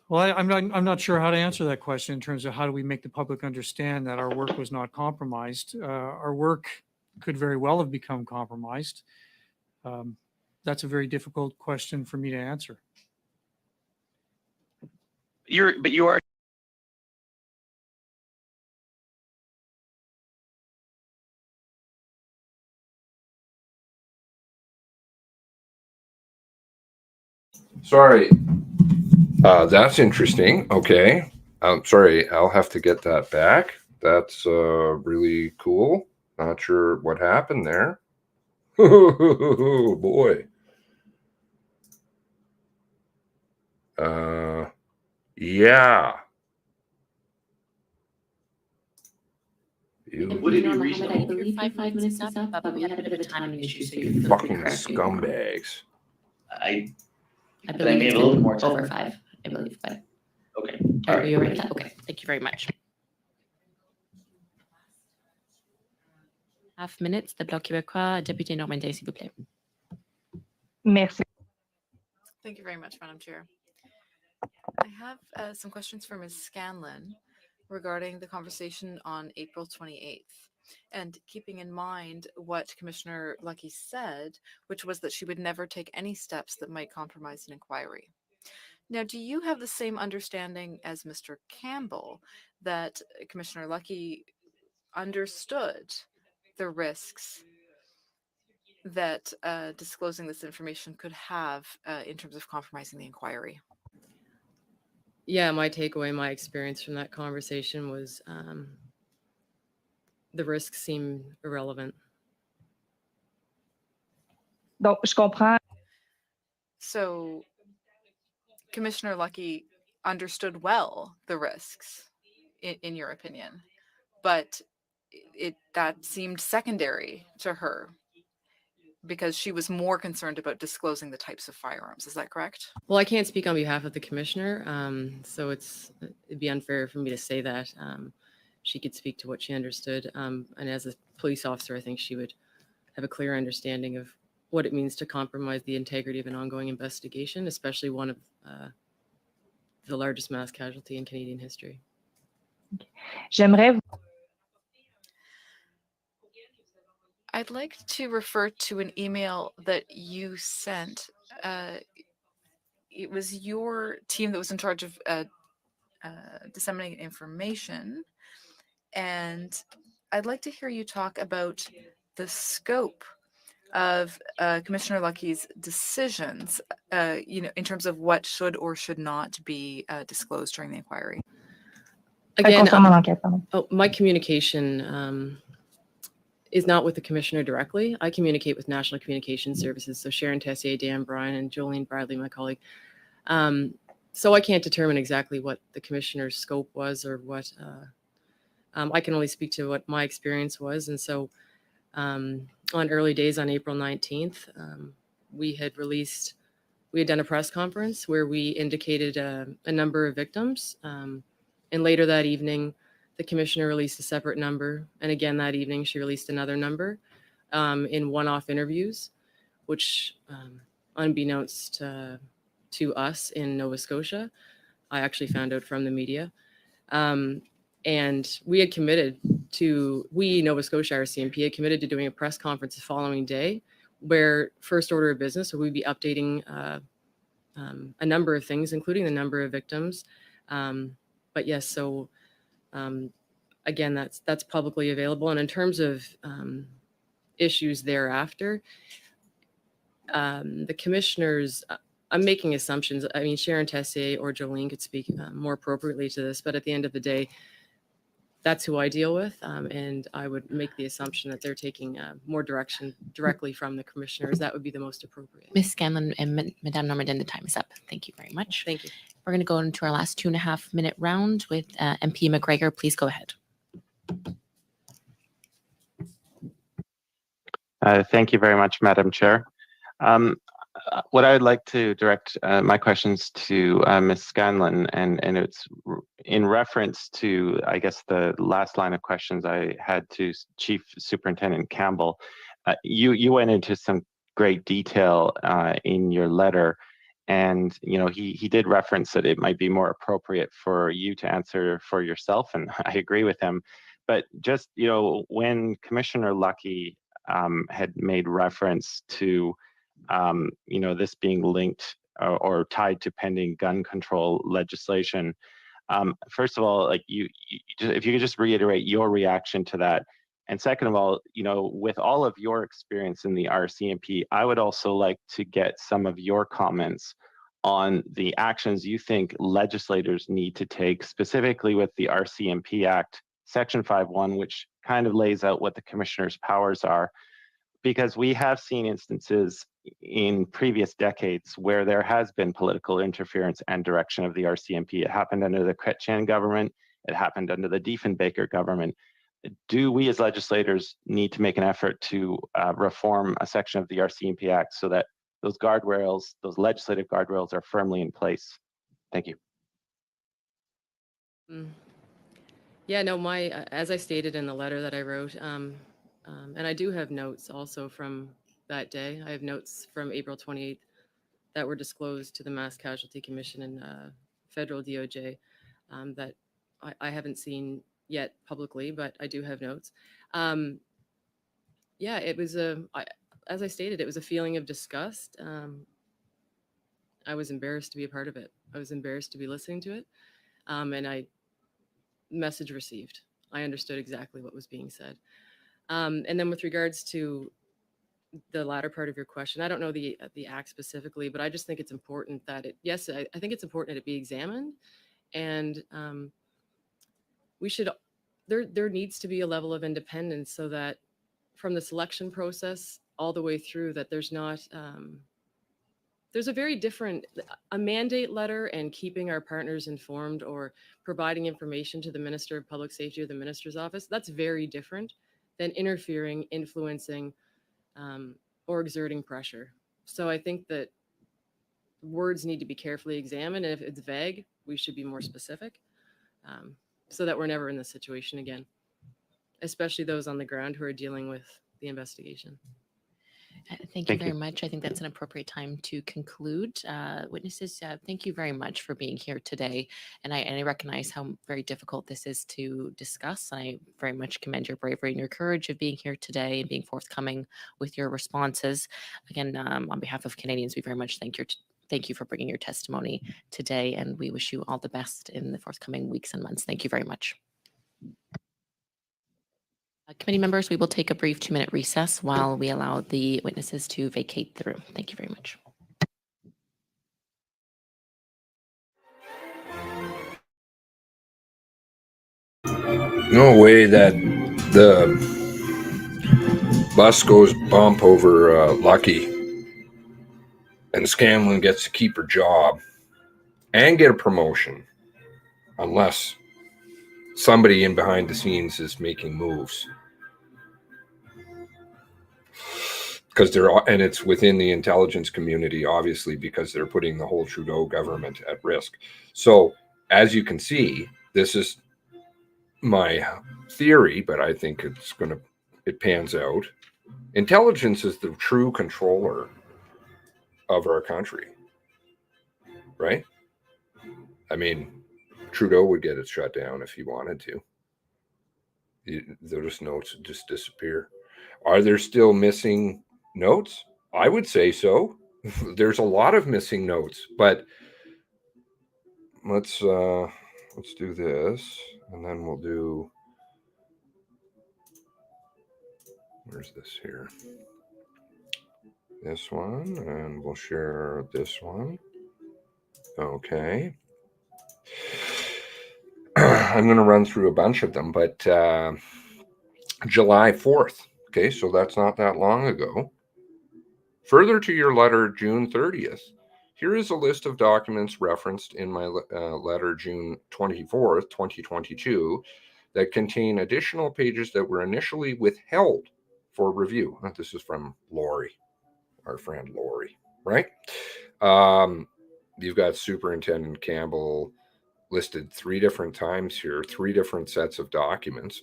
Well, I'm not sure how to answer that question in terms of how do we make the public understand that our work was not compromised. Our work could very well have become compromised. That's a very difficult question for me to answer. But you are. Sorry. That's interesting. Okay. Sorry, I'll have to get that back. That's really cool. Not sure what happened there. Oh, boy. Yeah. Would it be reasonable? I believe 5 minutes is up, but we had a bit of a timing issue, so you feel free Fucking to correct me. scumbags. I But I believe may it's have a little been more time. over 5, I believe, but Okay. are you ready with that? Okay, thank you very much. Half minutes, the Bloc québécois, député Normandie, s'il vous plaît. Merci. Thank you very much, Madam Chair. I have some questions for Ms. Scanlan regarding the conversation on April 28th. And keeping in mind what Commissioner Lucky said, which was that she would never take any steps that might compromise an inquiry. Now, do you have the same understanding as Mr. Campbell that Commissioner Lucky understood the risks that disclosing this information could have in terms of compromising the inquiry? Yeah, my takeaway, my experience from that conversation was the risks seem irrelevant. Donc, je comprends. So Commissioner Lucky understood well the risks, in your opinion, but that seemed secondary to her because she was more concerned about disclosing the types of firearms. Is that correct? Well, I can't speak on behalf of the commissioner, so it'd be unfair for me to say that. She could speak to what she understood, and as a police officer, I think she would have a clear understanding of what it means to compromise the integrity of an ongoing investigation, especially one of the largest mass casualty in Canadian history. J'aimerais. I'd like to refer to an email that you sent. It was your team that was in charge of disseminating information. And I'd like to hear you talk about the scope of Commissioner Lucky's decisions, in terms of what should or should not be disclosed during the inquiry. Again, Concernant l'enquête, pardon. my communication is not with the commissioner directly. I communicate with National Communication Services, so Sharon Tessier, Dan Bryan, and Jolene Bradley, my colleague. So I can't determine exactly what the commissioner's scope was or what. I can only speak to what my experience was, and so on early days on April 19th, we had done a press conference where we indicated a number of victims, and later that evening, the commissioner released a separate number. And again, that evening, she released another number in one-off interviews, which unbeknownst to us in Nova Scotia, I actually found out from the media. And we had committed Nova Scotia RCMP had committed to doing a press conference the following day where first order of business, so we'd be updating a number of things, including the number of victims. But yes, so again, that's publicly available. And in terms of issues thereafter, the commissioners, I'm making assumptions. I mean, Sharon Tessier or Jolene could speak more appropriately to this, but at the end of the day, that's who I deal with. And I would make the assumption that they're taking more direction directly from the commissioners. That would be the most appropriate. Ms. Scanlan and Madame Normandin, the time is up. Thank you very much. Thank you. We're going to go into our last 2.5-minute round with MP McGregor. Please go ahead. Thank you very much, Madam Chair. What I would like to direct my questions to Ms. Scanlan, and it's in reference to, I guess, the last line of questions I had to Chief Superintendent Campbell. You went into some great detail in your letter, and he did reference that it might be more appropriate for you to answer for yourself, and I agree with him. But just when Commissioner Lucky had made reference to this being linked or tied to pending gun control legislation. First of all, if you could just reiterate your reaction to that. And second of all, with all of your experience in the RCMP, I would also like to get some of your comments on the actions you think legislators need to take, specifically with the RCMP Act, Section 5.1, which kind of lays out what the commissioner's powers are. Because we have seen instances in previous decades where there has been political interference and direction of the RCMP. It happened under the Chrétien government. It happened under the Diefenbaker government. Do we as legislators need to make an effort to reform a section of the RCMP Act so that those guardrails, those legislative guardrails, are firmly in place? Thank you. Yeah, no, as I stated in the letter that I wrote, and I do have notes also from that day. I have notes from April 28th that were disclosed to the Mass Casualty Commission and federal DOJ that I haven't seen yet publicly, but I do have notes. Yeah, it was as I stated, it was a feeling of disgust. I was embarrassed to be a part of it. I was embarrassed to be listening to it. And message received. I understood exactly what was being said. And then with regards to the latter part of your question, I don't know the act specifically, but I just think it's important that I think it's important that it be examined, and there needs to be a level of independence so that from the selection process all the way through, that there's not there's a very different, a mandate letter and keeping our partners informed or providing information to the Minister of Public Safety or the Minister's office. That's very different than interfering, influencing, or exerting pressure. So I think that words need to be carefully examined. And if it's vague, we should be more specific so that we're never in this situation again, especially those on the ground who are dealing with the investigation. Thank you very much. I think that's an appropriate time to conclude. Witnesses, thank you very much for being here today. And I recognize how very difficult this is to discuss. I very much commend your bravery and your courage of being here today and being forthcoming with your responses. Again, on behalf of Canadians, we very much thank you for bringing your testimony today, and we wish you all the best in the forthcoming weeks and months. Thank you very much. Committee members, we will take a brief 2-minute recess while we allow the witnesses to vacate the room. Thank you very much. No way that the bus goes bump over Lucky and Scanlan gets to keep her job and get a promotion unless somebody in behind the scenes is making moves. Because and it's within the intelligence community, obviously, because they're putting the whole Trudeau government at risk. So as you can see, this is my theory, but I think it pans out. Intelligence is the true controller of our country, right? I mean, Trudeau would get it shut down if he wanted to. Those notes just disappear. Are there still missing notes? I would say so. There's a lot of missing notes, but let's do this, and then we'll do. Where's this here? This one, and we'll share this one. Okay. I'm going to run through a bunch of them, but July 4th. Okay, so that's not that long ago. Further to your letter, June 30th, here is a list of documents referenced in my letter, June 24th, 2022, that contain additional pages that were initially withheld for review. This is from Lori, our friend Lori, right? You've got Superintendent Campbell listed 3 different times here, 3 different sets of documents,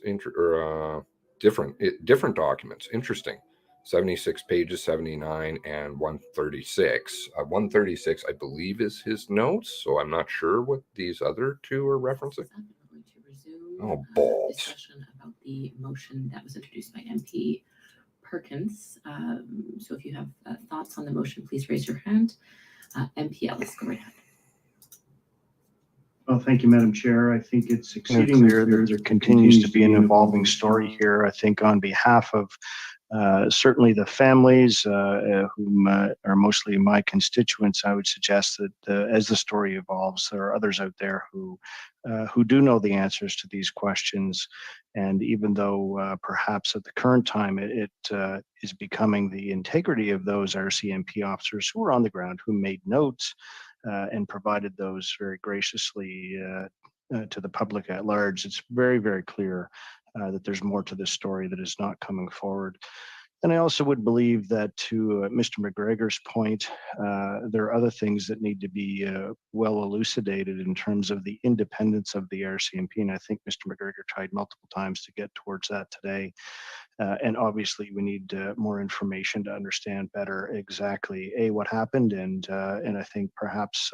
different documents. Interesting. 76 pages, 79, and 136. 136, I believe, is his notes, so I'm not sure what these other 2 are referencing. Oh, balls. Discussion about the motion that was introduced by MP Perkins. So if you have thoughts on the motion, please raise your hand. MP Ellis, go right ahead. Well, thank you, Madam Chair. I think it's exceedingly clear that there continues to be an evolving story here. I think on behalf of certainly the families whom are mostly my constituents, I would suggest that as the story evolves, there are others out there who do know the answers to these questions. And even though perhaps at the current time it is becoming the integrity of those RCMP officers who are on the ground, who made notes and provided those very graciously to the public at large, it's very, very clear that there's more to this story that is not coming forward. And I also would believe that, to Mr. McGregor's point, there are other things that need to be well elucidated in terms of the independence of the RCMP. And I think Mr. McGregor tried multiple times to get towards that today. And obviously, we need more information to understand better exactly what happened, and I think perhaps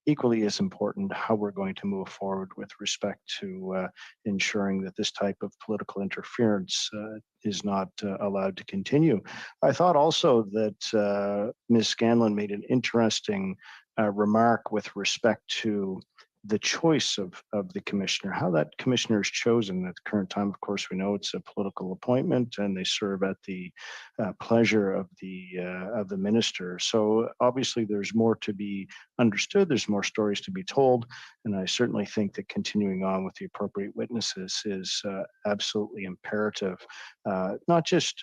equally as important, how we're going to move forward with respect to ensuring that this type of political interference is not allowed to continue. I thought also that Ms. Scanlan made an interesting remark with respect to the choice of the commissioner, how that commissioner is chosen. At the current time, of course, we know it's a political appointment, and they serve at the pleasure of the minister. So obviously, there's more to be understood. There's more stories to be told, and I certainly think that continuing on with the appropriate witnesses is absolutely imperative, not just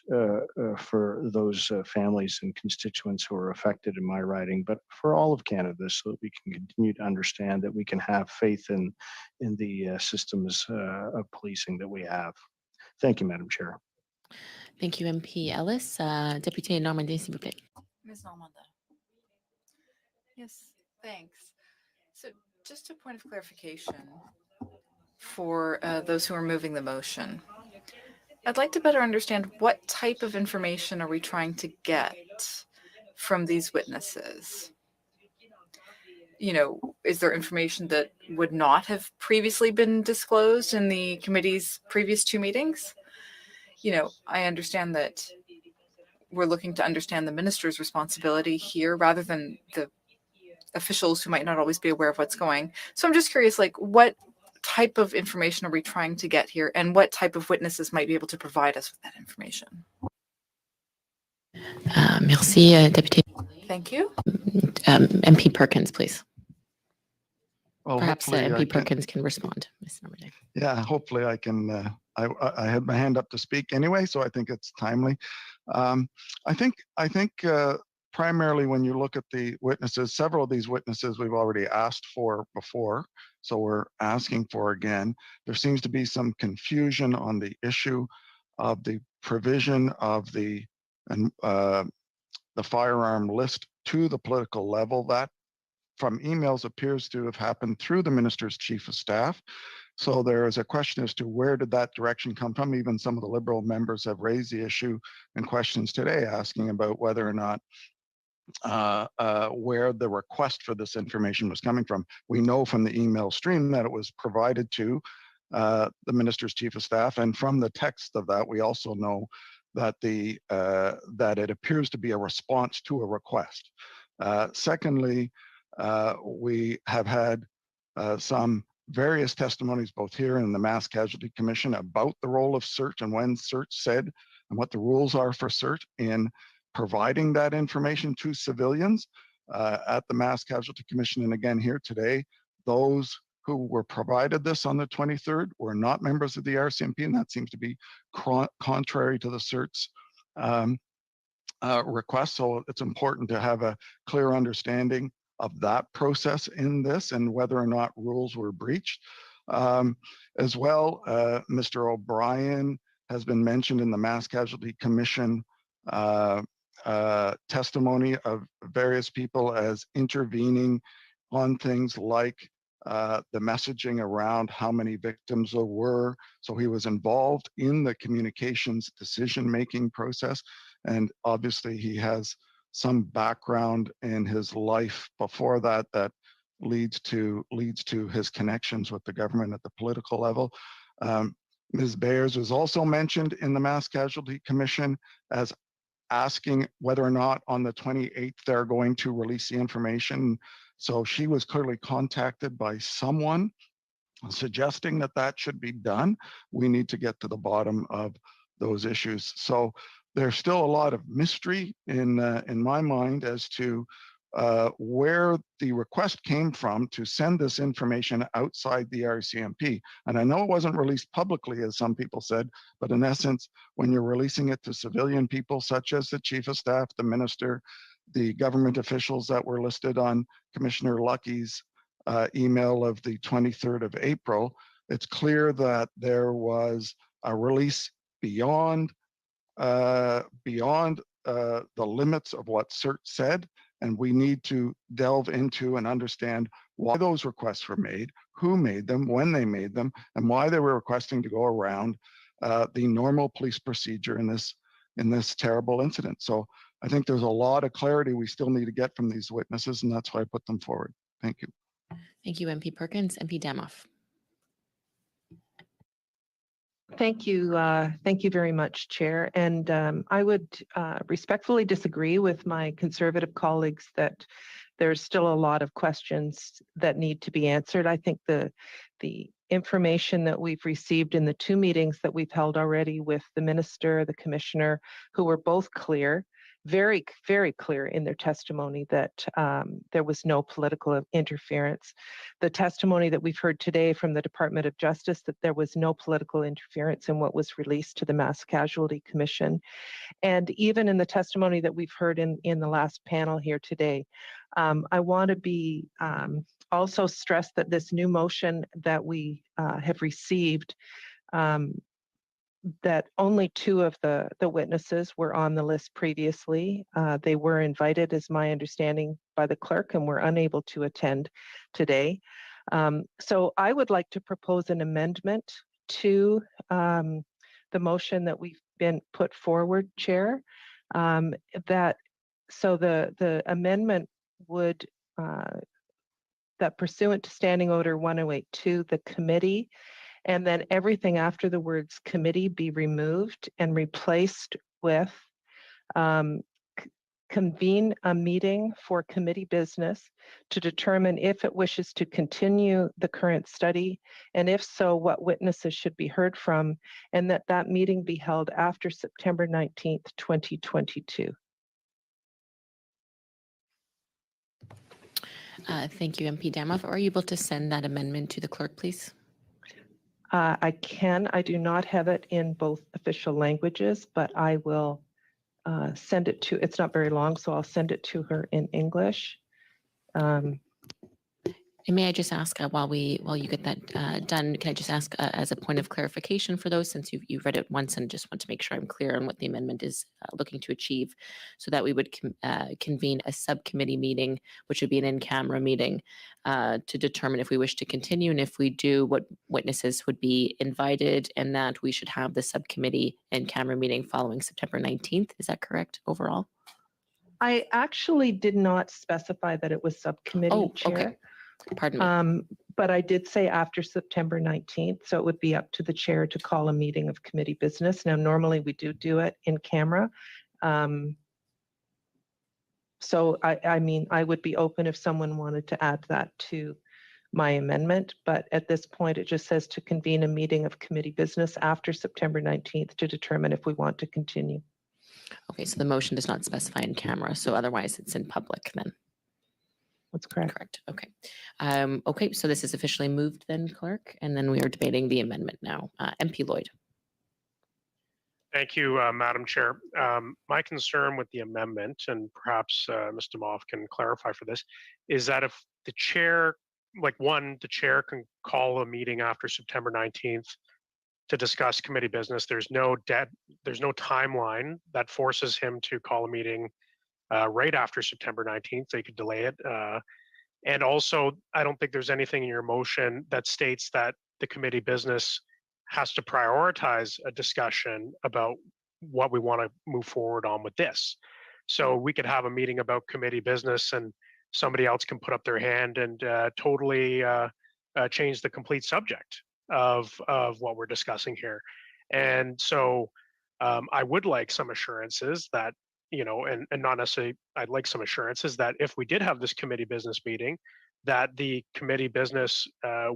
for those families and constituents who are affected in my riding, but for all of Canada, so that we can continue to understand that we can have faith in the systems of policing that we have. Thank you, Madam Chair. Thank you, MP Ellis. Deputy Normandin, s'il vous plaît. Ms. Normandin. Yes, thanks. So just a point of clarification for those who are moving the motion. I'd like to better understand what type of information are we trying to get from these witnesses? You know, is there information that would not have previously been disclosed in the committee's previous 2 meetings? You know, I understand that we're looking to understand the minister's responsibility here rather than the officials who might not always be aware of what's going. So I'm just curious, like, what type of information are we trying to get here, and what type of witnesses might be able to provide us with that information? Merci, Deputy. Thank you. MP Perkins, please. Well, Perhaps hopefully MP Perkins can respond, Ms. Normandin. Yeah, hopefully I can. I had my hand up to speak anyway, so I think it's timely. I think primarily when you look at the witnesses, several of these witnesses we've already asked for before, so we're asking for again. There seems to be some confusion on the issue of the provision of the firearm list to the political level. That, from emails, appears to have happened through the minister's chief of staff. So there is a question as to where did that direction come from. Even some of the Liberal members have raised the issue and questions today asking about whether or not where the request for this information was coming from. We know from the email stream that it was provided to the minister's chief of staff, and from the text of that, we also know that that it appears to be a response to a request. Secondly, we have had some various testimonies both here and in the Mass Casualty Commission about the role of CERT and when CERT said and what the rules are for CERT in providing that information to civilians at the Mass Casualty Commission. And again here today, those who were provided this on the 23rd were not members of the RCMP, and that seems to be contrary to the CERT's request. So it's important to have a clear understanding of that process in this and whether or not rules were breached. As well, Mr. O'Brien has been mentioned in the Mass Casualty Commission testimony of various people as intervening on things like the messaging around how many victims there were. So he was involved in the communications decision-making process. And obviously he has some background in his life before that that leads to his connections with the government at the political level. Ms. Bayers was also mentioned in the Mass Casualty Commission as asking whether or not on the 28th they're going to release the information. So she was clearly contacted by someone suggesting that that should be done. We need to get to the bottom of those issues. So there's still a lot of mystery in my mind as to where the request came from to send this information outside the RCMP. And I know it wasn't released publicly, as some people said, but in essence, when you're releasing it to civilian people, such as the Chief of Staff, the Minister, the government officials that were listed on Commissioner Lucky's email of the 23rd of April, it's clear that there was a release beyond the limits of what CERT said. And we need to delve into and understand why those requests were made, who made them, when they made them, and why they were requesting to go around the normal police procedure in this terrible incident. So I think there's a lot of clarity we still need to get from these witnesses, and that's why I put them forward. Thank you. Thank you, MP Perkins. MP Damoff. Thank you. Thank you very much, Chair. And I would respectfully disagree with my Conservative colleagues that there's still a lot of questions that need to be answered. I think the information that we've received in the 2 meetings that we've held already with the Minister, the Commissioner, who were both clear, very, very clear in their testimony that there was no political interference. The testimony that we've heard today from the Department of Justice that there was no political interference in what was released to the Mass Casualty Commission. And even in the testimony that we've heard in the last panel here today, I want to be also stress that this new motion that we have received, that only 2 of the witnesses were on the list previously. They were invited, as my understanding, by the clerk and were unable to attend today. So I would like to propose an amendment to the motion that we've been put forward, Chair. The amendment would, that pursuant to Standing Order 1082, the committee, and then everything after the words committee be removed and replaced with convene a meeting for committee business to determine if it wishes to continue the current study, and if so, what witnesses should be heard from, and that meeting be held after September 19th, 2022. Thank you, MP Damoff. Are you able to send that amendment to the clerk, please? I can. I do not have it in both official languages, but I will send it to, it's not very long, so I'll send it to her in English. And may I just ask, while you get that done, can I just ask as a point of clarification for those, since you've read it once and just want to make sure I'm clear on what the amendment is looking to achieve, so that we would convene a subcommittee meeting, which would be an in-camera meeting, to determine if we wish to continue, and if we do, what witnesses would be invited, and that we should have the subcommittee in-camera meeting following September 19th. Is that correct overall? I actually did not specify that it was subcommittee, Chair. Okay. Pardon me. But I did say after September 19th, so it would be up to the chair to call a meeting of committee business. Now, normally we do it in camera. So I mean, I would be open if someone wanted to add that to my amendment, but at this point, it just says to convene a meeting of committee business after September 19th to determine if we want to continue. Okay, so the motion does not specify in camera, so otherwise it's in public then. That's correct. Correct. Okay. Okay, so this is officially moved then, clerk, and then we are debating the amendment now. MP Lloyd. Thank you, Madam Chair. My concern with the amendment, and perhaps Mr. Moff can clarify for this, is that if the chair, the chair can call a meeting after September 19th to discuss committee business. There's no timeline that forces him to call a meeting right after September 19th. They could delay it. And also, I don't think there's anything in your motion that states that the committee business has to prioritize a discussion about what we want to move forward on with this. So we could have a meeting about committee business and somebody else can put up their hand and totally change the complete subject of what we're discussing here. And so I would like some assurances that, and not necessarily, I'd like some assurances that if we did have this committee business meeting, that the committee business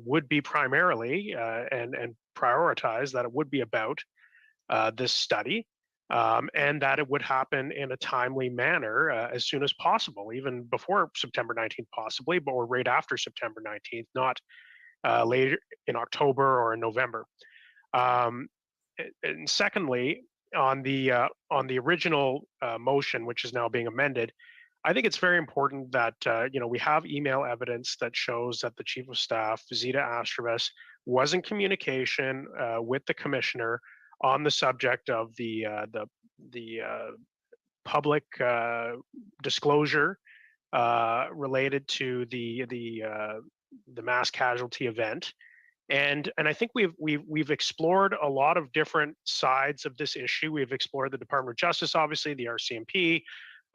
would be primarily and prioritize that it would be about this study, and that it would happen in a timely manner as soon as possible, even before September 19th possibly, but or right after September 19th, not later in October or in November. And secondly, on the original motion, which is now being amended, I think it's very important that we have email evidence that shows that the Chief of Staff, Zita Astravis, was in communication with the Commissioner on the subject of the public disclosure related to the mass casualty event. And I think we've explored a lot of different sides of this issue. We've explored the Department of Justice, obviously, the RCMP,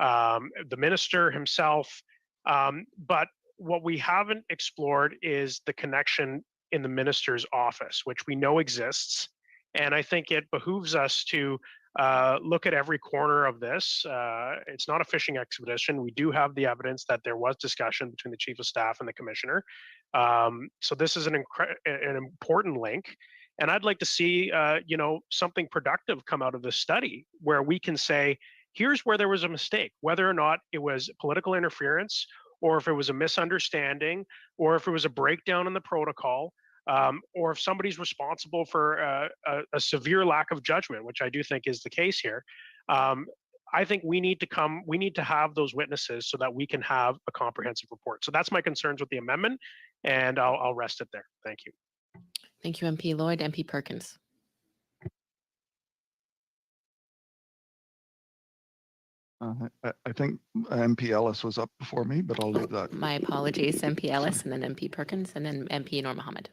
the minister himself. But what we haven't explored is the connection in the minister's office, which we know exists. And I think it behooves us to look at every corner of this. It's not a fishing expedition. We do have the evidence that there was discussion between the Chief of Staff and the Commissioner. So this is an important link. And I'd like to see, something productive come out of this study where we can say, here's where there was a mistake, whether or not it was political interference, or if it was a misunderstanding, or if it was a breakdown in the protocol, or if somebody's responsible for a severe lack of judgment, which I do think is the case here. I think we need to have those witnesses so that we can have a comprehensive report. So that's my concerns with the amendment, and I'll rest it there. Thank you. Thank you, MP Lloyd. MP Perkins. I think MP Ellis was up before me, but I'll leave that. My apologies, MP Ellis, and then MP Perkins, and then MP Nur Mohammed.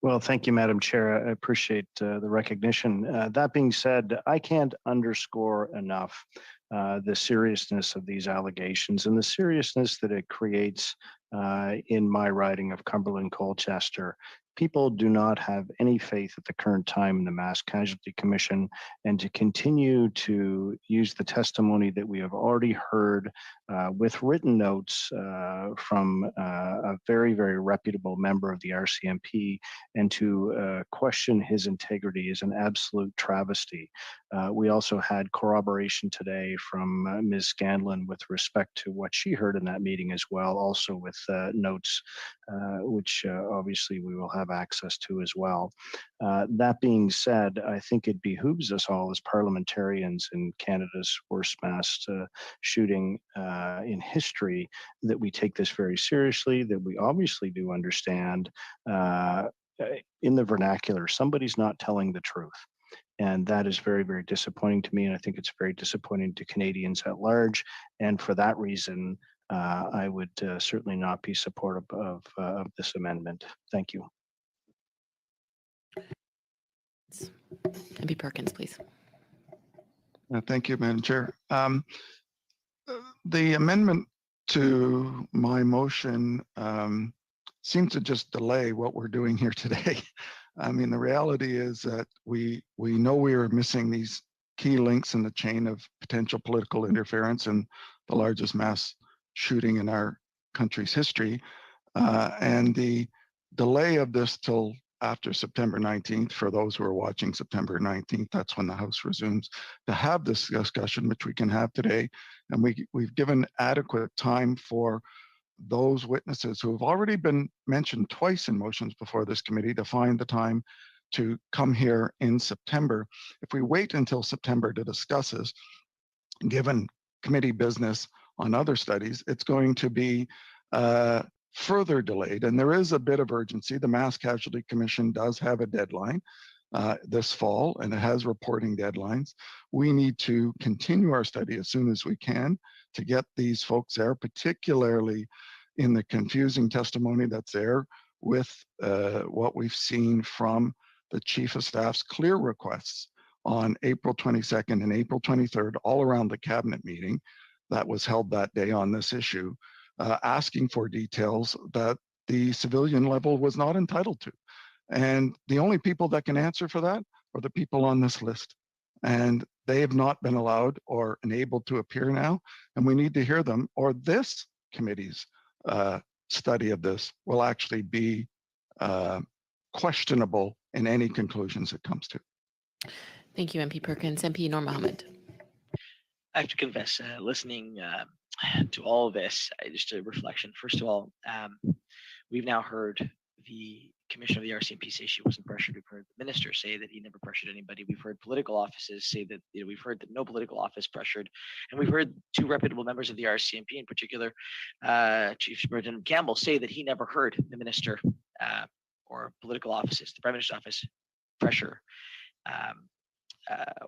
Well, thank you, Madam Chair. I appreciate the recognition. That being said, I can't underscore enough the seriousness of these allegations and the seriousness that it creates in my riding of Cumberland Colchester. People do not have any faith at the current time in the Mass Casualty Commission, and to continue to use the testimony that we have already heard with written notes from a very, very reputable member of the RCMP, and to question his integrity is an absolute travesty. We also had corroboration today from Ms. Scanlan with respect to what she heard in that meeting as well, also with notes which obviously we will have access to as well. That being said, I think it behooves us all as parliamentarians in Canada's worst mass shooting in history that we take this very seriously, that we obviously do understand in the vernacular, somebody's not telling the truth. And that is very, very disappointing to me. And I think it's very disappointing to Canadians at large. And for that reason, I would certainly not be supportive of this amendment. Thank you. MP Perkins, please. Thank you, Madam Chair. The amendment to my motion seems to just delay what we're doing here today. I mean, the reality is that we know we are missing these key links in the chain of potential political interference in the largest mass shooting in our country's history. And the delay of this till after September 19th, for those who are watching September 19th, that's when the House resumes, to have this discussion, which we can have today. And we've given adequate time for those witnesses who have already been mentioned twice in motions before this committee to find the time to come here in September. If we wait until September to discuss this, given committee business on other studies, it's going to be further delayed. And there is a bit of urgency. The Mass Casualty Commission does have a deadline this fall, and it has reporting deadlines. We need to continue our study as soon as we can to get these folks there, particularly in the confusing testimony that's there with what we've seen from the Chief of Staff's clear requests on April 22nd and April 23rd, all around the cabinet meeting that was held that day on this issue, asking for details that the civilian level was not entitled to. And the only people that can answer for that are the people on this list. And they have not been allowed or enabled to appear now. And we need to hear them, or this committee's study of this will actually be questionable in any conclusions it comes to. Thank you, MP Perkins. MP Noor Mohammed. I have to confess, listening to all of this, just a reflection. First of all, we've now heard the commissioner of the RCMP say she wasn't pressured. We've heard the minister say that he never pressured anybody. We've heard political offices say that, we've heard that no political office pressured. And we've heard two reputable members of the RCMP, in particular, Chief Superintendent Campbell, say that he never heard the minister or political offices, the Prime Minister's office, pressure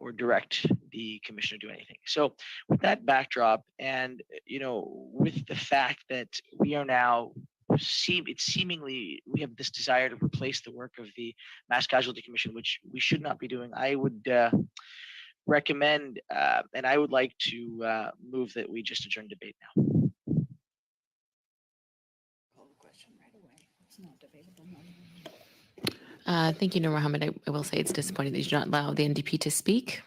or direct the commissioner to do anything. So with that backdrop, and with the fact that we are now seemingly we have this desire to replace the work of the Mass Casualty Commission, which we should not be doing, I would recommend and I would like to move that we just adjourn debate now. Thank you, Noor Mohammed. I will say it's disappointing that you do not allow the NDP to speak.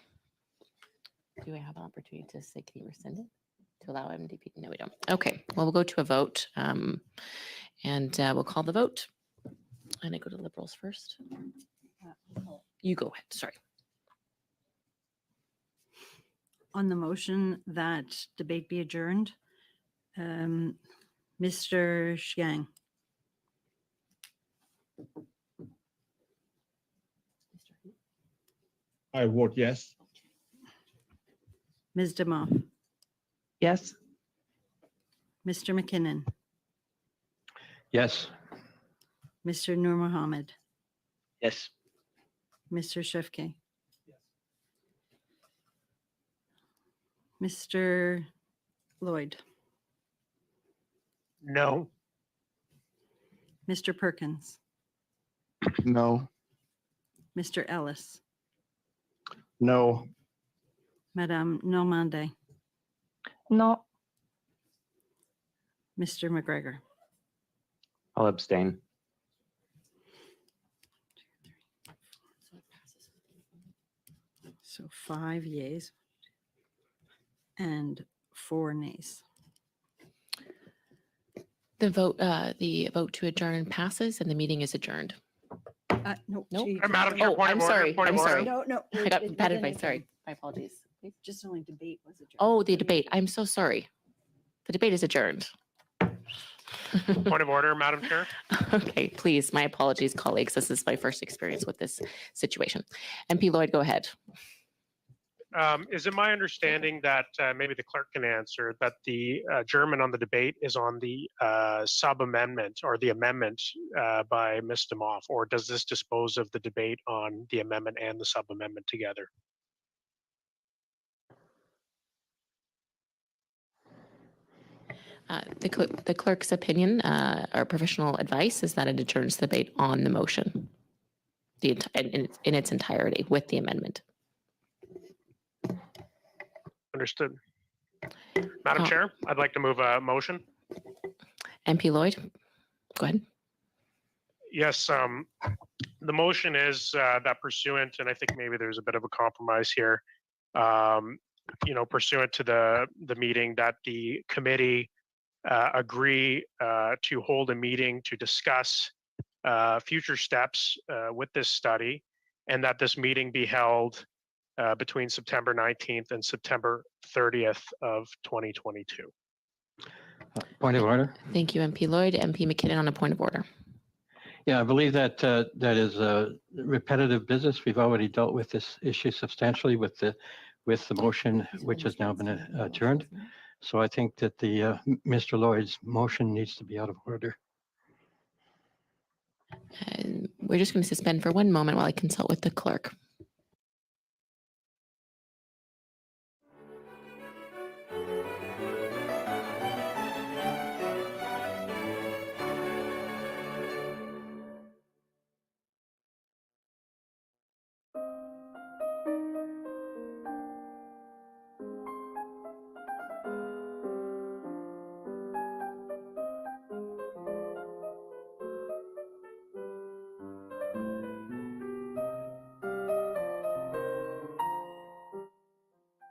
Do I have an opportunity to say, can you rescind it? To allow NDP? No, we don't. Okay, well, we'll go to a vote and we'll call the vote. And I go to Liberals first. You go ahead, sorry. On the motion that debate be adjourned, Mr. Chiang. I vote yes. Ms. DeMoff. Yes. Mr. McKinnon. Yes. Mr. Noor Mohammed. Yes. Mr. Shifke. Mr. Lloyd. No. Mr. Perkins. No. Mr. Ellis. No. Madame Normandie. No. Mr. McGregor. I'll abstain. So 5 yeas and 4 nays. The vote to adjourn passes and the meeting is adjourned. No. Nope. gee, Madam Chair, Oh, point I'm of order, sorry. point of I'm order. sorry. No. I got it patted by, didn't- sorry. My apologies. Just only debate was adjourned. Oh, the debate. I'm so sorry. The debate is adjourned. Point of order, Madam Chair. Okay, please. My apologies, colleagues. This is my first experience with this situation. MP Lloyd, go ahead. Is it my understanding that maybe the clerk can answer that the German on the debate is on the sub amendment or the amendment by Ms. DeMoff, or does this dispose of the debate on the amendment and the sub amendment together? The clerk's opinion or professional advice is that it adjourns the debate on the motion in its entirety with the amendment. Understood. Madam Chair, I'd like to move a motion. MP Lloyd, go ahead. Yes, the motion is that pursuant, and I think maybe there's a bit of a compromise here, pursuant to the meeting, that the committee agree to hold a meeting to discuss future steps with this study, and that this meeting be held between September 19th and September 30th of 2022. Point of order. Thank you, MP Lloyd. MP McKinnon on a point of order. Yeah, I believe that that is repetitive business. We've already dealt with this issue substantially with the motion, which has now been adjourned. So I think that the Mr. Lloyd's motion needs to be out of order. And we're just going to suspend for one moment while I consult with the clerk.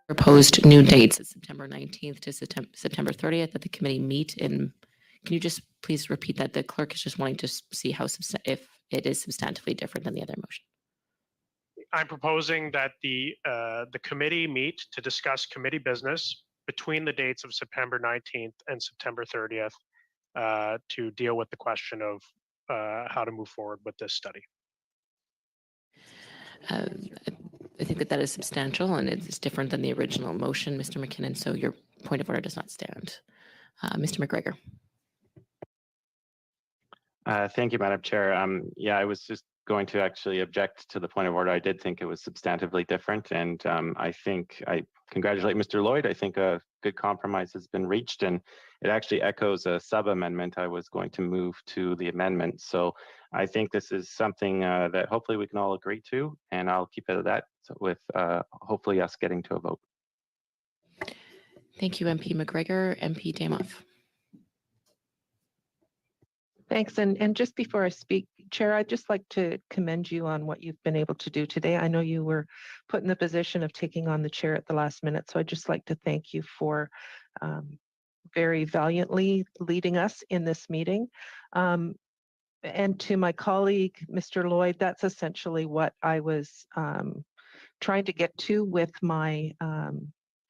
Proposed new dates is September 19th to September 30th that the committee meet in. Can you just please repeat that? The clerk is just wanting to see how if it is substantively different than the other motion. I'm proposing that the committee meet to discuss committee business between the dates of September 19th and September 30th to deal with the question of how to move forward with this study. I think that is substantial and it's different than the original motion, Mr. McKinnon. So your point of order does not stand. Mr. McGregor. Thank you, Madam Chair. Yeah, I was just going to actually object to the point of order. I did think it was substantively different, and I congratulate Mr. Lloyd. I think a good compromise has been reached, and it actually echoes a sub-amendment I was going to move to the amendment. So I think this is something that hopefully we can all agree to, and I'll keep it at that with hopefully us getting to a vote. Thank you, MP McGregor. MP Damoff. Thanks. And just before I speak, Chair, I'd just like to commend you on what you've been able to do today. I know you were put in the position of taking on the chair at the last minute, so I'd just like to thank you for very valiantly leading us in this meeting. And to my colleague, Mr. Lloyd, that's essentially what I was trying to get to with my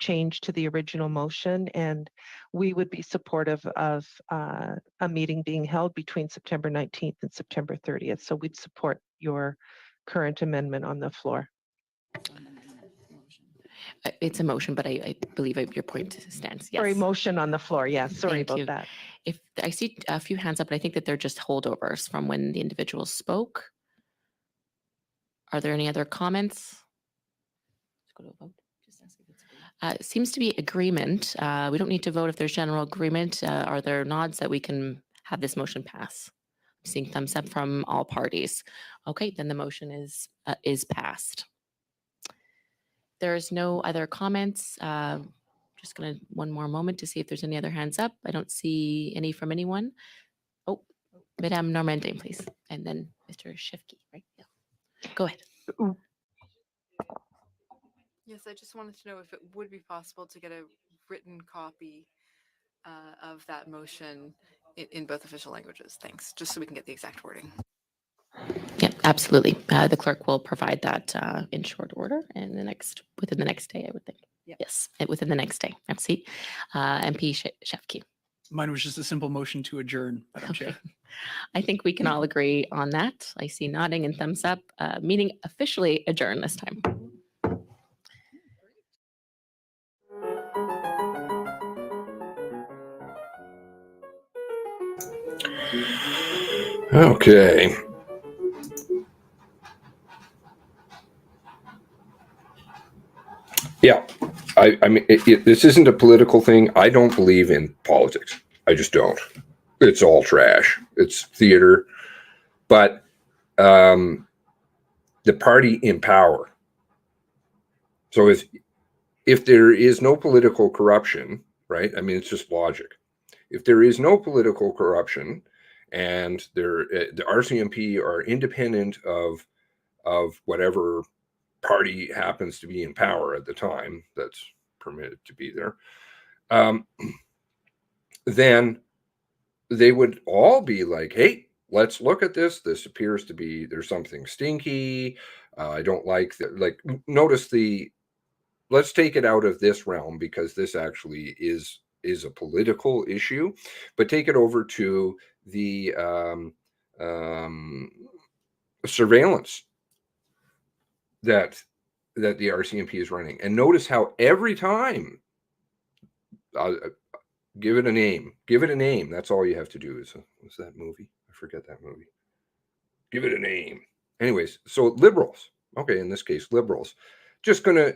change to the original motion, and we would be supportive of a meeting being held between September 19th and September 30th. So we'd support your current amendment on the floor. It's a motion, but I believe your point stands. Yes. Sorry, motion on the floor. Yeah, sorry Thank about you. that. If I see a few hands up, but I think that they're just holdovers from when the individuals spoke. Are there any other comments? Let's go to a vote. Seems to be agreement. We don't need to vote if there's general agreement. Are there nods that we can have this motion pass? I'm seeing thumbs up from all parties. Okay, then the motion is passed. There's no other comments. Just gonna one more moment to see if there's any other hands up. I don't see any from anyone. Oh, Madame Normandin, please, and then Mr. Shifke, right? Yeah. Go ahead. Yes, I just wanted to know if it would be possible to get a written copy of that motion in both official languages. Thanks, just so we can get the exact wording. Yeah, absolutely. The clerk will provide that in short order and within the next day, I would think. Yep. Yes, within the next day. Merci. MP Shefke. Mine was just a simple motion to adjourn, Madam Chair. I think we can all agree on that. I see nodding and thumbs up. Meeting officially adjourned this time. Okay. Yeah, I mean, this isn't a political thing. I don't believe in politics. I just don't. It's all trash. It's theater. But the party in power. So if there is no political corruption, right? I mean, it's just logic. If there is no political corruption, and the RCMP are independent of whatever party happens to be in power at the time that's permitted to be there, then they would all be like, hey, let's look at this. This appears to be, there's something stinky. I don't like that. Like, notice let's take it out of this realm because this actually is a political issue, but take it over to the surveillance that the RCMP is running. And notice how every time, give it a name. Give it a name. That's all you have to do. What's that movie? I forget that movie. give it a name. Anyways, so liberals, okay, in this case, liberals, just gonna,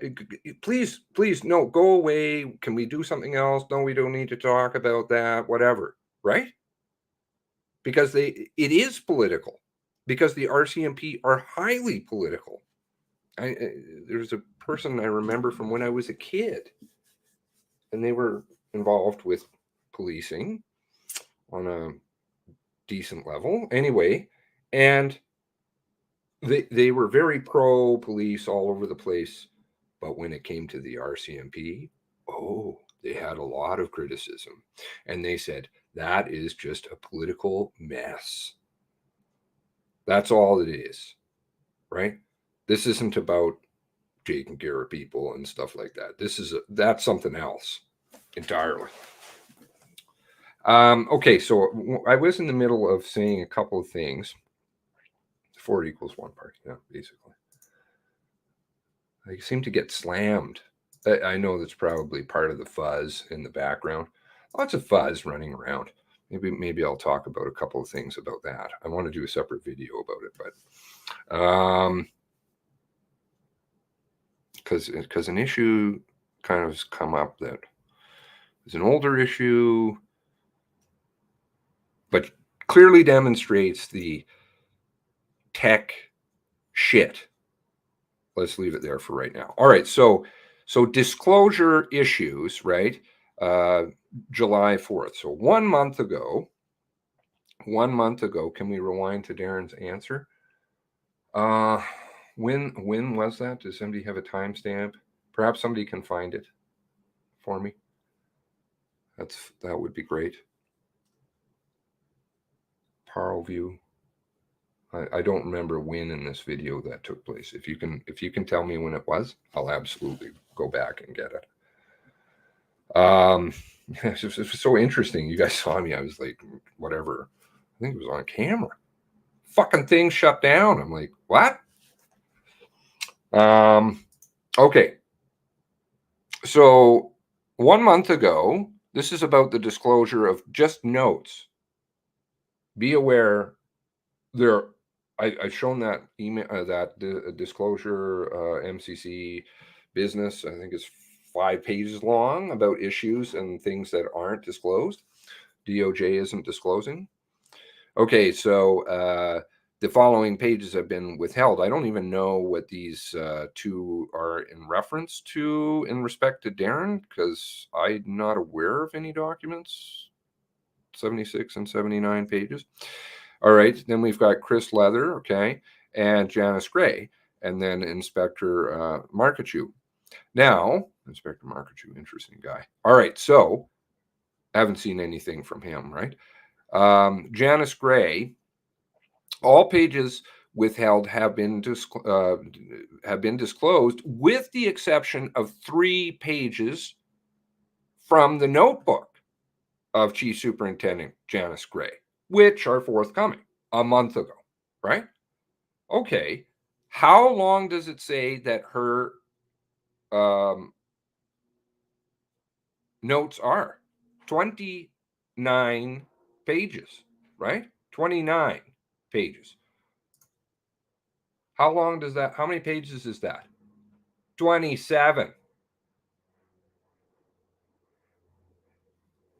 please, no, go away. Can we do something else? No, we don't need to talk about that, whatever, right? Because it is political, because the RCMP are highly political. There's a person I remember from when I was a kid, and they were involved with policing on a decent level anyway, and they were very pro police all over the place, but when it came to the RCMP, oh, they had a lot of criticism, and they said that is just a political mess. That's all it is, right? This isn't about taking care of people and stuff like that. That's something else entirely. Okay, so I was in the middle of saying a couple of things. 4 equals 1 part, yeah, basically. I seem to get slammed. I know that's probably part of the fuzz in the background. Lots of fuzz running around. Maybe I'll talk about a couple of things about that. I want to do a separate video about it, but because an issue kind of has come up that is an older issue, but clearly demonstrates the tech shit. Let's leave it there for right now. All right, so disclosure issues, right? July 4th. So 1 month ago, can we rewind to Darren's answer? When was that? Does somebody have a timestamp? Perhaps somebody can find it for me. That would be great. Parlview. I don't remember when in this video that took place. If you can tell me when it was, I'll absolutely go back and get it. It was so interesting. You guys saw me. I was like, whatever. I think it was on camera. Fucking thing shut down. I'm like, what? Okay. So 1 month ago, this is about the disclosure of just notes. Be aware there. I've shown that email, disclosure, MCC business. I think it's 5 pages long about issues and things that aren't disclosed. DOJ isn't disclosing. Okay, so the following pages have been withheld. I don't even know what these 2 are in reference to in respect to Darren, because I'm not aware of any documents. 76 and 79 pages. All right, then we've got Chris Leather, okay, and Janice Gray, and then Inspector Markachew. Now, Inspector Markachew, interesting guy. All right, so I haven't seen anything from him, right? Janice Gray, all pages withheld have been disclosed, with the exception of 3 pages from the notebook of Chief Superintendent Janice Gray, which are forthcoming a month ago, right? Okay, how long does it say that her notes are? 29 pages, right? 29 pages. How long does that, how many pages is that? 27.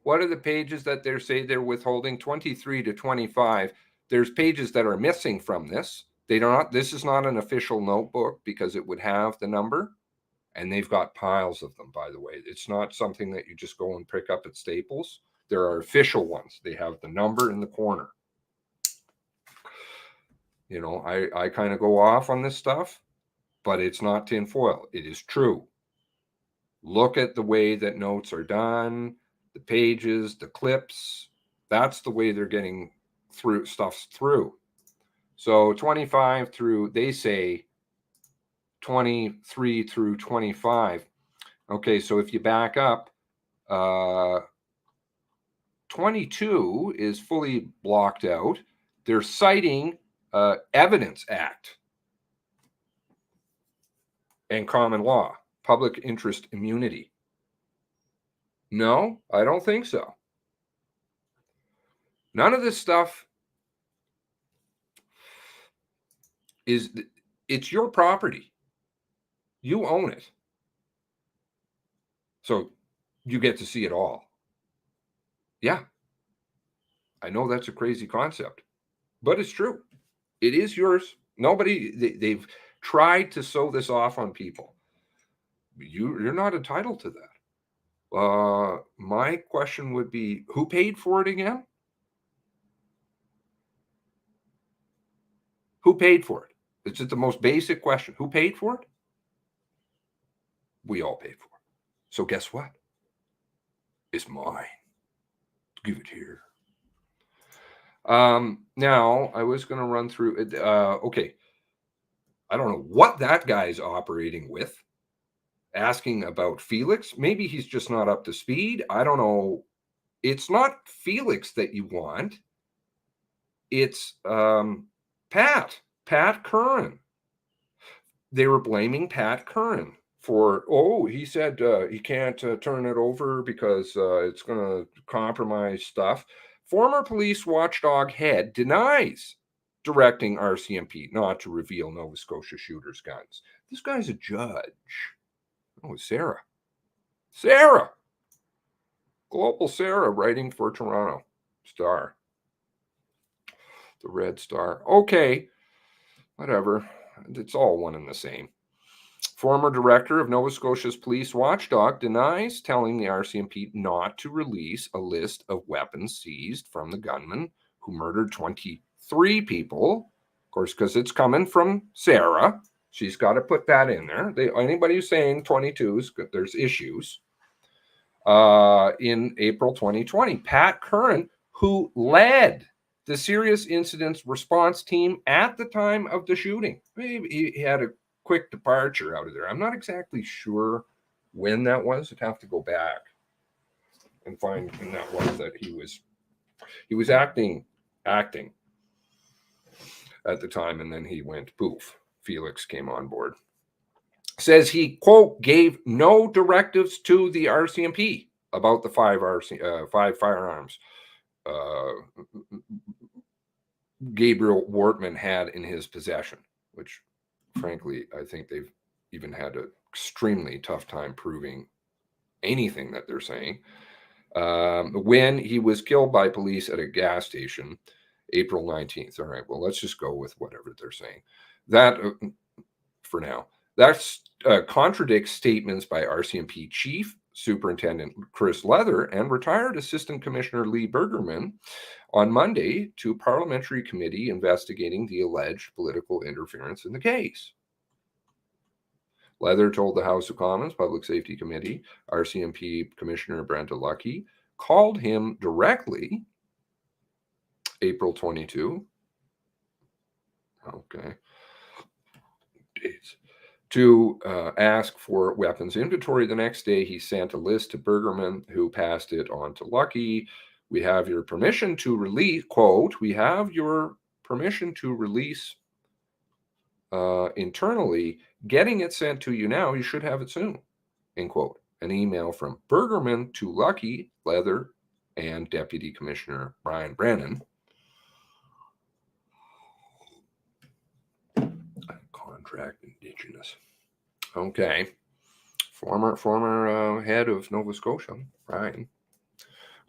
What are the pages that they say they're withholding? 23 to 25. There's pages that are missing from this. This is not an official notebook because it would have the number, and they've got piles of them, by the way. It's not something that you just go and pick up at Staples. There are official ones. They have the number in the corner. You know, I kind of go off on this stuff, but it's not tinfoil. It is true. Look at the way that notes are done, the pages, the clips. That's the way they're getting through stuff through. So 25 through, they say 23 through 25. Okay, so if you back up, 22 is fully blocked out. They're citing Evidence Act and common law, public interest immunity. No, I don't think so. None of this stuff. it's your property. You own it. So you get to see it all. Yeah. I know that's a crazy concept, but it's true. It is yours. They've tried to sew this off on people. You're not entitled to that. My question would be, who paid for it again? Who paid for it? It's the most basic question. Who paid for it? We all paid for it. So guess what? It's mine. Give it here. Now I was going to run through it. Okay. I don't know what that guy's operating with. Asking about Felix. Maybe he's just not up to speed. I don't know. It's not Felix that you want. It's Pat Curran. They were blaming Pat Curran for, he said he can't turn it over because it's going to compromise stuff. Former police watchdog head denies directing RCMP not to reveal Nova Scotia shooters' guns. This guy's a judge. Oh, Sarah. Global Sarah writing for Toronto Star. The Red Star. Okay. Whatever. It's all one and the same. Former director of Nova Scotia's police watchdog denies telling the RCMP not to release a list of weapons seized from the gunman who murdered 23 people. Of course, because it's coming from Sarah. She's got to put that in there. Anybody who's saying 22s, there's issues. In April 2020, Pat Curran, who led the serious incidents response team at the time of the shooting. Maybe he had a quick departure out of there. I'm not exactly sure when that was. I'd have to go back and find when that was that he was acting at the time, and then he went poof. Felix came on board. Says he, quote, gave no directives to the RCMP about the five firearms Gabriel Wortman had in his possession, which frankly, I think they've even had an extremely tough time proving anything that they're saying. When he was killed by police at a gas station, April 19th. All right, well, let's just go with whatever they're saying. That, for now, that contradicts statements by RCMP Chief Superintendent Chris Leather and retired Assistant Commissioner Lee Bergerman on Monday to parliamentary committee investigating the alleged political interference in the case. Leather told the House of Commons Public Safety Committee RCMP Commissioner Brenda Lucki called him directly April 22. Okay. Dates. To ask for weapons inventory. The next day, he sent a list to Bergerman, who passed it on to Lucki. We have your permission to release, quote, we have your permission to release internally. Getting it sent to you now, you should have it soon, end quote. An email from Bergerman to Lucki, Leather, and Deputy Commissioner Brian Brennan. Contract Indigenous. Okay. Former head of Nova Scotia, Brian.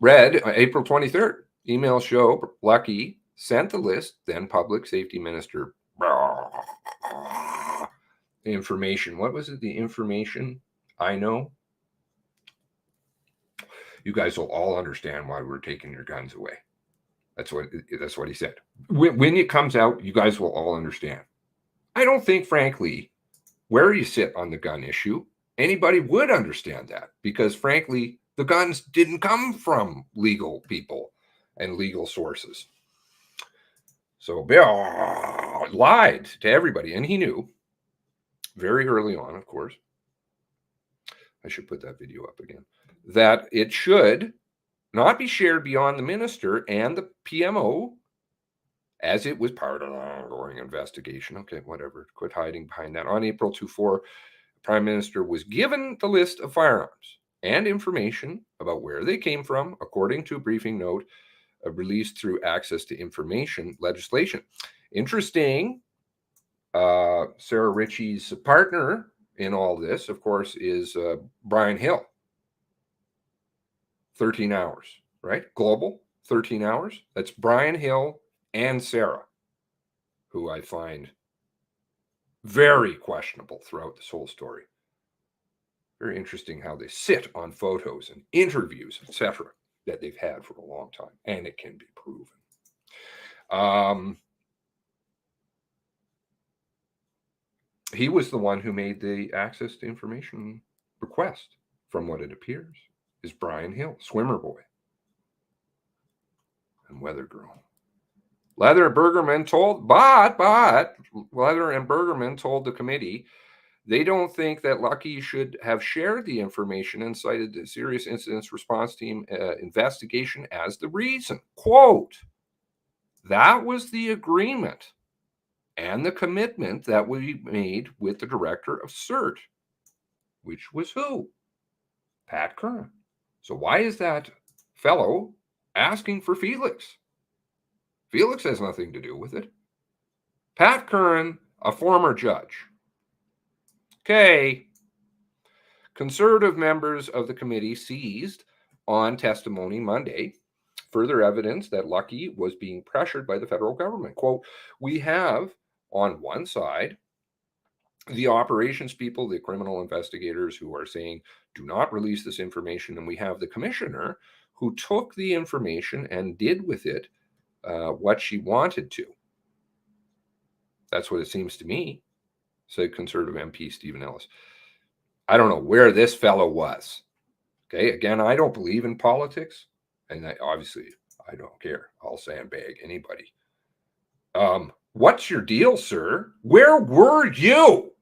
Read April 23rd. Email show Lucki sent the list, then Public Safety Minister. Information. What was it? The information I know. You guys will all understand why we're taking your guns away. That's what he said. When it comes out, you guys will all understand. I don't think, frankly, where you sit on the gun issue, anybody would understand that, because frankly, the guns didn't come from legal people and legal sources. So Bill lied to everybody, and he knew very early on, of course. I should put that video up again. That it should not be shared beyond the minister and the PMO, as it was part of an ongoing investigation. Okay, whatever. Quit hiding behind that. On April 24, the Prime Minister was given the list of firearms and information about where they came from, according to a briefing note released through access to information legislation. Interesting Sarah Ritchie's partner in all this, of course, is Brian Hill. 13 hours, right? Global, 13 hours. That's Brian Hill and Sarah, who I find very questionable throughout this whole story. Very interesting how they sit on photos and interviews, etc., that they've had for a long time, and it can be proven. He was the one who made the access to information request, from what it appears, is Brian Hill, swimmer boy and weather girl. Leather and Bergerman told, but Leather and Bergerman told the committee they don't think that Lucky should have shared the information and cited the Serious Incidents Response Team investigation as the reason. Quote, that was the agreement and the commitment that we made with the director of CERT, which was who? Pat Curran. So why is that fellow asking for Felix? Felix has nothing to do with it. Pat Curran, a former judge. Okay. Conservative members of the committee seized on testimony Monday further evidence that Lucky was being pressured by the federal government. Quote, we have on one side the operations people, the criminal investigators who are saying, do not release this information. And we have the commissioner who took the information and did with it what she wanted to. That's what it seems to me, said Conservative MP Stephen Ellis. I don't know where this fellow was. Okay, again, I don't believe in politics, and obviously I don't care. I'll sandbag anybody. What's your deal, sir? Where were you?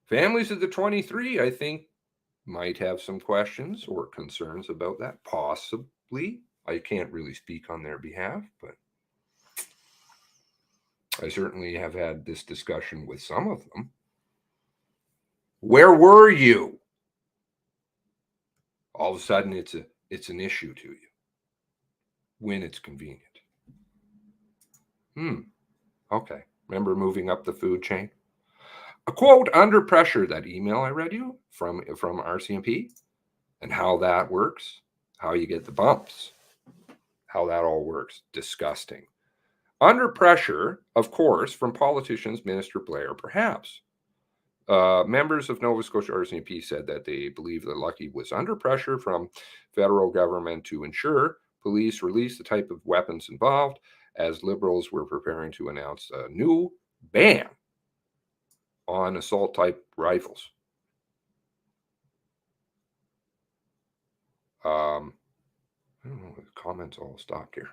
Families of the 23, I think, might have some questions or concerns about that, possibly. I can't really speak on their behalf, but I certainly have had this discussion with some of them. Where were you? All of a sudden, it's an issue to you when it's convenient. Okay. Remember moving up the food chain? A quote, under pressure, that email I read you from Rcmp, and how that works, how you get the bumps, how that all works. Disgusting. Under pressure, of course, from politicians, Minister Blair, perhaps. Members of Nova Scotia Rcmp said that they believe that Lucky was under pressure from federal government to ensure police release the type of weapons involved, as Liberals were preparing to announce a new ban on assault-type rifles. I don't know, the comments all stopped here.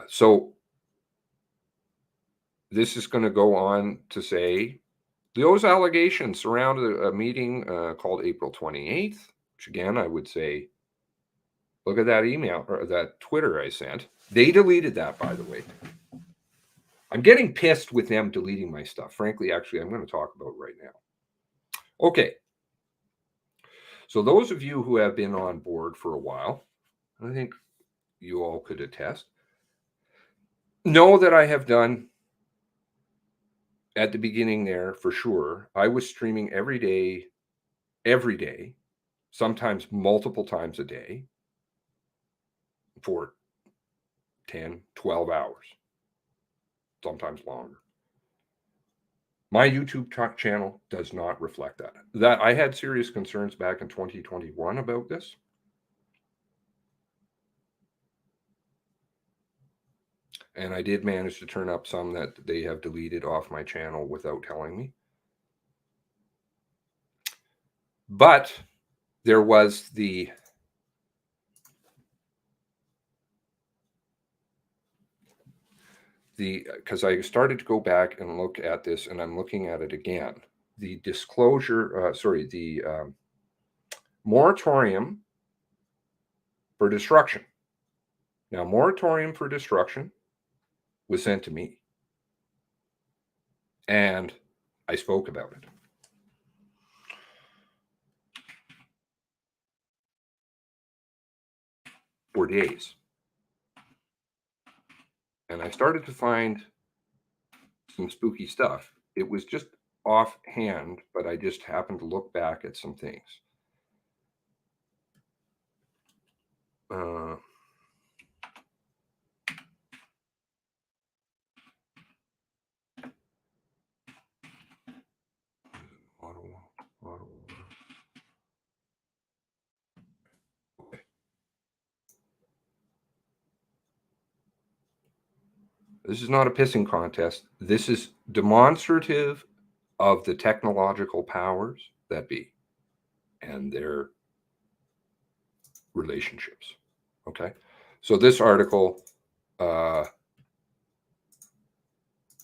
So this is going to go on to say, those allegations surrounded a meeting called April 28th, which again, I would say, look at that email or that Twitter I sent. They deleted that, by the way. I'm getting pissed with them deleting my stuff. Frankly, actually, I'm going to talk about it right now. Okay. So those of you who have been on board for a while, I think you all could attest, know that I have done at the beginning there for sure. I was streaming every day, sometimes multiple times a day for 10, 12 hours, sometimes longer. My YouTube channel does not reflect that. That I had serious concerns back in 2021 about this. And I did manage to turn up some that they have deleted off my channel without telling me. But there was because I started to go back and look at this, and I'm looking at it again. The disclosure, the moratorium for destruction. Now, moratorium for destruction was sent to me, and I spoke about it. For days. and I started to find some spooky stuff. It was just offhand, but I just happened to look back at some things. This is not a pissing contest. This is demonstrative of the technological powers that be and their relationships. Okay. So this article, I'll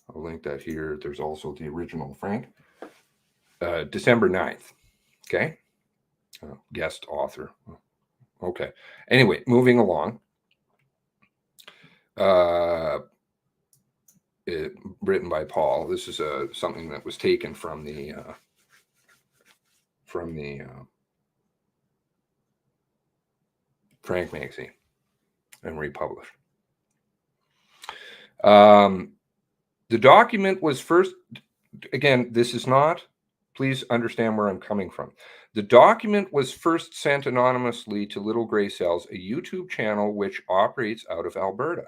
link that here. There's also the original, Frank. December 9th. Okay. Guest author. Okay. Anyway, moving along. Written by Paul. This is something that was taken from the Frank magazine and republished. The document was first, again, this is not, please understand where I'm coming from. The document was first sent anonymously to Little Grey Cells, a YouTube channel which operates out of Alberta.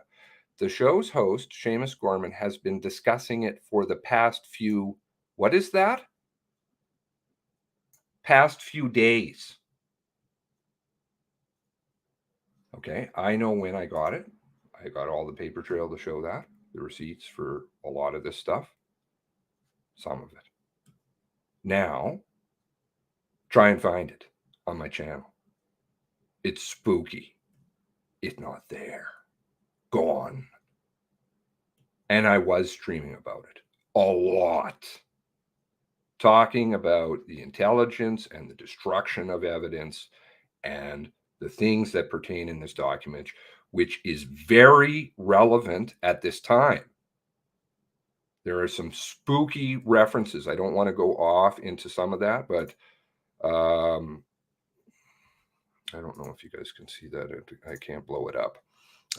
The show's host, Seamus Gorman, has been discussing it for the past few, what is that? Past few days. Okay, I know when I got it. I got all the paper trail to show that, the receipts for a lot of this stuff, some of it. Now, try and find it on my channel. It's spooky. It's not there. Gone. And I was streaming about it a lot, talking about the intelligence and the destruction of evidence and the things that pertain in this document, which is very relevant at this time. There are some spooky references. I don't want to go off into some of that, but I don't know if you guys can see that. I can't blow it up.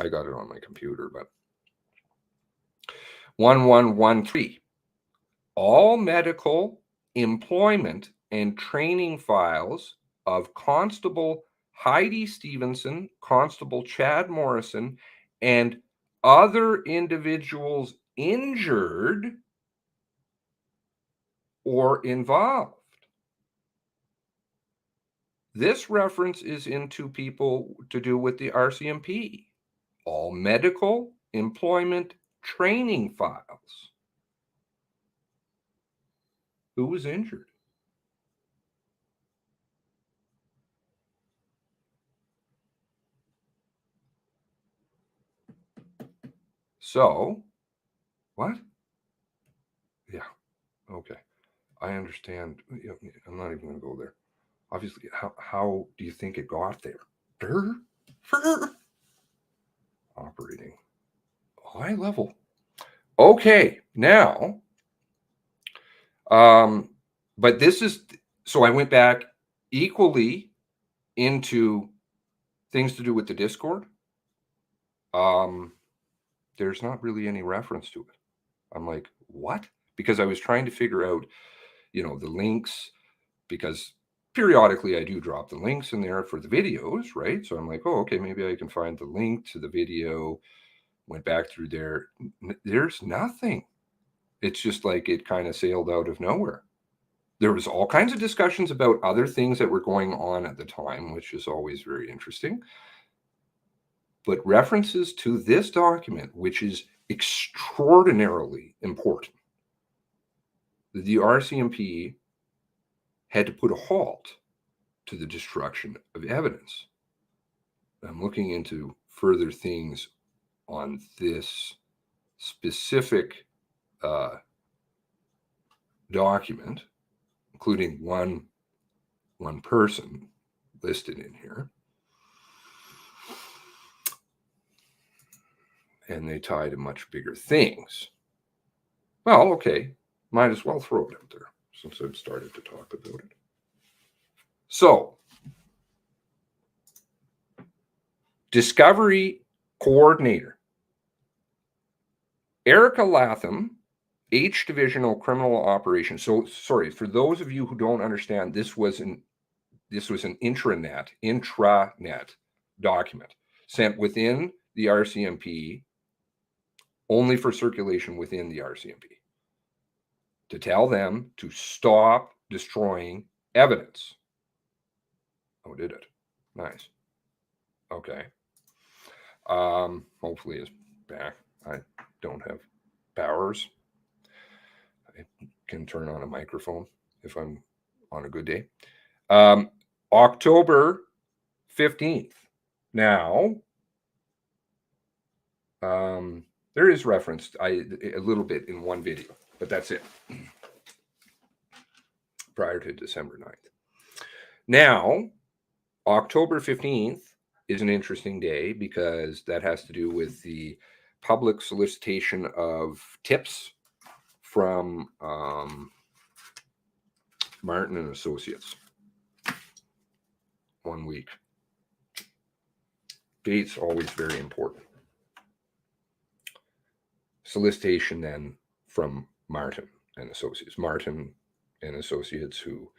I got it on my computer, but 1113. All medical, employment, and training files of Constable Heidi Stevenson, Constable Chad Morrison, and other individuals injured or involved. This reference is into people to do with the RCMP. All medical, employment, training files. Who was injured? So, what? Yeah, okay. I understand. I'm not even going to go there. Obviously, how do you think it got there? Operating high level. Okay, now, but this is, so I went back equally into things to do with the Discord. There's not really any reference to it. I'm like, what? Because I was trying to figure out, the links, because periodically I do drop the links in there for the videos, right? So I'm like, oh, okay, maybe I can find the link to the video. Went back through there. There's nothing. It's just like it kind of sailed out of nowhere. There was all kinds of discussions about other things that were going on at the time, which is always very interesting. But references to this document, which is extraordinarily important, the RCMP had to put a halt to the destruction of evidence. I'm looking into further things on this specific document, including one person listed in here. And they tie to much bigger things. Well, okay, might as well throw it out there since I've started to talk about it. So, Discovery Coordinator Erica Latham, H Divisional Criminal Operations. So sorry, for those of you who don't understand, this was an intranet document sent within the RCMP, only for circulation within the RCMP, to tell them to stop destroying evidence. Oh, did it? Nice. Okay. Hopefully it's back. I don't have powers. I can turn on a microphone if I'm on a good day. October 15th. Now, there is referenced a little bit in one video, but that's it. Prior to December 9th. Now, October 15th is an interesting day because that has to do with the public solicitation of tips from Martin and Associates. 1 week. Date's always very important. Solicitation then from Martin and Associates. Martin and Associates who,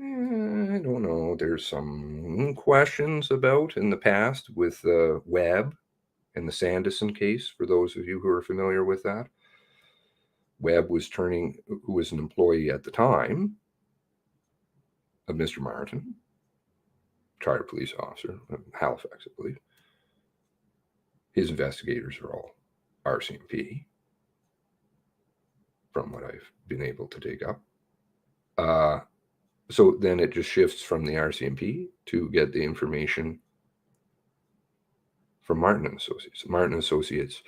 I don't know, there's some questions about in the past with Webb and the Sanderson case, for those of you who are familiar with that. Webb was who was an employee at the time of Mr. Martin, retired police officer, Halifax, I believe. His investigators are all RCMP, from what I've been able to dig up. So then it just shifts from the RCMP to get the information from Martin and Associates. Martin and Associates,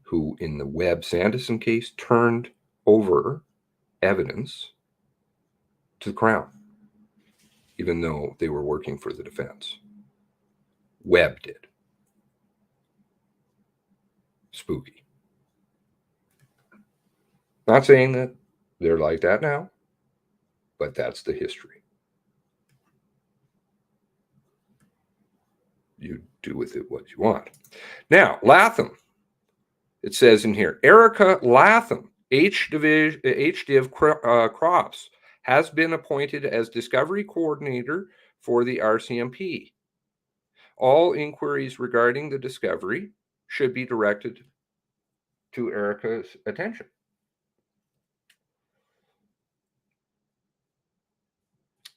who in the Webb-Sanderson case turned over evidence to the Crown, even though they were working for the defense. Webb did. Spooky. Not saying that they're like that now, but that's the history. You do with it what you want. Now, Latham. It says in here, Erica Latham, HDiv Crops, has been appointed as Discovery Coordinator for the RCMP. All inquiries regarding the discovery should be directed to Erica's attention.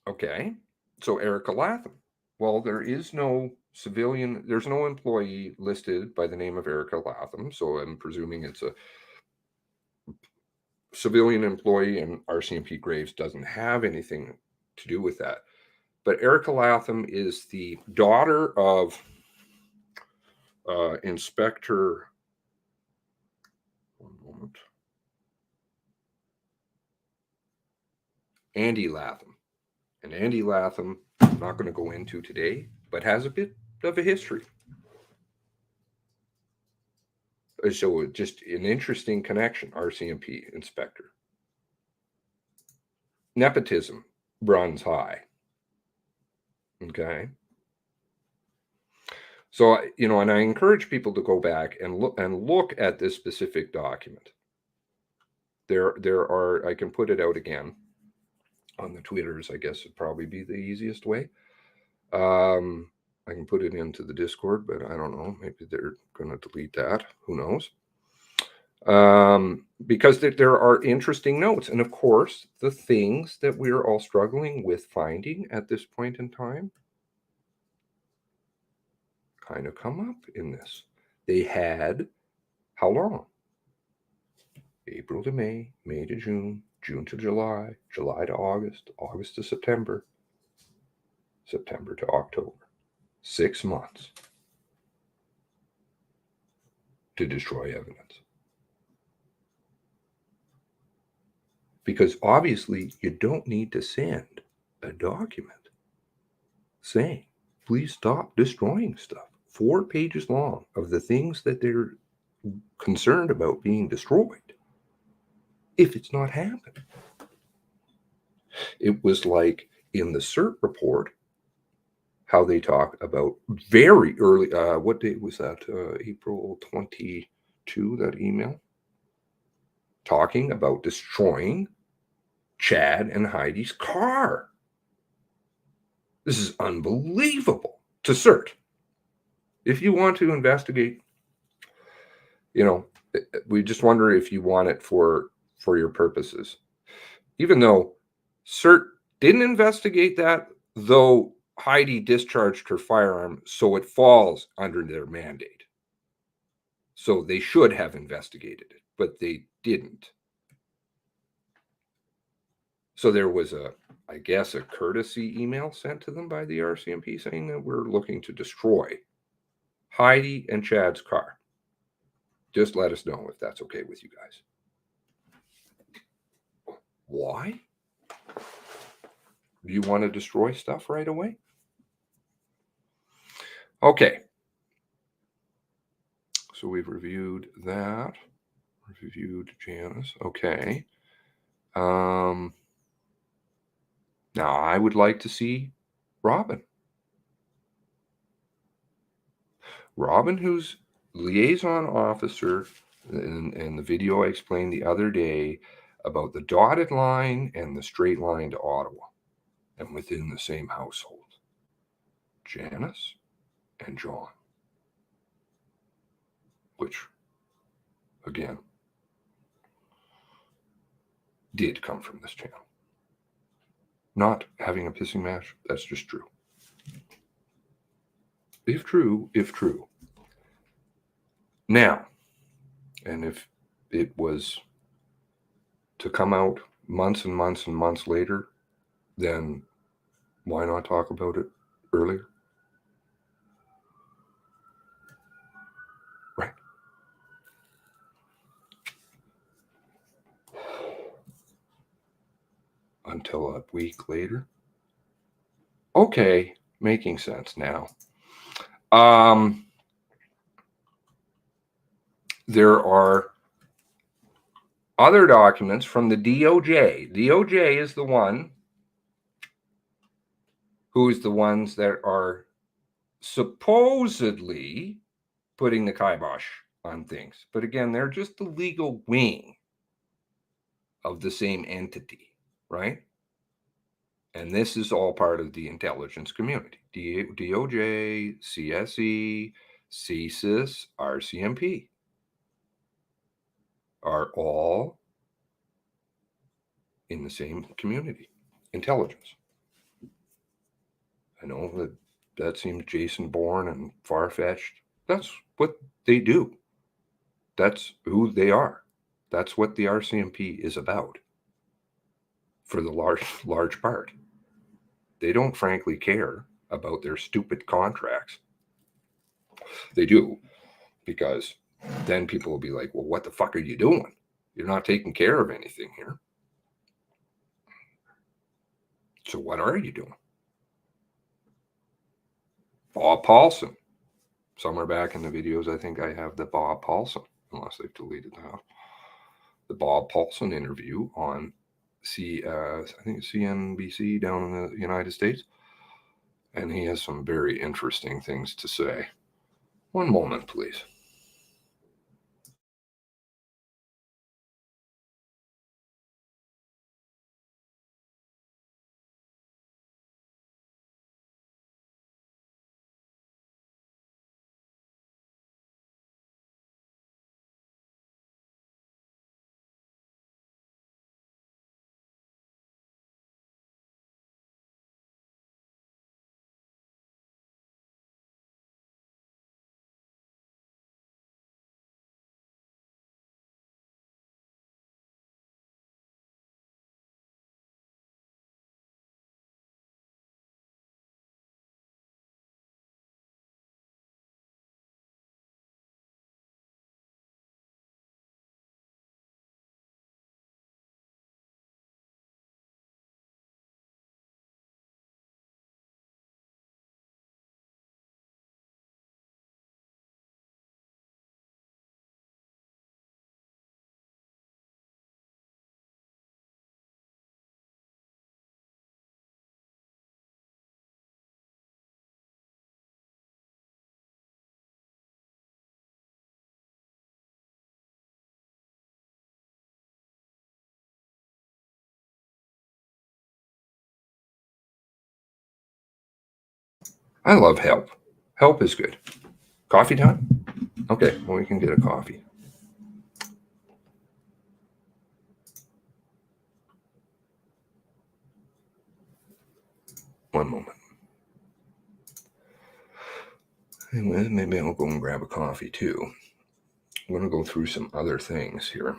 Okay, so Erica Latham. Well, there is no civilian, there's no employee listed by the name of Erica Latham, so I'm presuming it's a civilian employee, and RCMP Graves doesn't have anything to do with that. But Erica Latham is the daughter of Inspector, one moment, Andy Latham. And Andy Latham, I'm not going to go into today, but has a bit of a history. So just an interesting connection, RCMP inspector. Nepotism runs high. Okay. So, you know, and I encourage people to go back and look at this specific document. There are, I can put it out again on the Twitters, I guess would probably be the easiest way. I can put it into the Discord, but I don't know. Maybe they're going to delete that. Who knows? Because there are interesting notes. And of course, the things that we're all struggling with finding at this point in time kind of come up in this. They had, how long? April to May, May to June, June to July, July to August, August to September, September to October. 6 months to destroy evidence. Because obviously you don't need to send a document saying, please stop destroying stuff. 4 pages long of the things that they're concerned about being destroyed. If it's not happening. It was like in the Supt report, how they talk about very early, what date was that? April 22, that email? talking about destroying Chad and Heidi's car. This is unbelievable. To Supt, if you want to investigate, we just wonder if you want it for your purposes. Even though Supt didn't investigate that, though Heidi discharged her firearm, so it falls under their mandate. So they should have investigated it, but they didn't. So there was I guess, a courtesy email sent to them by the RCMP saying that we're looking to destroy Heidi and Chad's car. Just let us know if that's okay with you guys. Why? Do you want to destroy stuff right away? Okay. So we've reviewed that. We've reviewed Janice. Okay. Now I would like to see Robin. Robin, who's liaison officer, and the video I explained the other day about the dotted line and the straight line to Ottawa, and within the same household. Janice and John. Which, again, did come from this channel. Not having a pissing match, that's just true. If true. Now, and if it was to come out months and months and months later, then why not talk about it earlier? Right. Until a week later. Okay, making sense now. There are other documents from the DOJ. DOJ is the one who's the ones that are supposedly putting the kibosh on things. But again, they're just the legal wing of the same entity, right? And this is all part of the intelligence community. DOJ, CSE, CSIS, RCMP are all in the same community. Intelligence. I know that seems Jason Bourne and far-fetched. That's what they do. That's who they are. That's what the RCMP is about. For the large part. They don't frankly care about their stupid contracts. They do, because then people will be like, well, what the fuck are you doing? You're not taking care of anything here. So what are you doing? Bob Paulson. Somewhere back in the videos, I think I have the Bob Paulson, unless they've deleted that. The Bob Paulson interview on I think CNBC down in the United States. And he has some very interesting things to say. One moment, please. I love help. Help is good. Coffee time? Okay, well, we can get a coffee. One moment. Anyway, maybe I'll go and grab a coffee too. I'm going to go through some other things here.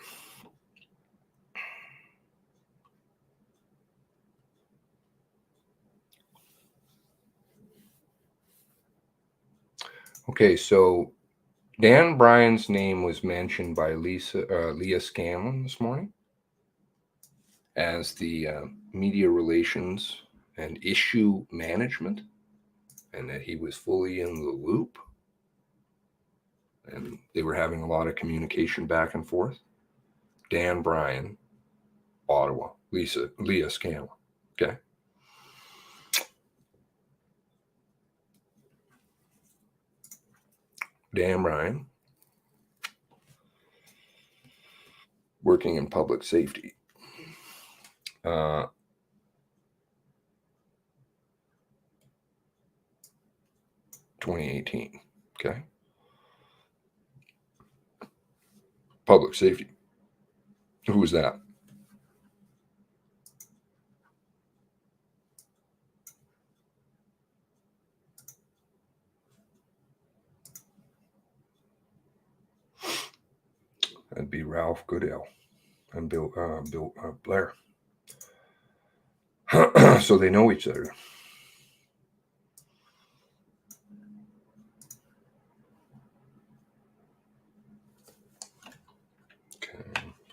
Okay, so Dan Bryan's name was mentioned by Leah Scanlan this morning as the media relations and issue management, and that he was fully in the loop. And they were having a lot of communication back and forth. Dan Bryan, Ottawa, Leah Scanlan. Okay. Dan Bryan, working in public safety. 2018. Okay. Public safety. Who was that? That'd be Ralph Goodell and Bill Blair. So they know each other. Okay,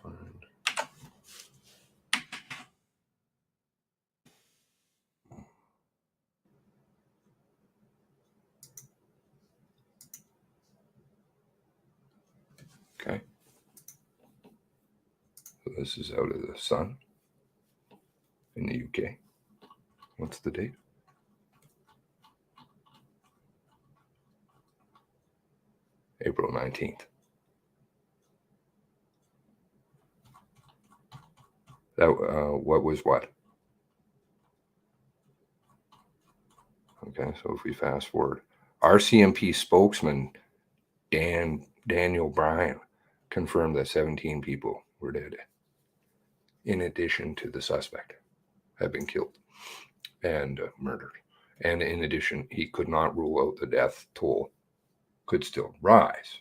fine. Okay. So this is out of the Sun in the UK. What's the date? April 19th. That what was what? Okay, so if we fast forward, RCMP spokesman Daniel Bryan confirmed that 17 people were dead, in addition to the suspect had been killed and murdered. And in addition, he could not rule out the death toll could still rise.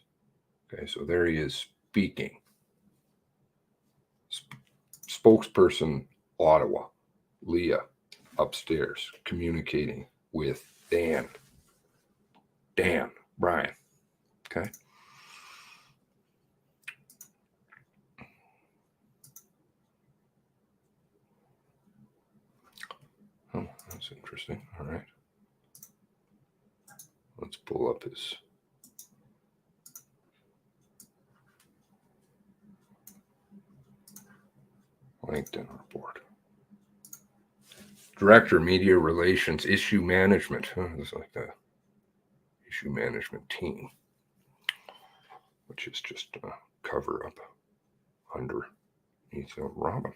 Okay, so there he is speaking. Spokesperson Ottawa, Leah, upstairs, communicating with Dan Bryan. Okay. Oh, that's interesting. All right. Let's pull up his LinkedIn report. Director, Media Relations, Issue Management. It's like the issue management team, which is just a cover up underneath Robin.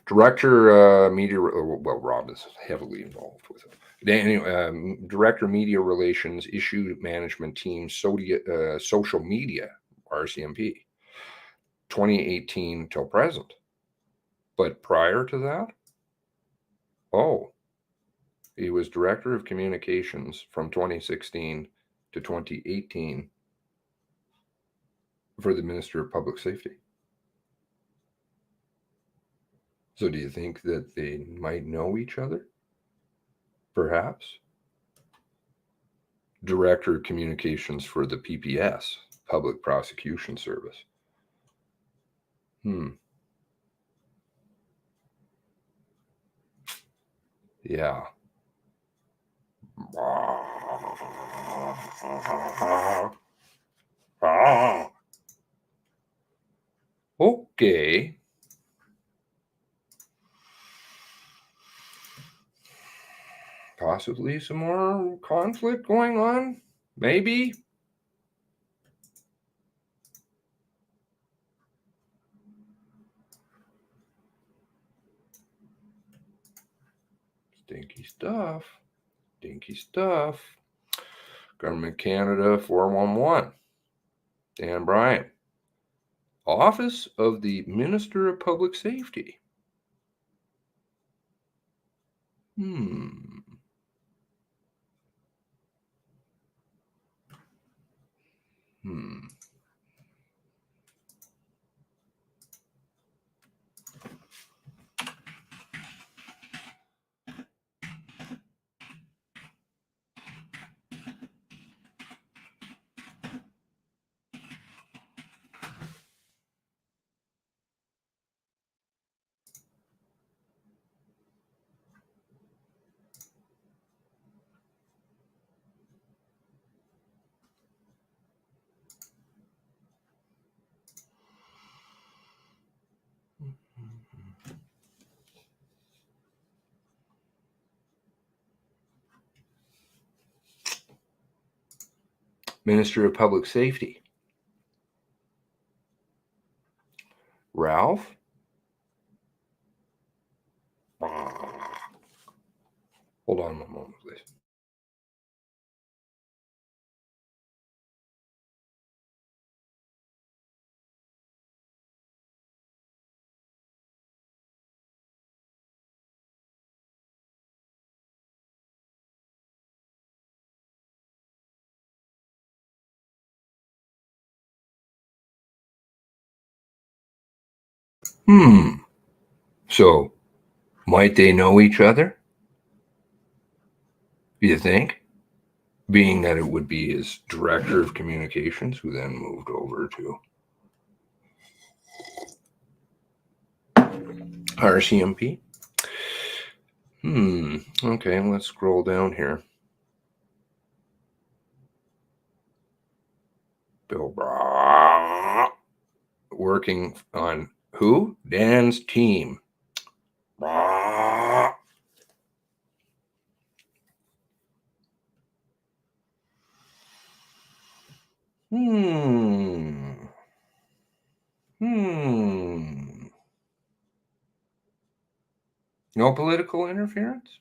Director, Media, well, Robin's heavily involved with it. Anyway, Director, Media Relations, Issue Management Team, Social Media, RCMP, 2018 till present. But prior to that, he was Director of Communications from 2016 to 2018 for the Minister of Public Safety. So do you think that they might know each other? Perhaps. Director of Communications for the PPS, Public Prosecution Service. Yeah. Okay. Possibly some more conflict going on? Maybe. Stinky stuff. Dinky stuff. Government Canada 411. Dan Bryan. Office of the Minister of Public Safety. Minister of Public Safety. Ralph. Hold on one moment, please. So, might they know each other? You think? Being that it would be his director of communications who then moved over to Rcmp. Okay, let's scroll down here. Bill Bra working on who? Dan's team. Bra. No political interference?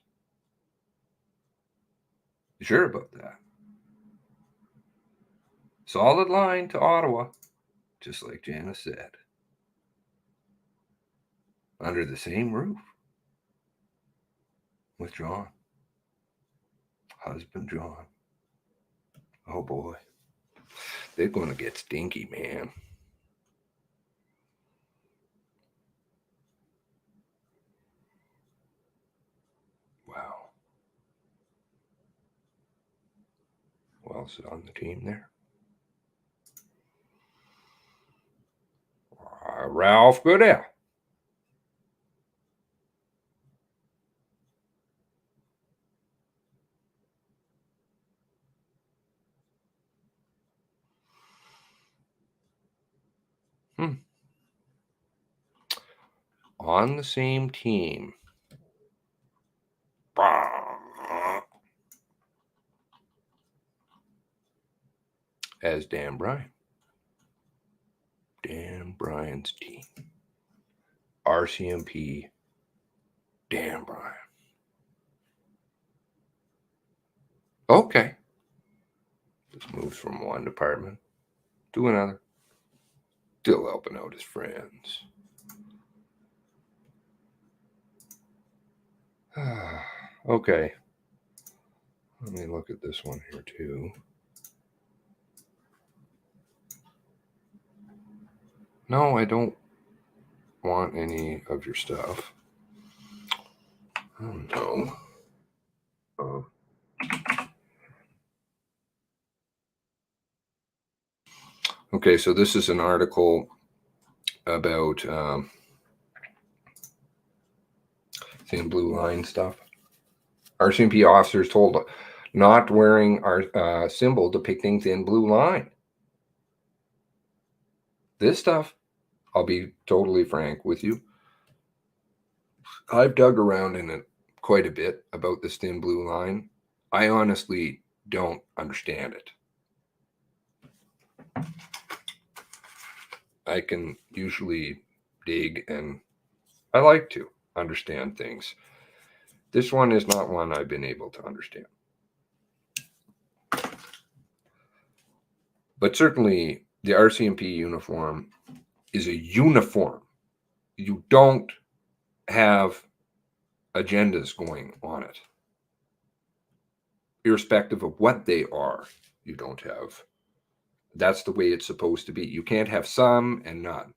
You sure about that? Solid line to Ottawa, just like Janice said. Under the same roof with John. Husband John. Oh boy. They're going to get stinky, man. Wow. Who else is on the team there? Ralph Goodell. On the same team. As Dan Bryan. Dan Bryan's team. Rcmp. Dan Bryan. Okay. Just moves from one department to another. Still helping out his friends. Okay. Let me look at this one here too. No, I don't want any of your stuff. Oh no. Okay, so this is an article about thin blue line stuff. Rcmp officers told not wearing our symbol depicting thin blue line. This stuff, I'll be totally frank with you, I've dug around in it quite a bit about this thin blue line. I honestly don't understand it. I can usually dig, and I like to understand things. This one is not one I've been able to understand. But certainly the RCMP uniform is a uniform. You don't have agendas going on it. Irrespective of what they are, you don't have. That's the way it's supposed to be. You can't have some and none.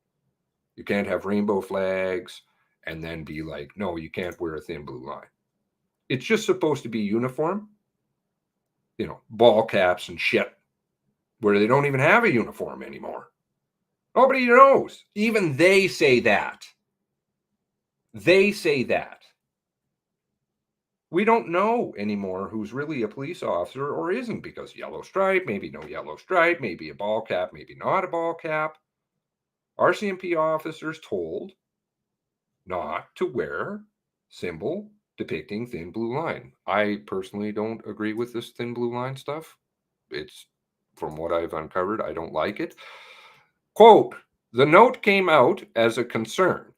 You can't have rainbow flags and then be like, no, you can't wear a thin blue line. It's just supposed to be uniform. You know, ball caps and shit, where they don't even have a uniform anymore. Nobody knows. Even they say that. They say that. We don't know anymore who's really a police officer or isn't, because yellow stripe, maybe no yellow stripe, maybe a ball cap, maybe not a ball cap. RCMP officers told not to wear symbol depicting thin blue line. I personally don't agree with this thin blue line stuff. It's, from what I've uncovered, I don't like it. Quote, the note came out as a concern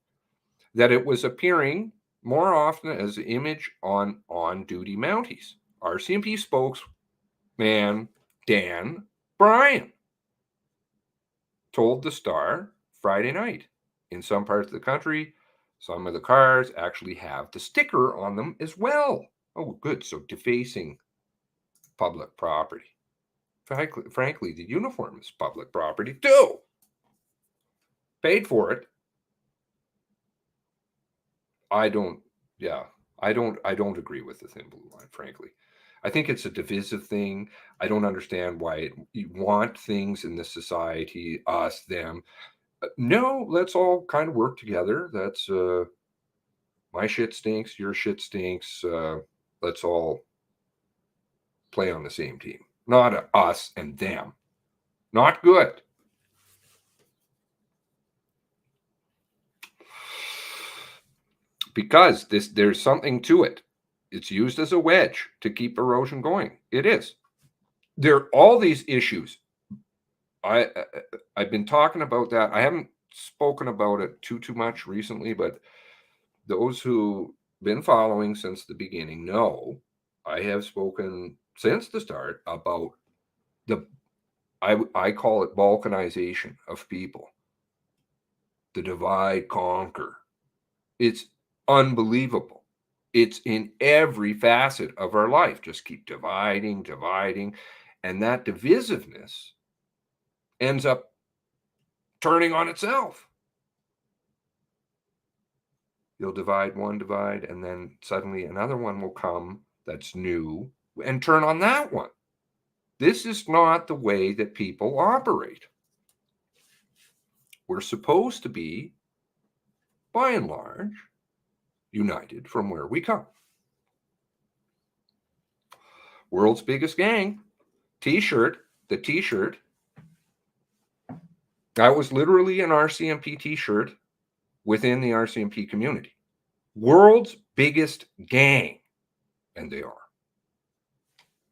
that it was appearing more often as an image on on-duty Mounties. RCMP spokesman Dan Bryan told the Star Friday night. In some parts of the country, some of the cars actually have the sticker on them as well. Oh, good. So defacing public property. Frankly, the uniform is public property too. Paid for it. I don't agree with the thin blue line, frankly. I think it's a divisive thing. I don't understand why you want things in this society, us, them. No, let's all kind of work together. That's my shit stinks, your shit stinks. Let's all play on the same team. Not us and them. Not good. Because there's something to it. It's used as a wedge to keep erosion going. It is. There are all these issues. I've been talking about that. I haven't spoken about it too much recently, but those who've been following since the beginning know I have spoken since the start about I call it balkanization of people. The divide, conquer. It's unbelievable. It's in every facet of our life. Just keep dividing. And that divisiveness ends up turning on itself. You'll divide one divide, and then suddenly another one will come that's new and turn on that one. This is not the way that people operate. We're supposed to be, by and large, united from where we come. World's biggest gang. T-shirt. The T-shirt. That was literally an RCMP T-shirt within the RCMP community. World's biggest gang. And they are.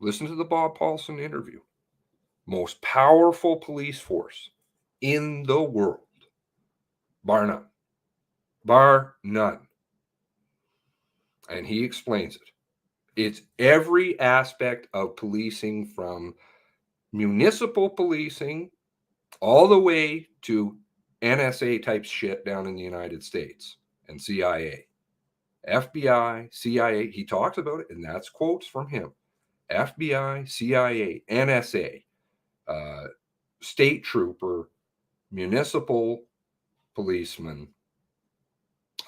Listen to the Bob Paulson interview. Most powerful police force in the world. Bar none. Bar none. And he explains it. It's every aspect of policing, from municipal policing all the way to NSA type shit down in the United States and CIA. FBI, CIA, he talks about it, and that's quotes from him. FBI, CIA, NSA, state trooper, municipal policeman,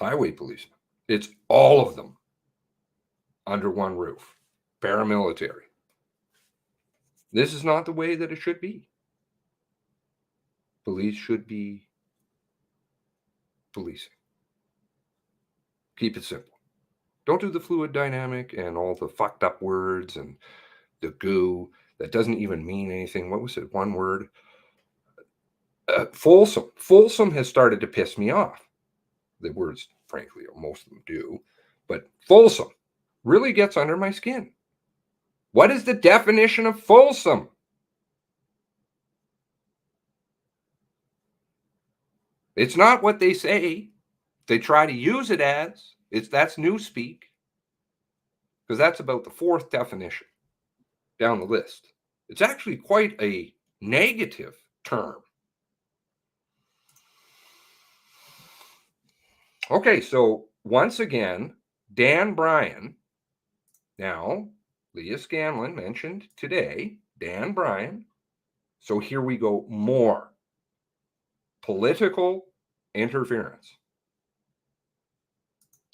highway policeman. It's all of them under one roof. Paramilitary. This is not the way that it should be. Police should be policing. Keep it simple. Don't do the fluid dynamic and all the fucked up words and the goo that doesn't even mean anything. What was it? One word. Fulsome. Fulsome has started to piss me off. The words, frankly, most of them do. But fulsome really gets under my skin. What is the definition of fulsome? It's not what they say. They try to use it as. That's newspeak. Because that's about the fourth definition down the list. It's actually quite a negative term. Okay, so once again, Dan Bryan. Now, Leah Scanlan mentioned today, Dan Bryan. So here we go, more political interference.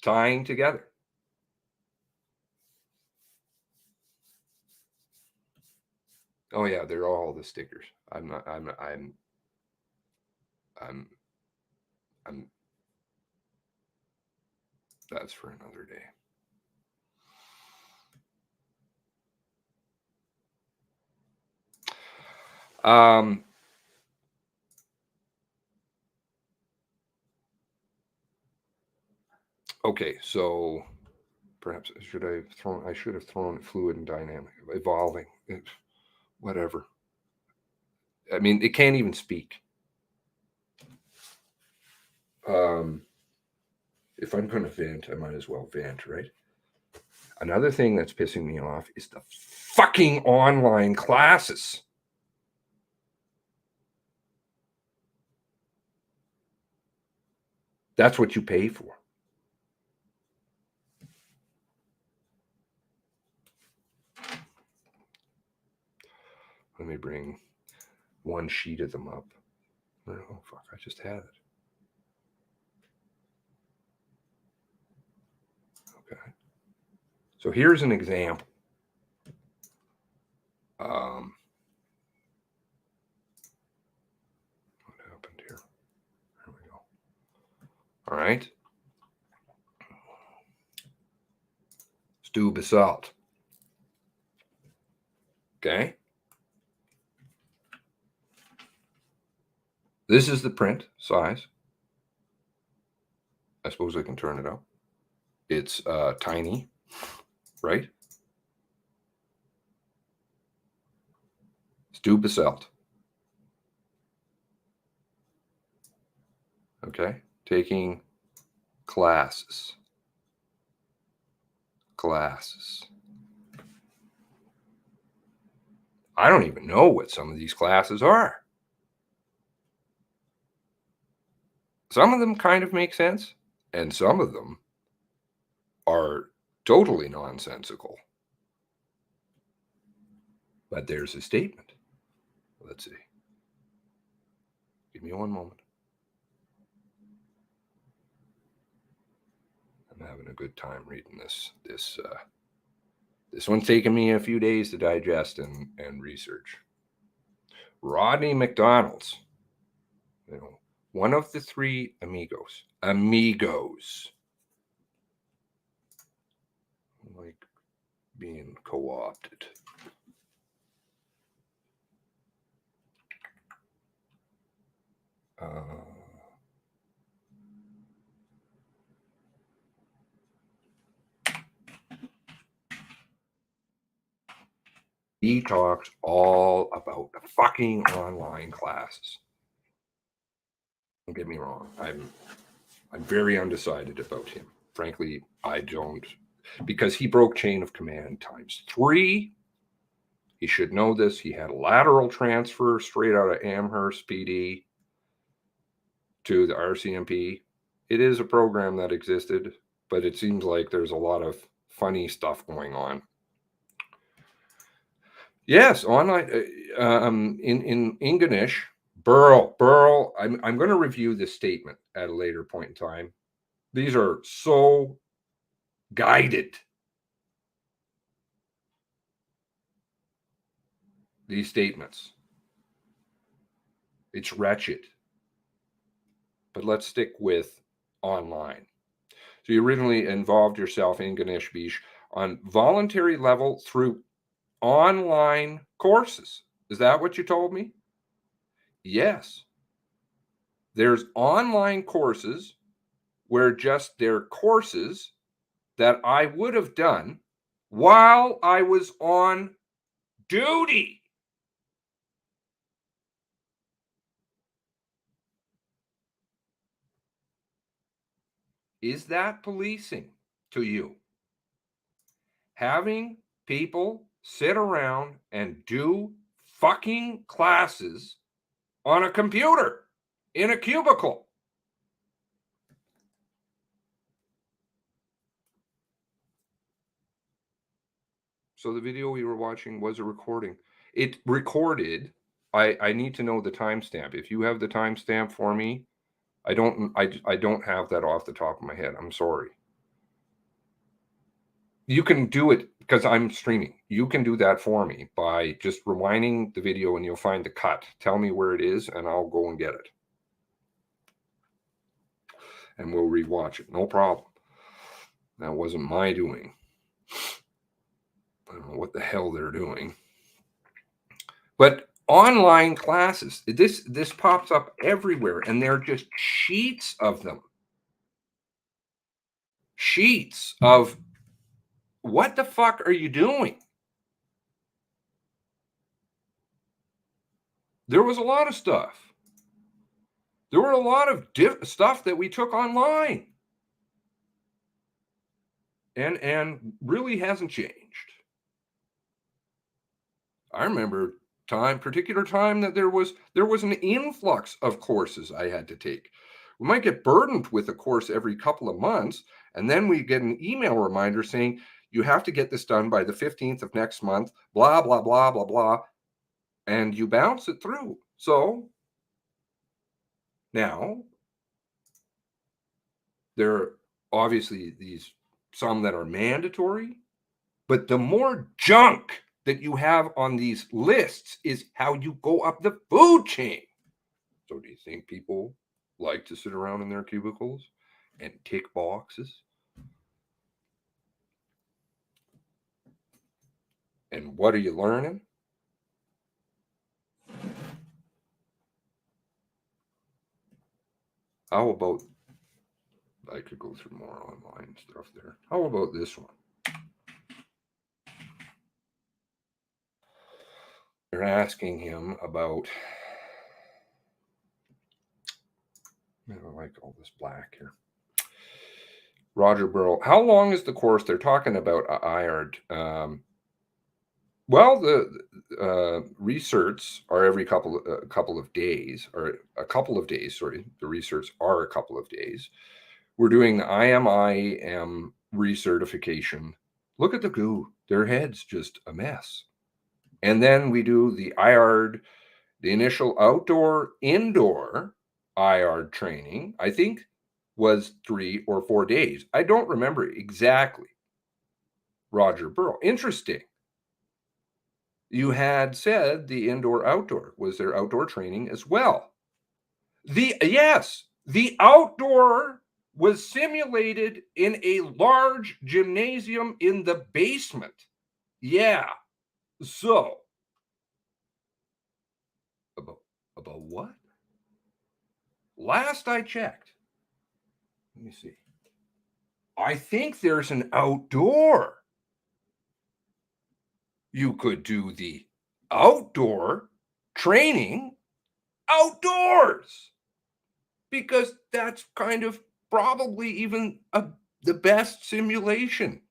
Tying together. Oh yeah, they're all the stickers. I'm that's for another day. Okay, so perhaps I should have thrown fluid and dynamic, evolving, whatever. I mean, it can't even speak. If I'm going to vent, I might as well vent, right? Another thing that's pissing me off is the fucking online classes. That's what you pay for. Let me bring one sheet of them up. Oh, fuck, I just had it. Okay. So here's an example. What happened here? There we go. All right. Stu basalt. Okay. This is the print size. I suppose I can turn it up. It's tiny, right? Stu basalt. Okay. Taking classes. I don't even know what some of these classes are. Some of them kind of make sense, and some of them are totally nonsensical. But there's a statement. Let's see. Give me one moment. I'm having a good time reading this. This one's taken me a few days to digest and research. Rodney McDonald's, one of the three amigos. Like being co-opted. He talks all about the fucking online classes. Don't get me wrong. I'm very undecided about him. Frankly, I don't, because he broke chain of command ×3. He should know this. He had a lateral transfer straight out of Amherst PD to the RCMP. It is a program that existed, but it seems like there's a lot of funny stuff going on. Yes, online in Ingonish, Burl. I'm going to review this statement at a later point in time. These are so guided. These statements. It's wretched. But let's stick with online. So you originally involved yourself in Ganesh Beach on voluntary level through online courses. Is that what you told me? Yes. There's online courses where just they're courses that I would have done while I was on duty. Is that policing to you? Having people sit around and do fucking classes on a computer in a cubicle. So the video we were watching was a recording. It recorded. I need to know the timestamp. If you have the timestamp for me, I don't have that off the top of my head. I'm sorry. You can do it because I'm streaming. You can do that for me by just rewinding the video and you'll find the cut. Tell me where it is and I'll go and get it. And we'll rewatch it. No problem. That wasn't my doing. I don't know what the hell they're doing. But online classes, this pops up everywhere and they're just sheets of them. Sheets of what the fuck are you doing? There was a lot of stuff. There were a lot of stuff that we took online. And really hasn't changed. I remember particular time that there was an influx of courses I had to take. We might get burdened with a course every couple of months, and then we get an email reminder saying, you have to get this done by the 15th of next month, blah, blah, blah, blah, blah. And you bounce it through. So now there are obviously some that are mandatory, but the more junk that you have on these lists is how you go up the food chain. So do you think people like to sit around in their cubicles and tick boxes? And what are you learning? How about, I could go through more online stuff there. How about this one? They're asking him about, I like all this black here. Roger Burrow, how long is the course? They're talking about IARD. Well, the research are every couple of days, or a couple of days. Sorry, the research are a couple of days. We're doing the IMIM recertification. Look at the goo; their head's just a mess. And then we do the IARD, the initial indoor IARD training. I think was 3 or 4 days. I don't remember exactly. Roger Burrow, interesting. You had said the indoor-outdoor. Was there outdoor training as well? Yes, the outdoor was simulated in a large gymnasium in the basement. Yeah. So, about what? Last I checked, let me see. I think there's an outdoor. You could do the outdoor training outdoors because that's kind of probably even the best simulation.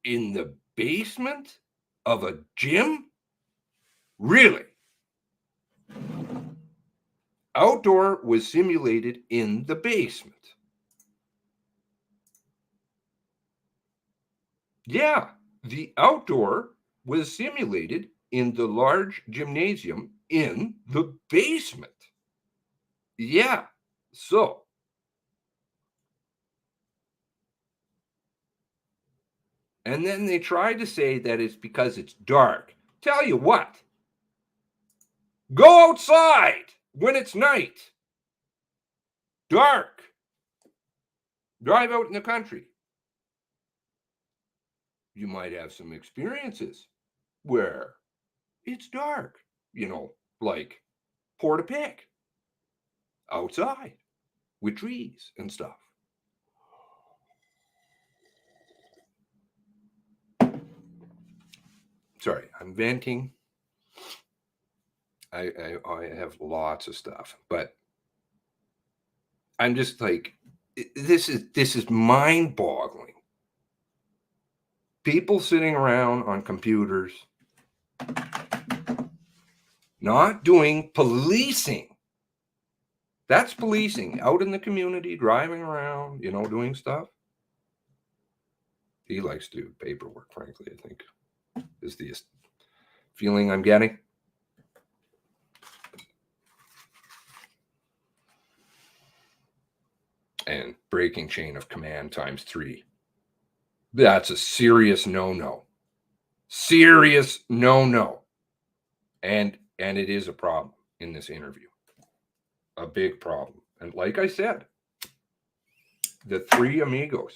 In the basement of a gym? Really? Outdoor was simulated in the basement. Yeah, the outdoor was simulated in the large gymnasium in the basement. Yeah, so and then they tried to say that it's because it's dark. Tell you what, go outside when it's night. Dark. Drive out in the country. You might have some experiences where it's dark, like Portapique, outside with trees and stuff. Sorry, I'm venting. I have lots of stuff, but I'm just like, this is mind-boggling. People sitting around on computers not doing policing. That's policing, out in the community, driving around, you know, doing stuff. He likes to do paperwork, frankly, I think, is the feeling I'm getting. And breaking chain of command ×3. That's a serious no-no. Serious no-no. And it is a problem in this interview. A big problem. And like I said, the three amigos,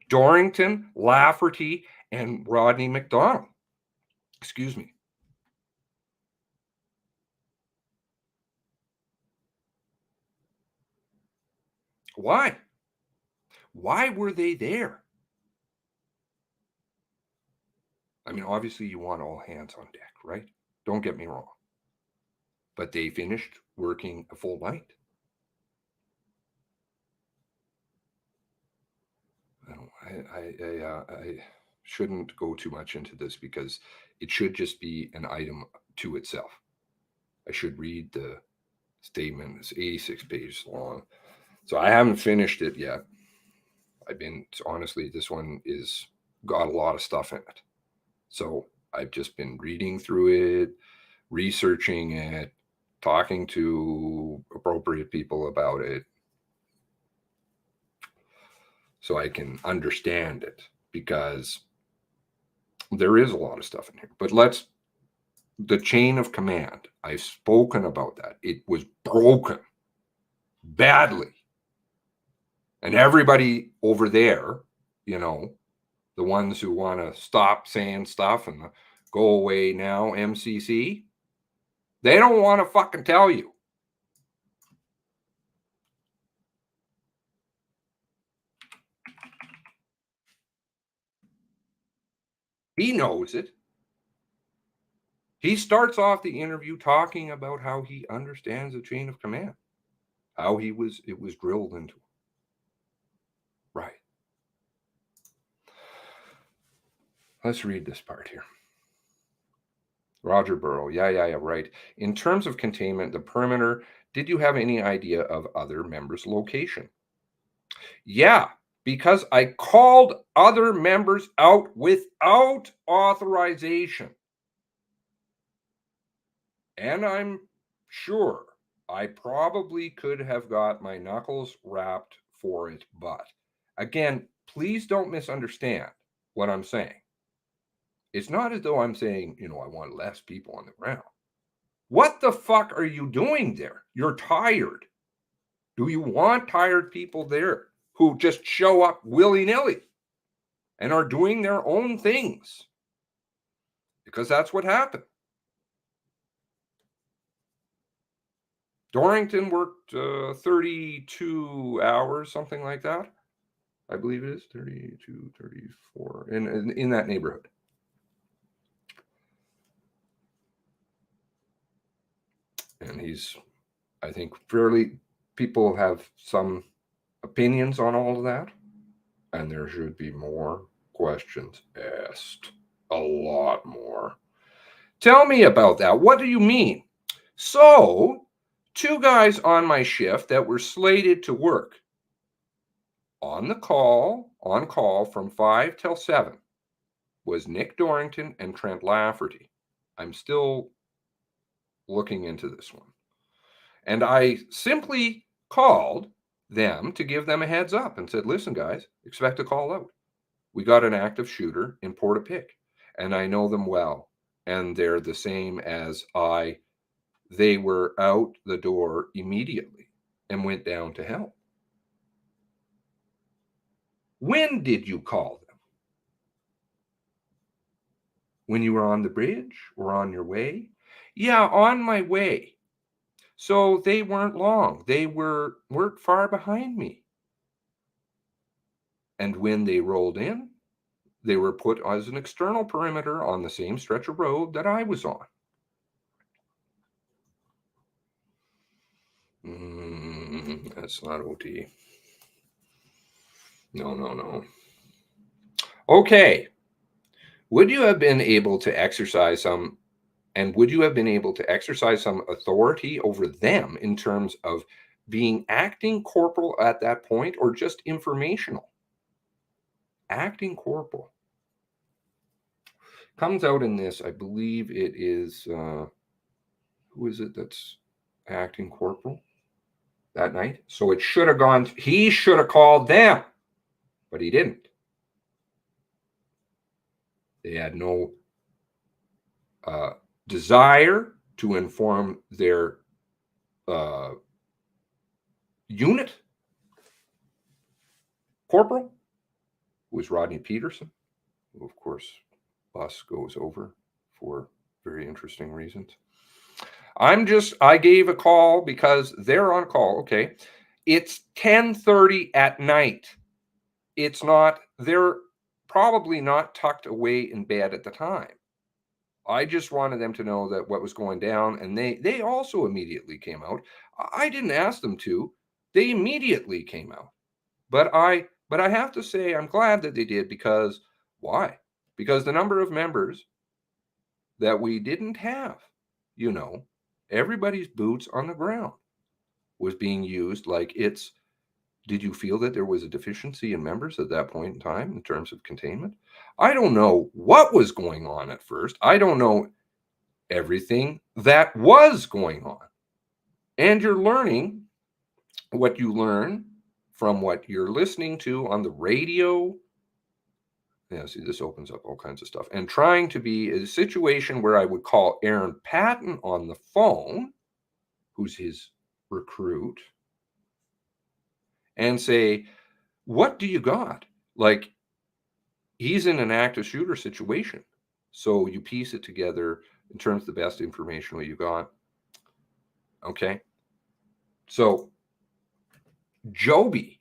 Dorrington, Lafferty, and Rodney McDonald. Excuse me. Why? Why were they there? I mean, obviously you want all hands on deck, right? Don't get me wrong. But they finished working a full night. I shouldn't go too much into this because it should just be an item to itself. I should read the statement. It's 86 pages long. So I haven't finished it yet. Honestly, this one is got a lot of stuff in it. So I've just been reading through it, researching it, talking to appropriate people about it, so I can understand it, because there is a lot of stuff in here. But the chain of command, I've spoken about that. It was broken badly. And everybody over there, you know, the ones who want to stop saying stuff and go away now, MCC, they don't want to fucking tell you. He knows it. He starts off the interview talking about how he understands the chain of command, how it was drilled into him. Right. Let's read this part here. Roger Burrow. Yeah, right. In terms of containment, the perimeter, did you have any idea of other members' location? Yeah, because I called other members out without authorization. And I'm sure I probably could have got my knuckles wrapped for it. But again, please don't misunderstand what I'm saying. It's not as though I'm saying, you know, I want less people on the ground. What the fuck are you doing there? You're tired. Do you want tired people there who just show up willy-nilly and are doing their own things? Because that's what happened. Dorrington worked 32 hours, something like that. I believe it is 32, 34, in that neighborhood. And he's, I think, people have some opinions on all of that. And there should be more questions asked. A lot more. Tell me about that. What do you mean? So, 2 guys on my shift that were slated to work on call from 5 till 7 was Nick Dorrington and Trent Lafferty. I'm still looking into this one. And I simply called them to give them a heads up and said, listen, guys, expect a call out. We got an active shooter in Portapique, and I know them well. And they're the same as I. They were out the door immediately and went down to help. When did you call them? When you were on the bridge or on your way? Yeah, on my way. So they weren't long. They weren't far behind me. And when they rolled in, they were put as an external perimeter on the same stretch of road that I was on. That's not OT. No. Okay. Would you have been able to exercise some And would you have been able to exercise some authority over them in terms of being acting corporal at that point, or just informational? Acting corporal. Comes out in this, I believe it is, who is it that's acting corporal that night? So it should have gone, he should have called them, but he didn't. They had no desire to inform their unit corporal, who was Rodney Peterson, who of course bus goes over for very interesting reasons. I gave a call because they're on call. Okay. It's 10:30 at night. It's not, they're probably not tucked away in bed at the time. I just wanted them to know that what was going down, and they also immediately came out. I didn't ask them to. They immediately came out. But I have to say I'm glad that they did, because why? Because the number of members that we didn't have, you know, everybody's boots on the ground was being used like it's, did you feel that there was a deficiency in members at that point in time in terms of containment? I don't know what was going on at first. I don't know everything that was going on. And you're learning what you learn from what you're listening to on the radio. Yeah, see, this opens up all kinds of stuff. And trying to be a situation where I would call Aaron Patton on the phone, who's his recruit, and say, what do you got? Like, he's in an active shooter situation. So you piece it together in terms of the best information what you got. Okay. So Joby,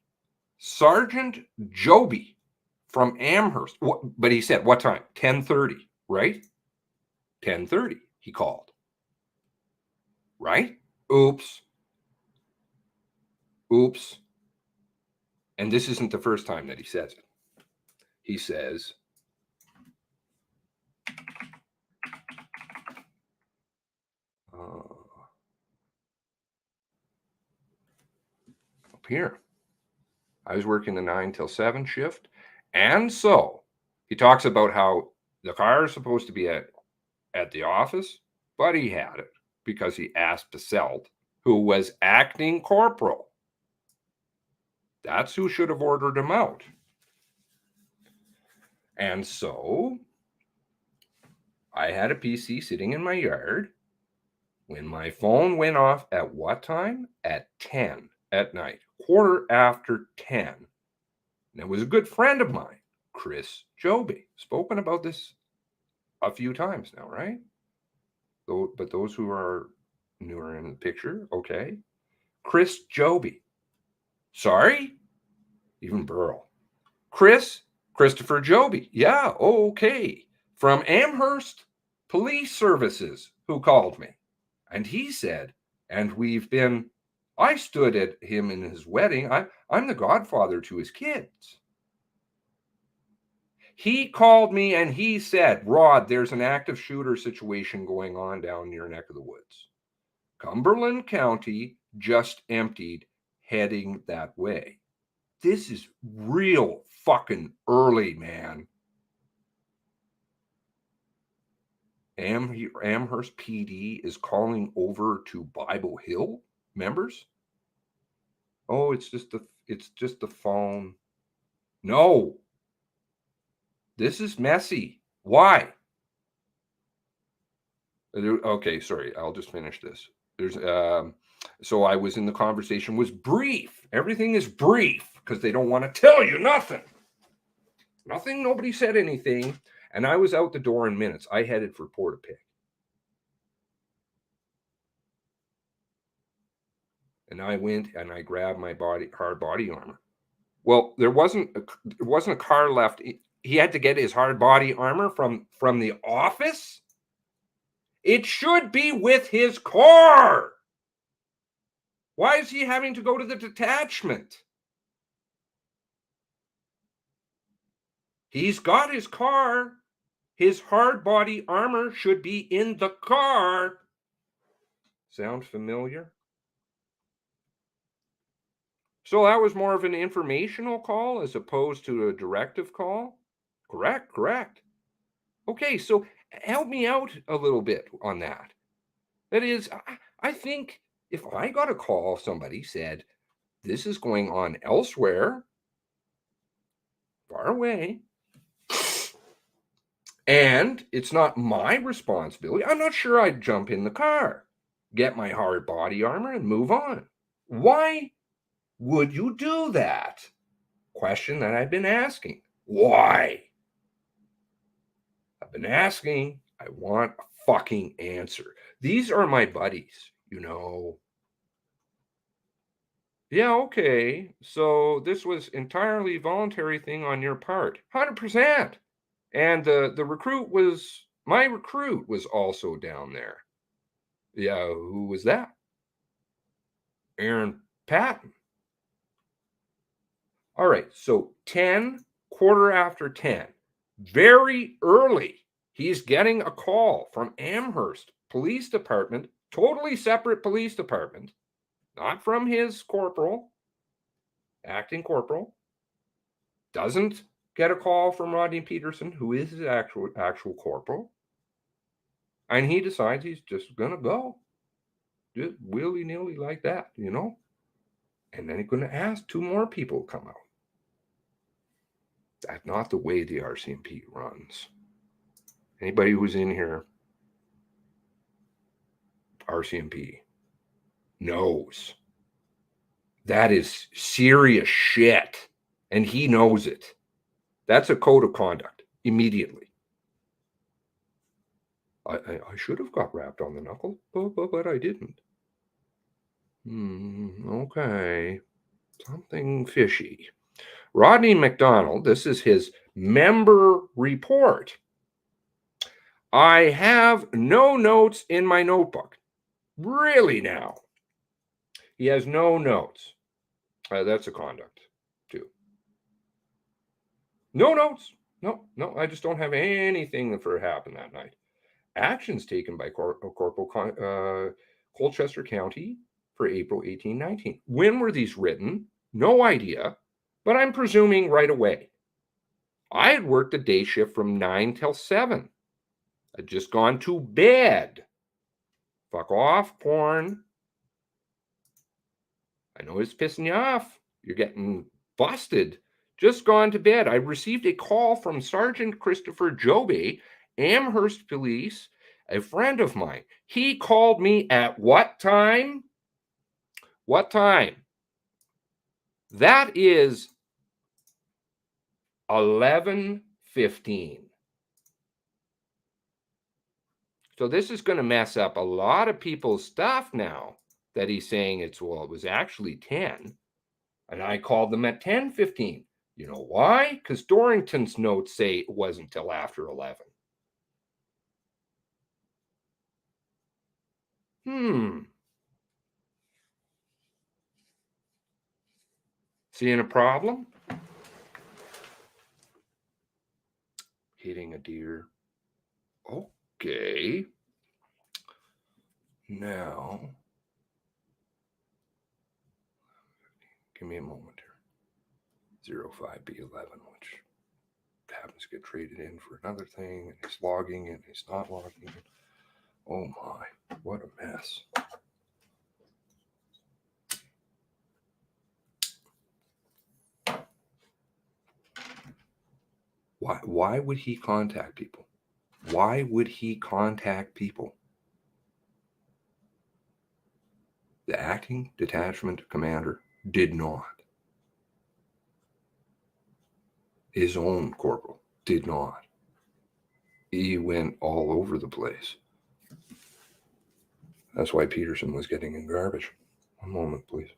Sergeant Joby from Amherst. But he said, what time? 10:30, right? 10:30, he called. Right? Oops. Oops. And this isn't the first time that he says it. He says, up here, I was working the 9 till 7 shift. And so he talks about how the car is supposed to be at the office, but he had it because he asked Selt, who was acting corporal. That's who should have ordered him out. And so I had a PC sitting in my yard when my phone went off at what time? At 10 at night, 10:15. And it was a good friend of mine, Chris Joby. Spoken about this a few times now, right? But those who are newer in the picture, okay. Chris Joby. Sorry? Even Burl. Christopher Joby. Yeah, okay. From Amherst Police Services, who called me. And he said, and I stood at him in his wedding. I'm the godfather to his kids. He called me and he said, Rod, there's an active shooter situation going on down in your neck of the woods. Cumberland County just emptied, heading that way. This is real fucking early, man. Amherst PD is calling over to Bible Hill members. Oh, it's just the phone. No. This is messy. Why? Okay, sorry. I'll just finish this. So I was in the conversation, was brief. Everything is brief because they don't want to tell you nothing. Nobody said anything. And I was out the door in minutes. I headed for Portapique. And I went and I grabbed my hard body armor. Well, there wasn't a car left. He had to get his hard body armor from the office. It should be with his car. Why is he having to go to the detachment? He's got his car. His hard body armor should be in the car. Sound familiar? So that was more of an informational call as opposed to a directive call? Correct, correct. Okay, so help me out a little bit on that. That is, I think if I got a call, somebody said, this is going on elsewhere, far away, and it's not my responsibility, I'm not sure I'd jump in the car, get my hard body armor, and move on. Why would you do that? Question that I've been asking. Why? I've been asking. I want a fucking answer. These are my buddies, you know. Yeah, okay. So this was entirely voluntary thing on your part. 100%. And the recruit was, my recruit was also down there. Yeah, who was that? Aaron Patton. All right, so 10, quarter after 10, very early, he's getting a call from Amherst Police Department, totally separate police department, not from his corporal, acting corporal. Doesn't get a call from Rodney Peterson, who is his actual corporal. And he decides he's just going to go. Just willy-nilly like that, you know? And then he's going to ask 2 more people to come out. That's not the way the RCMP runs. Anybody who's in here, RCMP, knows that is serious shit. And he knows it. That's a code of conduct immediately. I should have got wrapped on the knuckle, but I didn't. Okay. Something fishy. Rodney McDonald, this is his member report. I have no notes in my notebook. Really now? He has no notes. That's a conduct, too. No notes. No, I just don't have anything that happened that night. Actions taken by Corporal Colchester County for April 1819. When were these written? No idea, but I'm presuming right away. I had worked a day shift from 9 till 7. I'd just gone to bed. Fuck off, porn. I know it's pissing you off. You're getting busted. Just gone to bed. I received a call from Sergeant Christopher Jobe, Amherst Police, a friend of mine. He called me at what time? What time? That is 11:15. So this is going to mess up a lot of people's stuff now that he's saying it was actually 10. And I called them at 10:15. You know why? Because Dorrington's notes say it wasn't till after 11. Seeing a problem? Hitting a deer. Okay. Now, give me a moment here. 05B11, which happens to get traded in for another thing, and he's logging and he's not logging it. Oh my, what a mess. Why would he contact people? Why would he contact people? The acting detachment commander did not. His own corporal did not. He went all over the place. That's why Peterson was getting in garbage. One moment, please.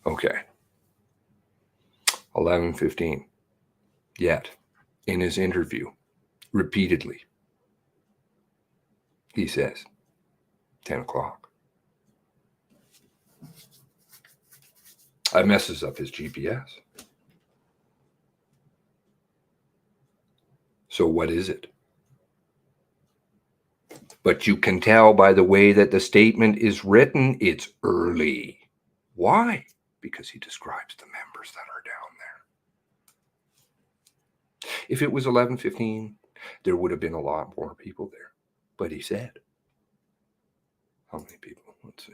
Okay. 11:15. Yet, in his interview, repeatedly, he says 10 o'clock. That messes up his GPS. So what is it? But you can tell by the way that the statement is written, it's early. Why? Because he describes the members that are down there. If it was 11:15, there would have been a lot more people there. But he said, how many people? Let's see.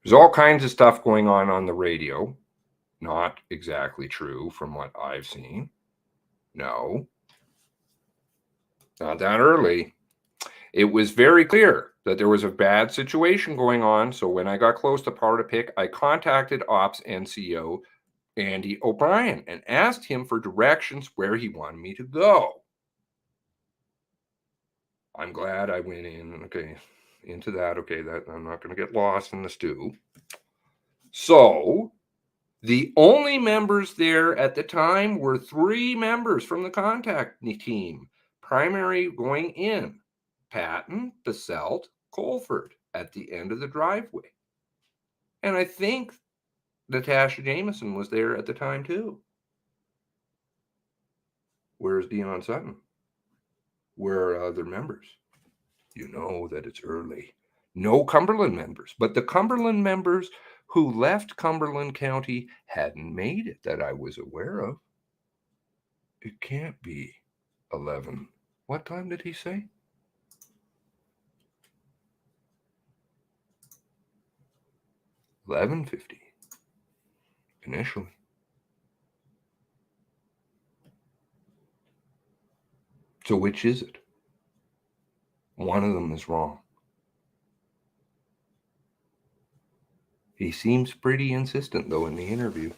There's all kinds of stuff going on the radio. Not exactly true from what I've seen. No, not that early. It was very clear that there was a bad situation going on. So when I got close to power to pick, I contacted Ops NCO Andy O'Brien and asked him for directions where he wanted me to go. I'm glad I went into that. Okay, that I'm not going to get lost in the stew. So the only members there at the time were 3 members from the contact team. Primary going in, Patton, Basalt, Colford at the end of the driveway. And I think Natasha Jameson was there at the time too. Where's Dion Sutton? Where are other members? You know that it's early. No Cumberland members, but the Cumberland members who left Cumberland County hadn't made it that I was aware of. It can't be 11. What time did he say? $11:50 initially. So which is it? One of them is wrong. He seems pretty insistent, though, in the interview.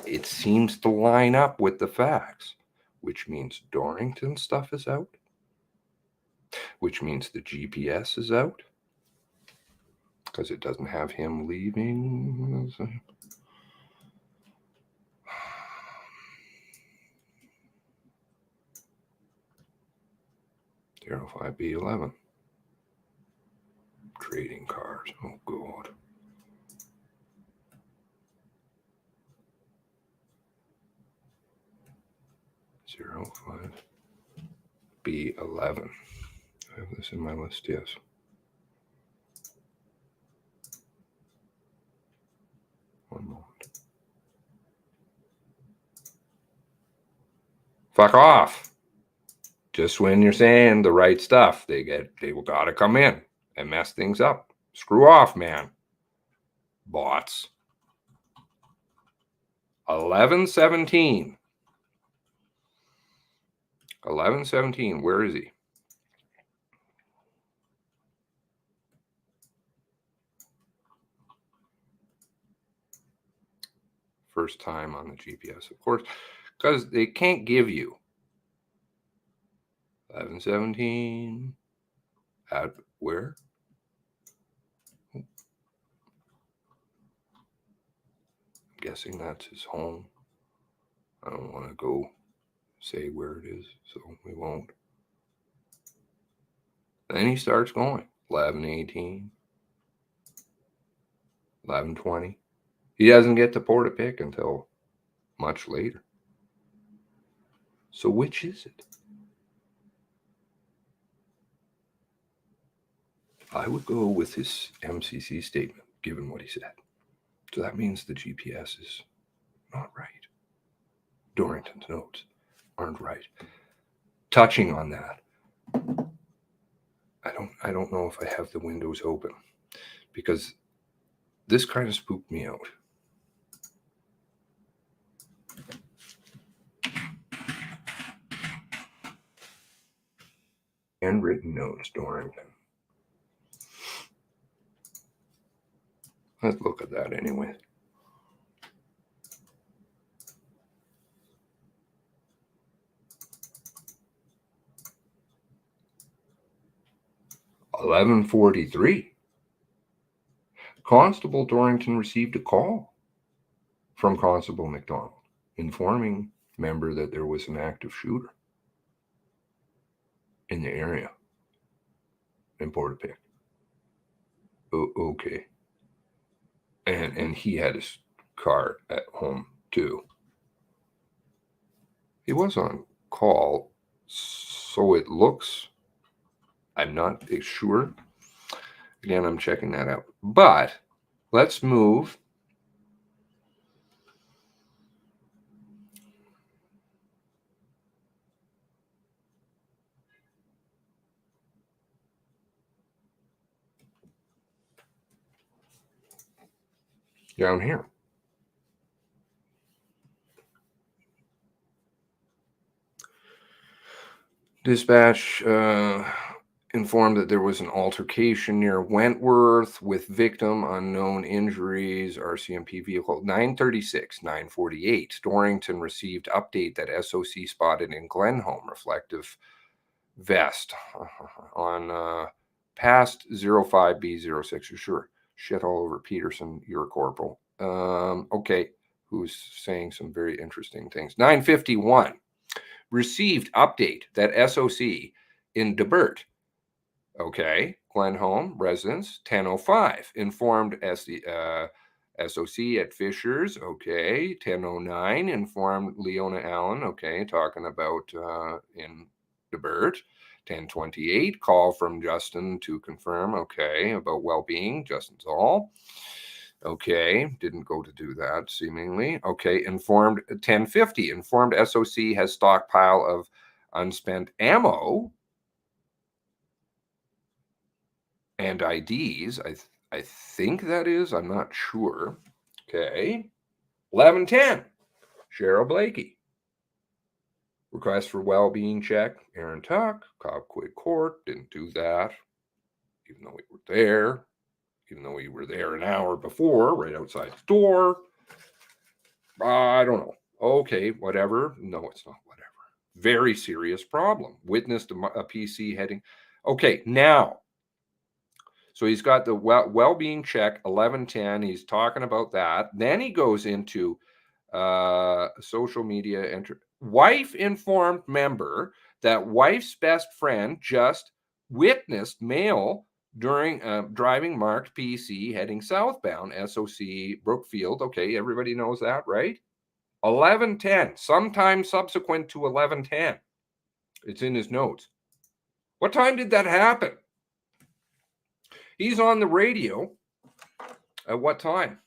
It seems to line up with the facts, which means Dorrington stuff is out, which means the GPS is out, because it doesn't have him leaving. 05B11. Trading cars. Oh, God. Zero 5B11. I have this in my list, yes. One moment. Fuck off. Just when you're saying the right stuff, they will gotta come in and mess things up. Screw off, man. Bots. 11:17. 11:17. Where is he? First time on the GPS, of course, because they can't give you 11:17 at where? I'm guessing that's his home. I don't want to go say where it is, so we won't. Then he starts going 11:18, 11:20. He doesn't get to Port-a-Pic until much later. So which is it? I would go with his MCC statement, given what he said. So that means the GPS is not right. Dorrington's notes aren't right. Touching on that, I don't know if I have the windows open, because this kind of spooked me out. Handwritten notes, Dorrington. Let's look at that anyway. $11:43. Constable Dorrington received a call from Constable McDonald informing member that there was an active shooter in the area in Portapique. Okay. And he had his car at home too. He was on call, so it looks, I'm not sure. Again, I'm checking that out. But let's move down here. Dispatch informed that there was an altercation near Wentworth with victim, unknown injuries, RCMP vehicle. 9:36, 9:48. Dorrington received update that SOC spotted in Glenholm reflective vest on past 05B06. You're sure? Shit all over Peterson, your corporal. Okay, who's saying some very interesting things. 9:51. Received update that SOC in Debert. Okay, Glenholm residence 10:05. Informed SOC at Fishers. Okay, 10:09. Informed Leona Allen. Okay, talking about in Debert. 10:28. Call from Justin to confirm. Okay, about well-being. Justin's all. Okay, didn't go to do that seemingly. Okay, informed 10:50. Informed SOC has stockpile of unspent ammo and IDs. I think that is. I'm not sure. Okay, 11:10. Cheryl Blakey. Request for well-being check. Aaron Tuck. Cobb quit court. Didn't do that, even though we were there. Even though we were there an hour before, right outside the door. I don't know. Okay, whatever. No, it's not whatever. Very serious problem. Witnessed a PC heading. Okay, now. So he's got the well-being check, 11:10. He's talking about that. Then he goes into social media. Wife informed member that wife's best friend just witnessed male during driving marked PC heading southbound, SOC Brookfield. Okay, everybody knows that, right? 11:10, sometime subsequent to 11:10. It's in his notes. What time did that happen? He's on the radio. At what time?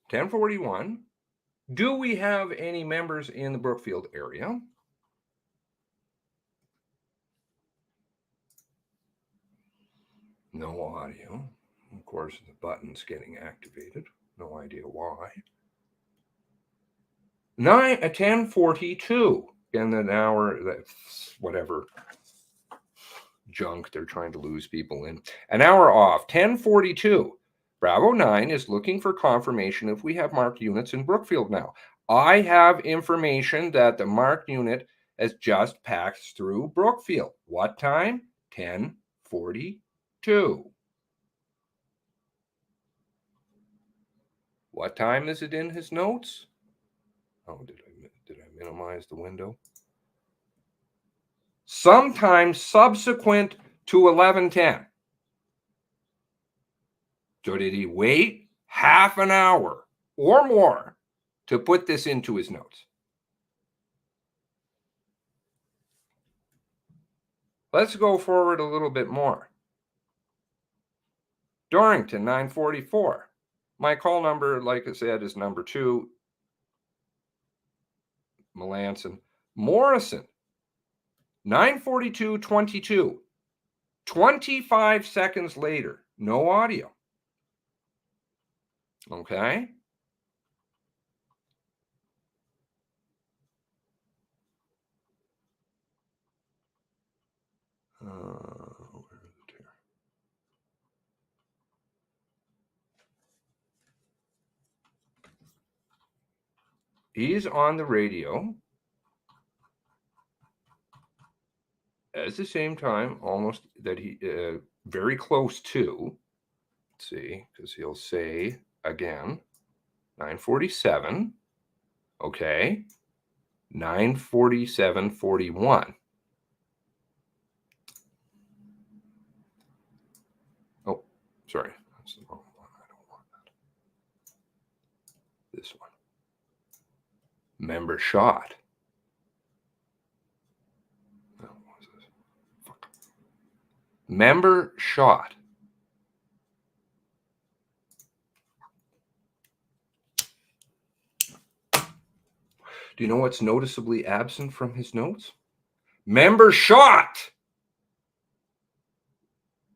$10:41. Do we have any members in the Brookfield area? No audio. Of course, the button's getting activated. No idea why. 10:42. Again, an hour, that's whatever junk they're trying to lose people in. An hour off. 10:42. Bravo 9 is looking for confirmation if we have marked units in Brookfield now. I have information that the marked unit has just passed through Brookfield. What time? 10:42. What time is it in his notes? Oh, did I minimize the window? Sometime subsequent to 11:10. So did he wait half an hour or more to put this into his notes? Let's go forward a little bit more. Dorrington, 944. My call number, like I said, is number 2. Melanson. Morrison, 94222. 25 seconds later, no audio. Okay. Where is it here? He's on the radio at the same time, almost that he very close to. Let's see, because he'll say again, 947. Okay, 947:41. Oh, sorry, that's the wrong one. I don't want that. This one. Member shot. Oh, what is this? Fuck. Member shot. Do you know what's noticeably absent from his notes? Member shot.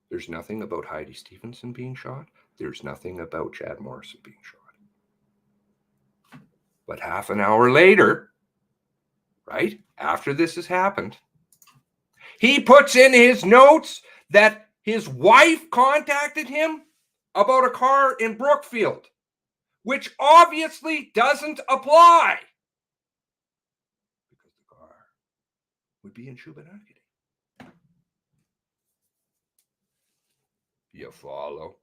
There's nothing about Heidi Stevenson being shot. There's nothing about Chad Morrison being shot. But half an hour later, right, after this has happened, he puts in his notes that his wife contacted him about a car in Brookfield, which obviously doesn't apply because the car would be in Shubenacadie. You follow?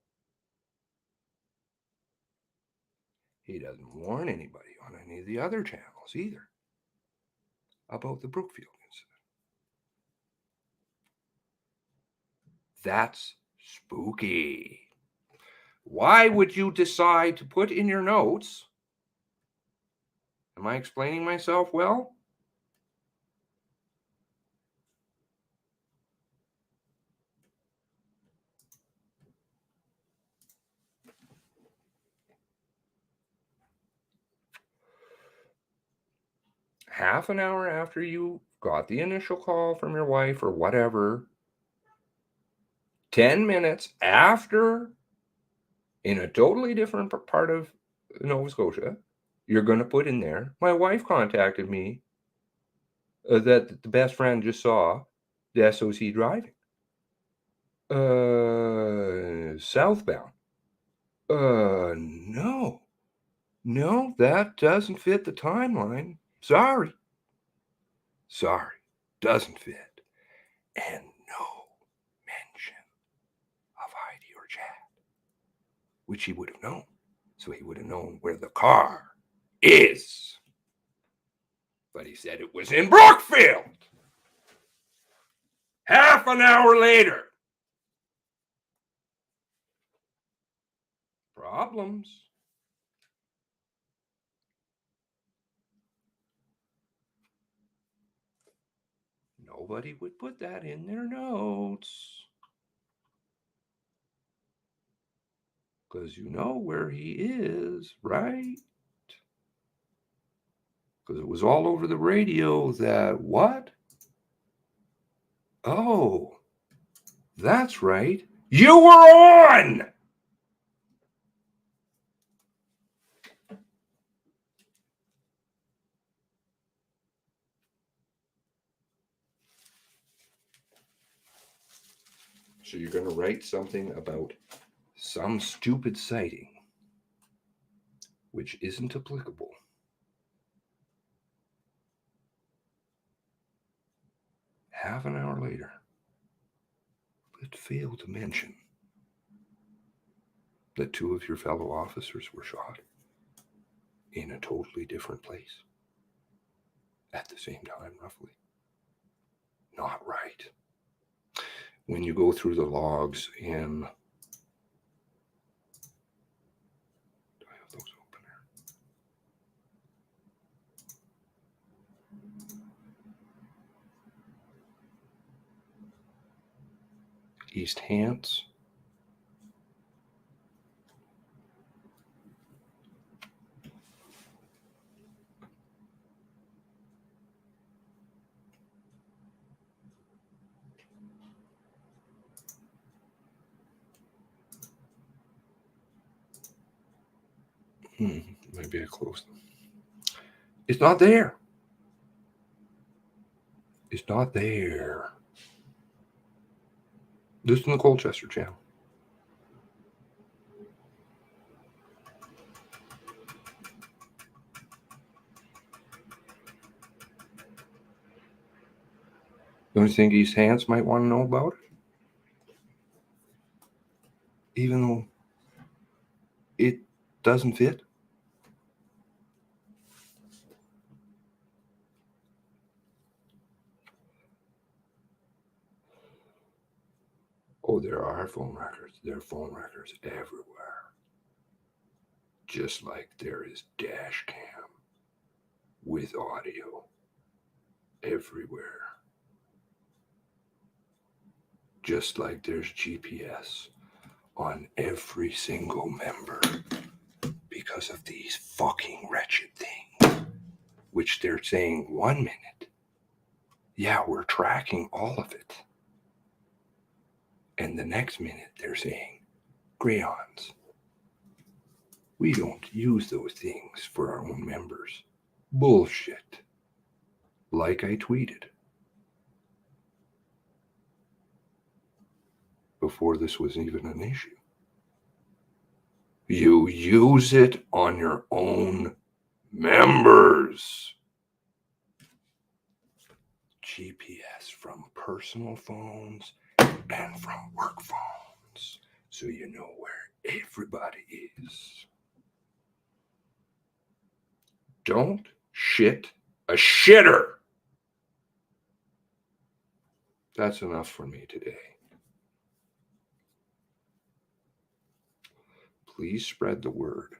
He doesn't warn anybody on any of the other channels either about the Brookfield incident. That's spooky. Why would you decide to put in your notes? Am I explaining myself well? Half an hour after you got the initial call from your wife or whatever, 10 minutes after, in a totally different part of Nova Scotia, you're going to put in there, my wife contacted me that the best friend just saw the SOC driving. Southbound. No. No, that doesn't fit the timeline. Sorry. Doesn't fit. And no mention of Heidi or Chad, which he would have known. So he would have known where the car is. But he said it was in Brookfield. Half an hour later. Problems. Nobody would put that in their notes. Because you know where he is, right? Because it was all over the radio that what? Oh, that's right. You were on! So you're going to write something about some stupid sighting which isn't applicable. Half an hour later, but fail to mention that 2 of your fellow officers were shot in a totally different place at the same time, roughly. Not right. When you go through the logs in, do I have those open here? East Hants, Maybe I closed them. It's not there. It's not there. This is in the Colchester channel. Don't you think East Hants might want to know about it? Even though it doesn't fit? Oh, there are phone records. There are phone records everywhere. Just like there is dash cam with audio everywhere. Just like there's GPS on every single member because of these fucking wretched things, which they're saying 1 minute, yeah, we're tracking all of it. And the next minute they're saying crayons. We don't use those things for our own members. Bullshit. Like I tweeted before this was even an issue. You use it on your own members. GPS from personal phones and from work phones, so you know where everybody is. Don't shit a shitter. That's enough for me today. Please spread the word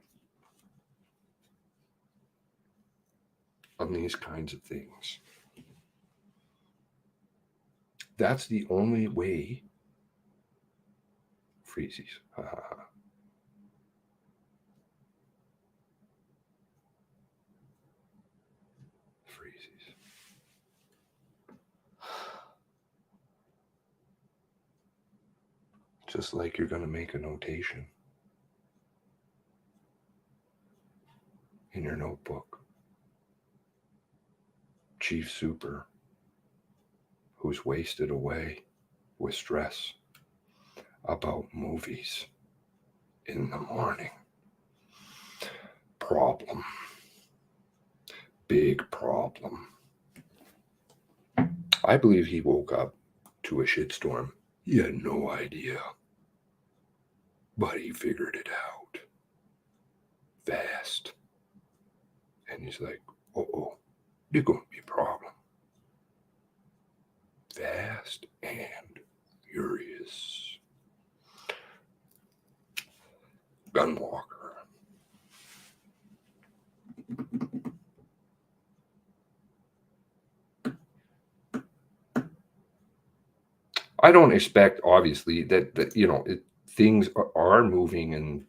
on these kinds of things. That's the only way. Freezies. Ha ha ha. Freezies. Just like you're going to make a notation in your notebook. Chief Super, who's wasted away with stress about movies in the morning. Problem. Big problem. I believe he woke up to a shitstorm. He had no idea. But he figured it out fast. And he's like, uh-oh, there's going to be a problem. Fast and furious. Gunwalker. I don't expect, obviously, that things are moving and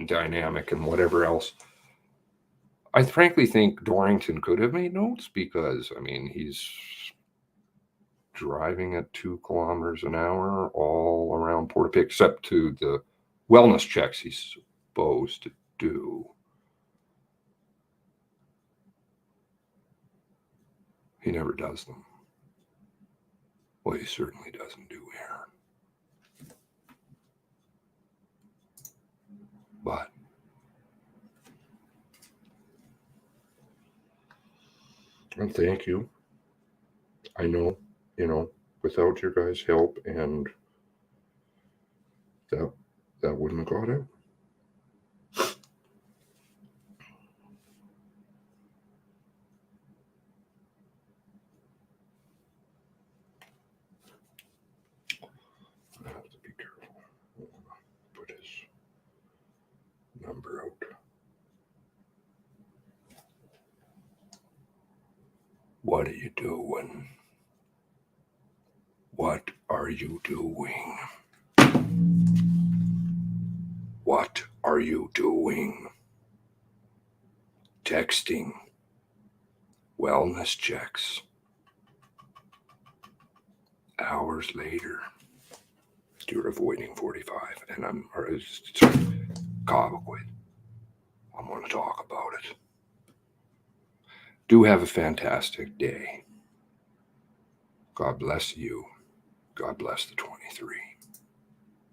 dynamic and whatever else. I frankly think Dorrington could have made notes because, I mean, he's driving at 2 kilometers an hour all around Portapique, except to the wellness checks he's supposed to do. He never does them. Well, he certainly doesn't do Aaron. But and thank you. I know, without your guys' help, and that wouldn't have got out. I have to be careful. I don't want to put his number out. What are you doing? What are you doing? What are you doing? Texting. Wellness checks. Hours later, you're avoiding 45, and I'm Cobblequid. I'm 100% Do have a fantastic day. God bless you. God bless the 23.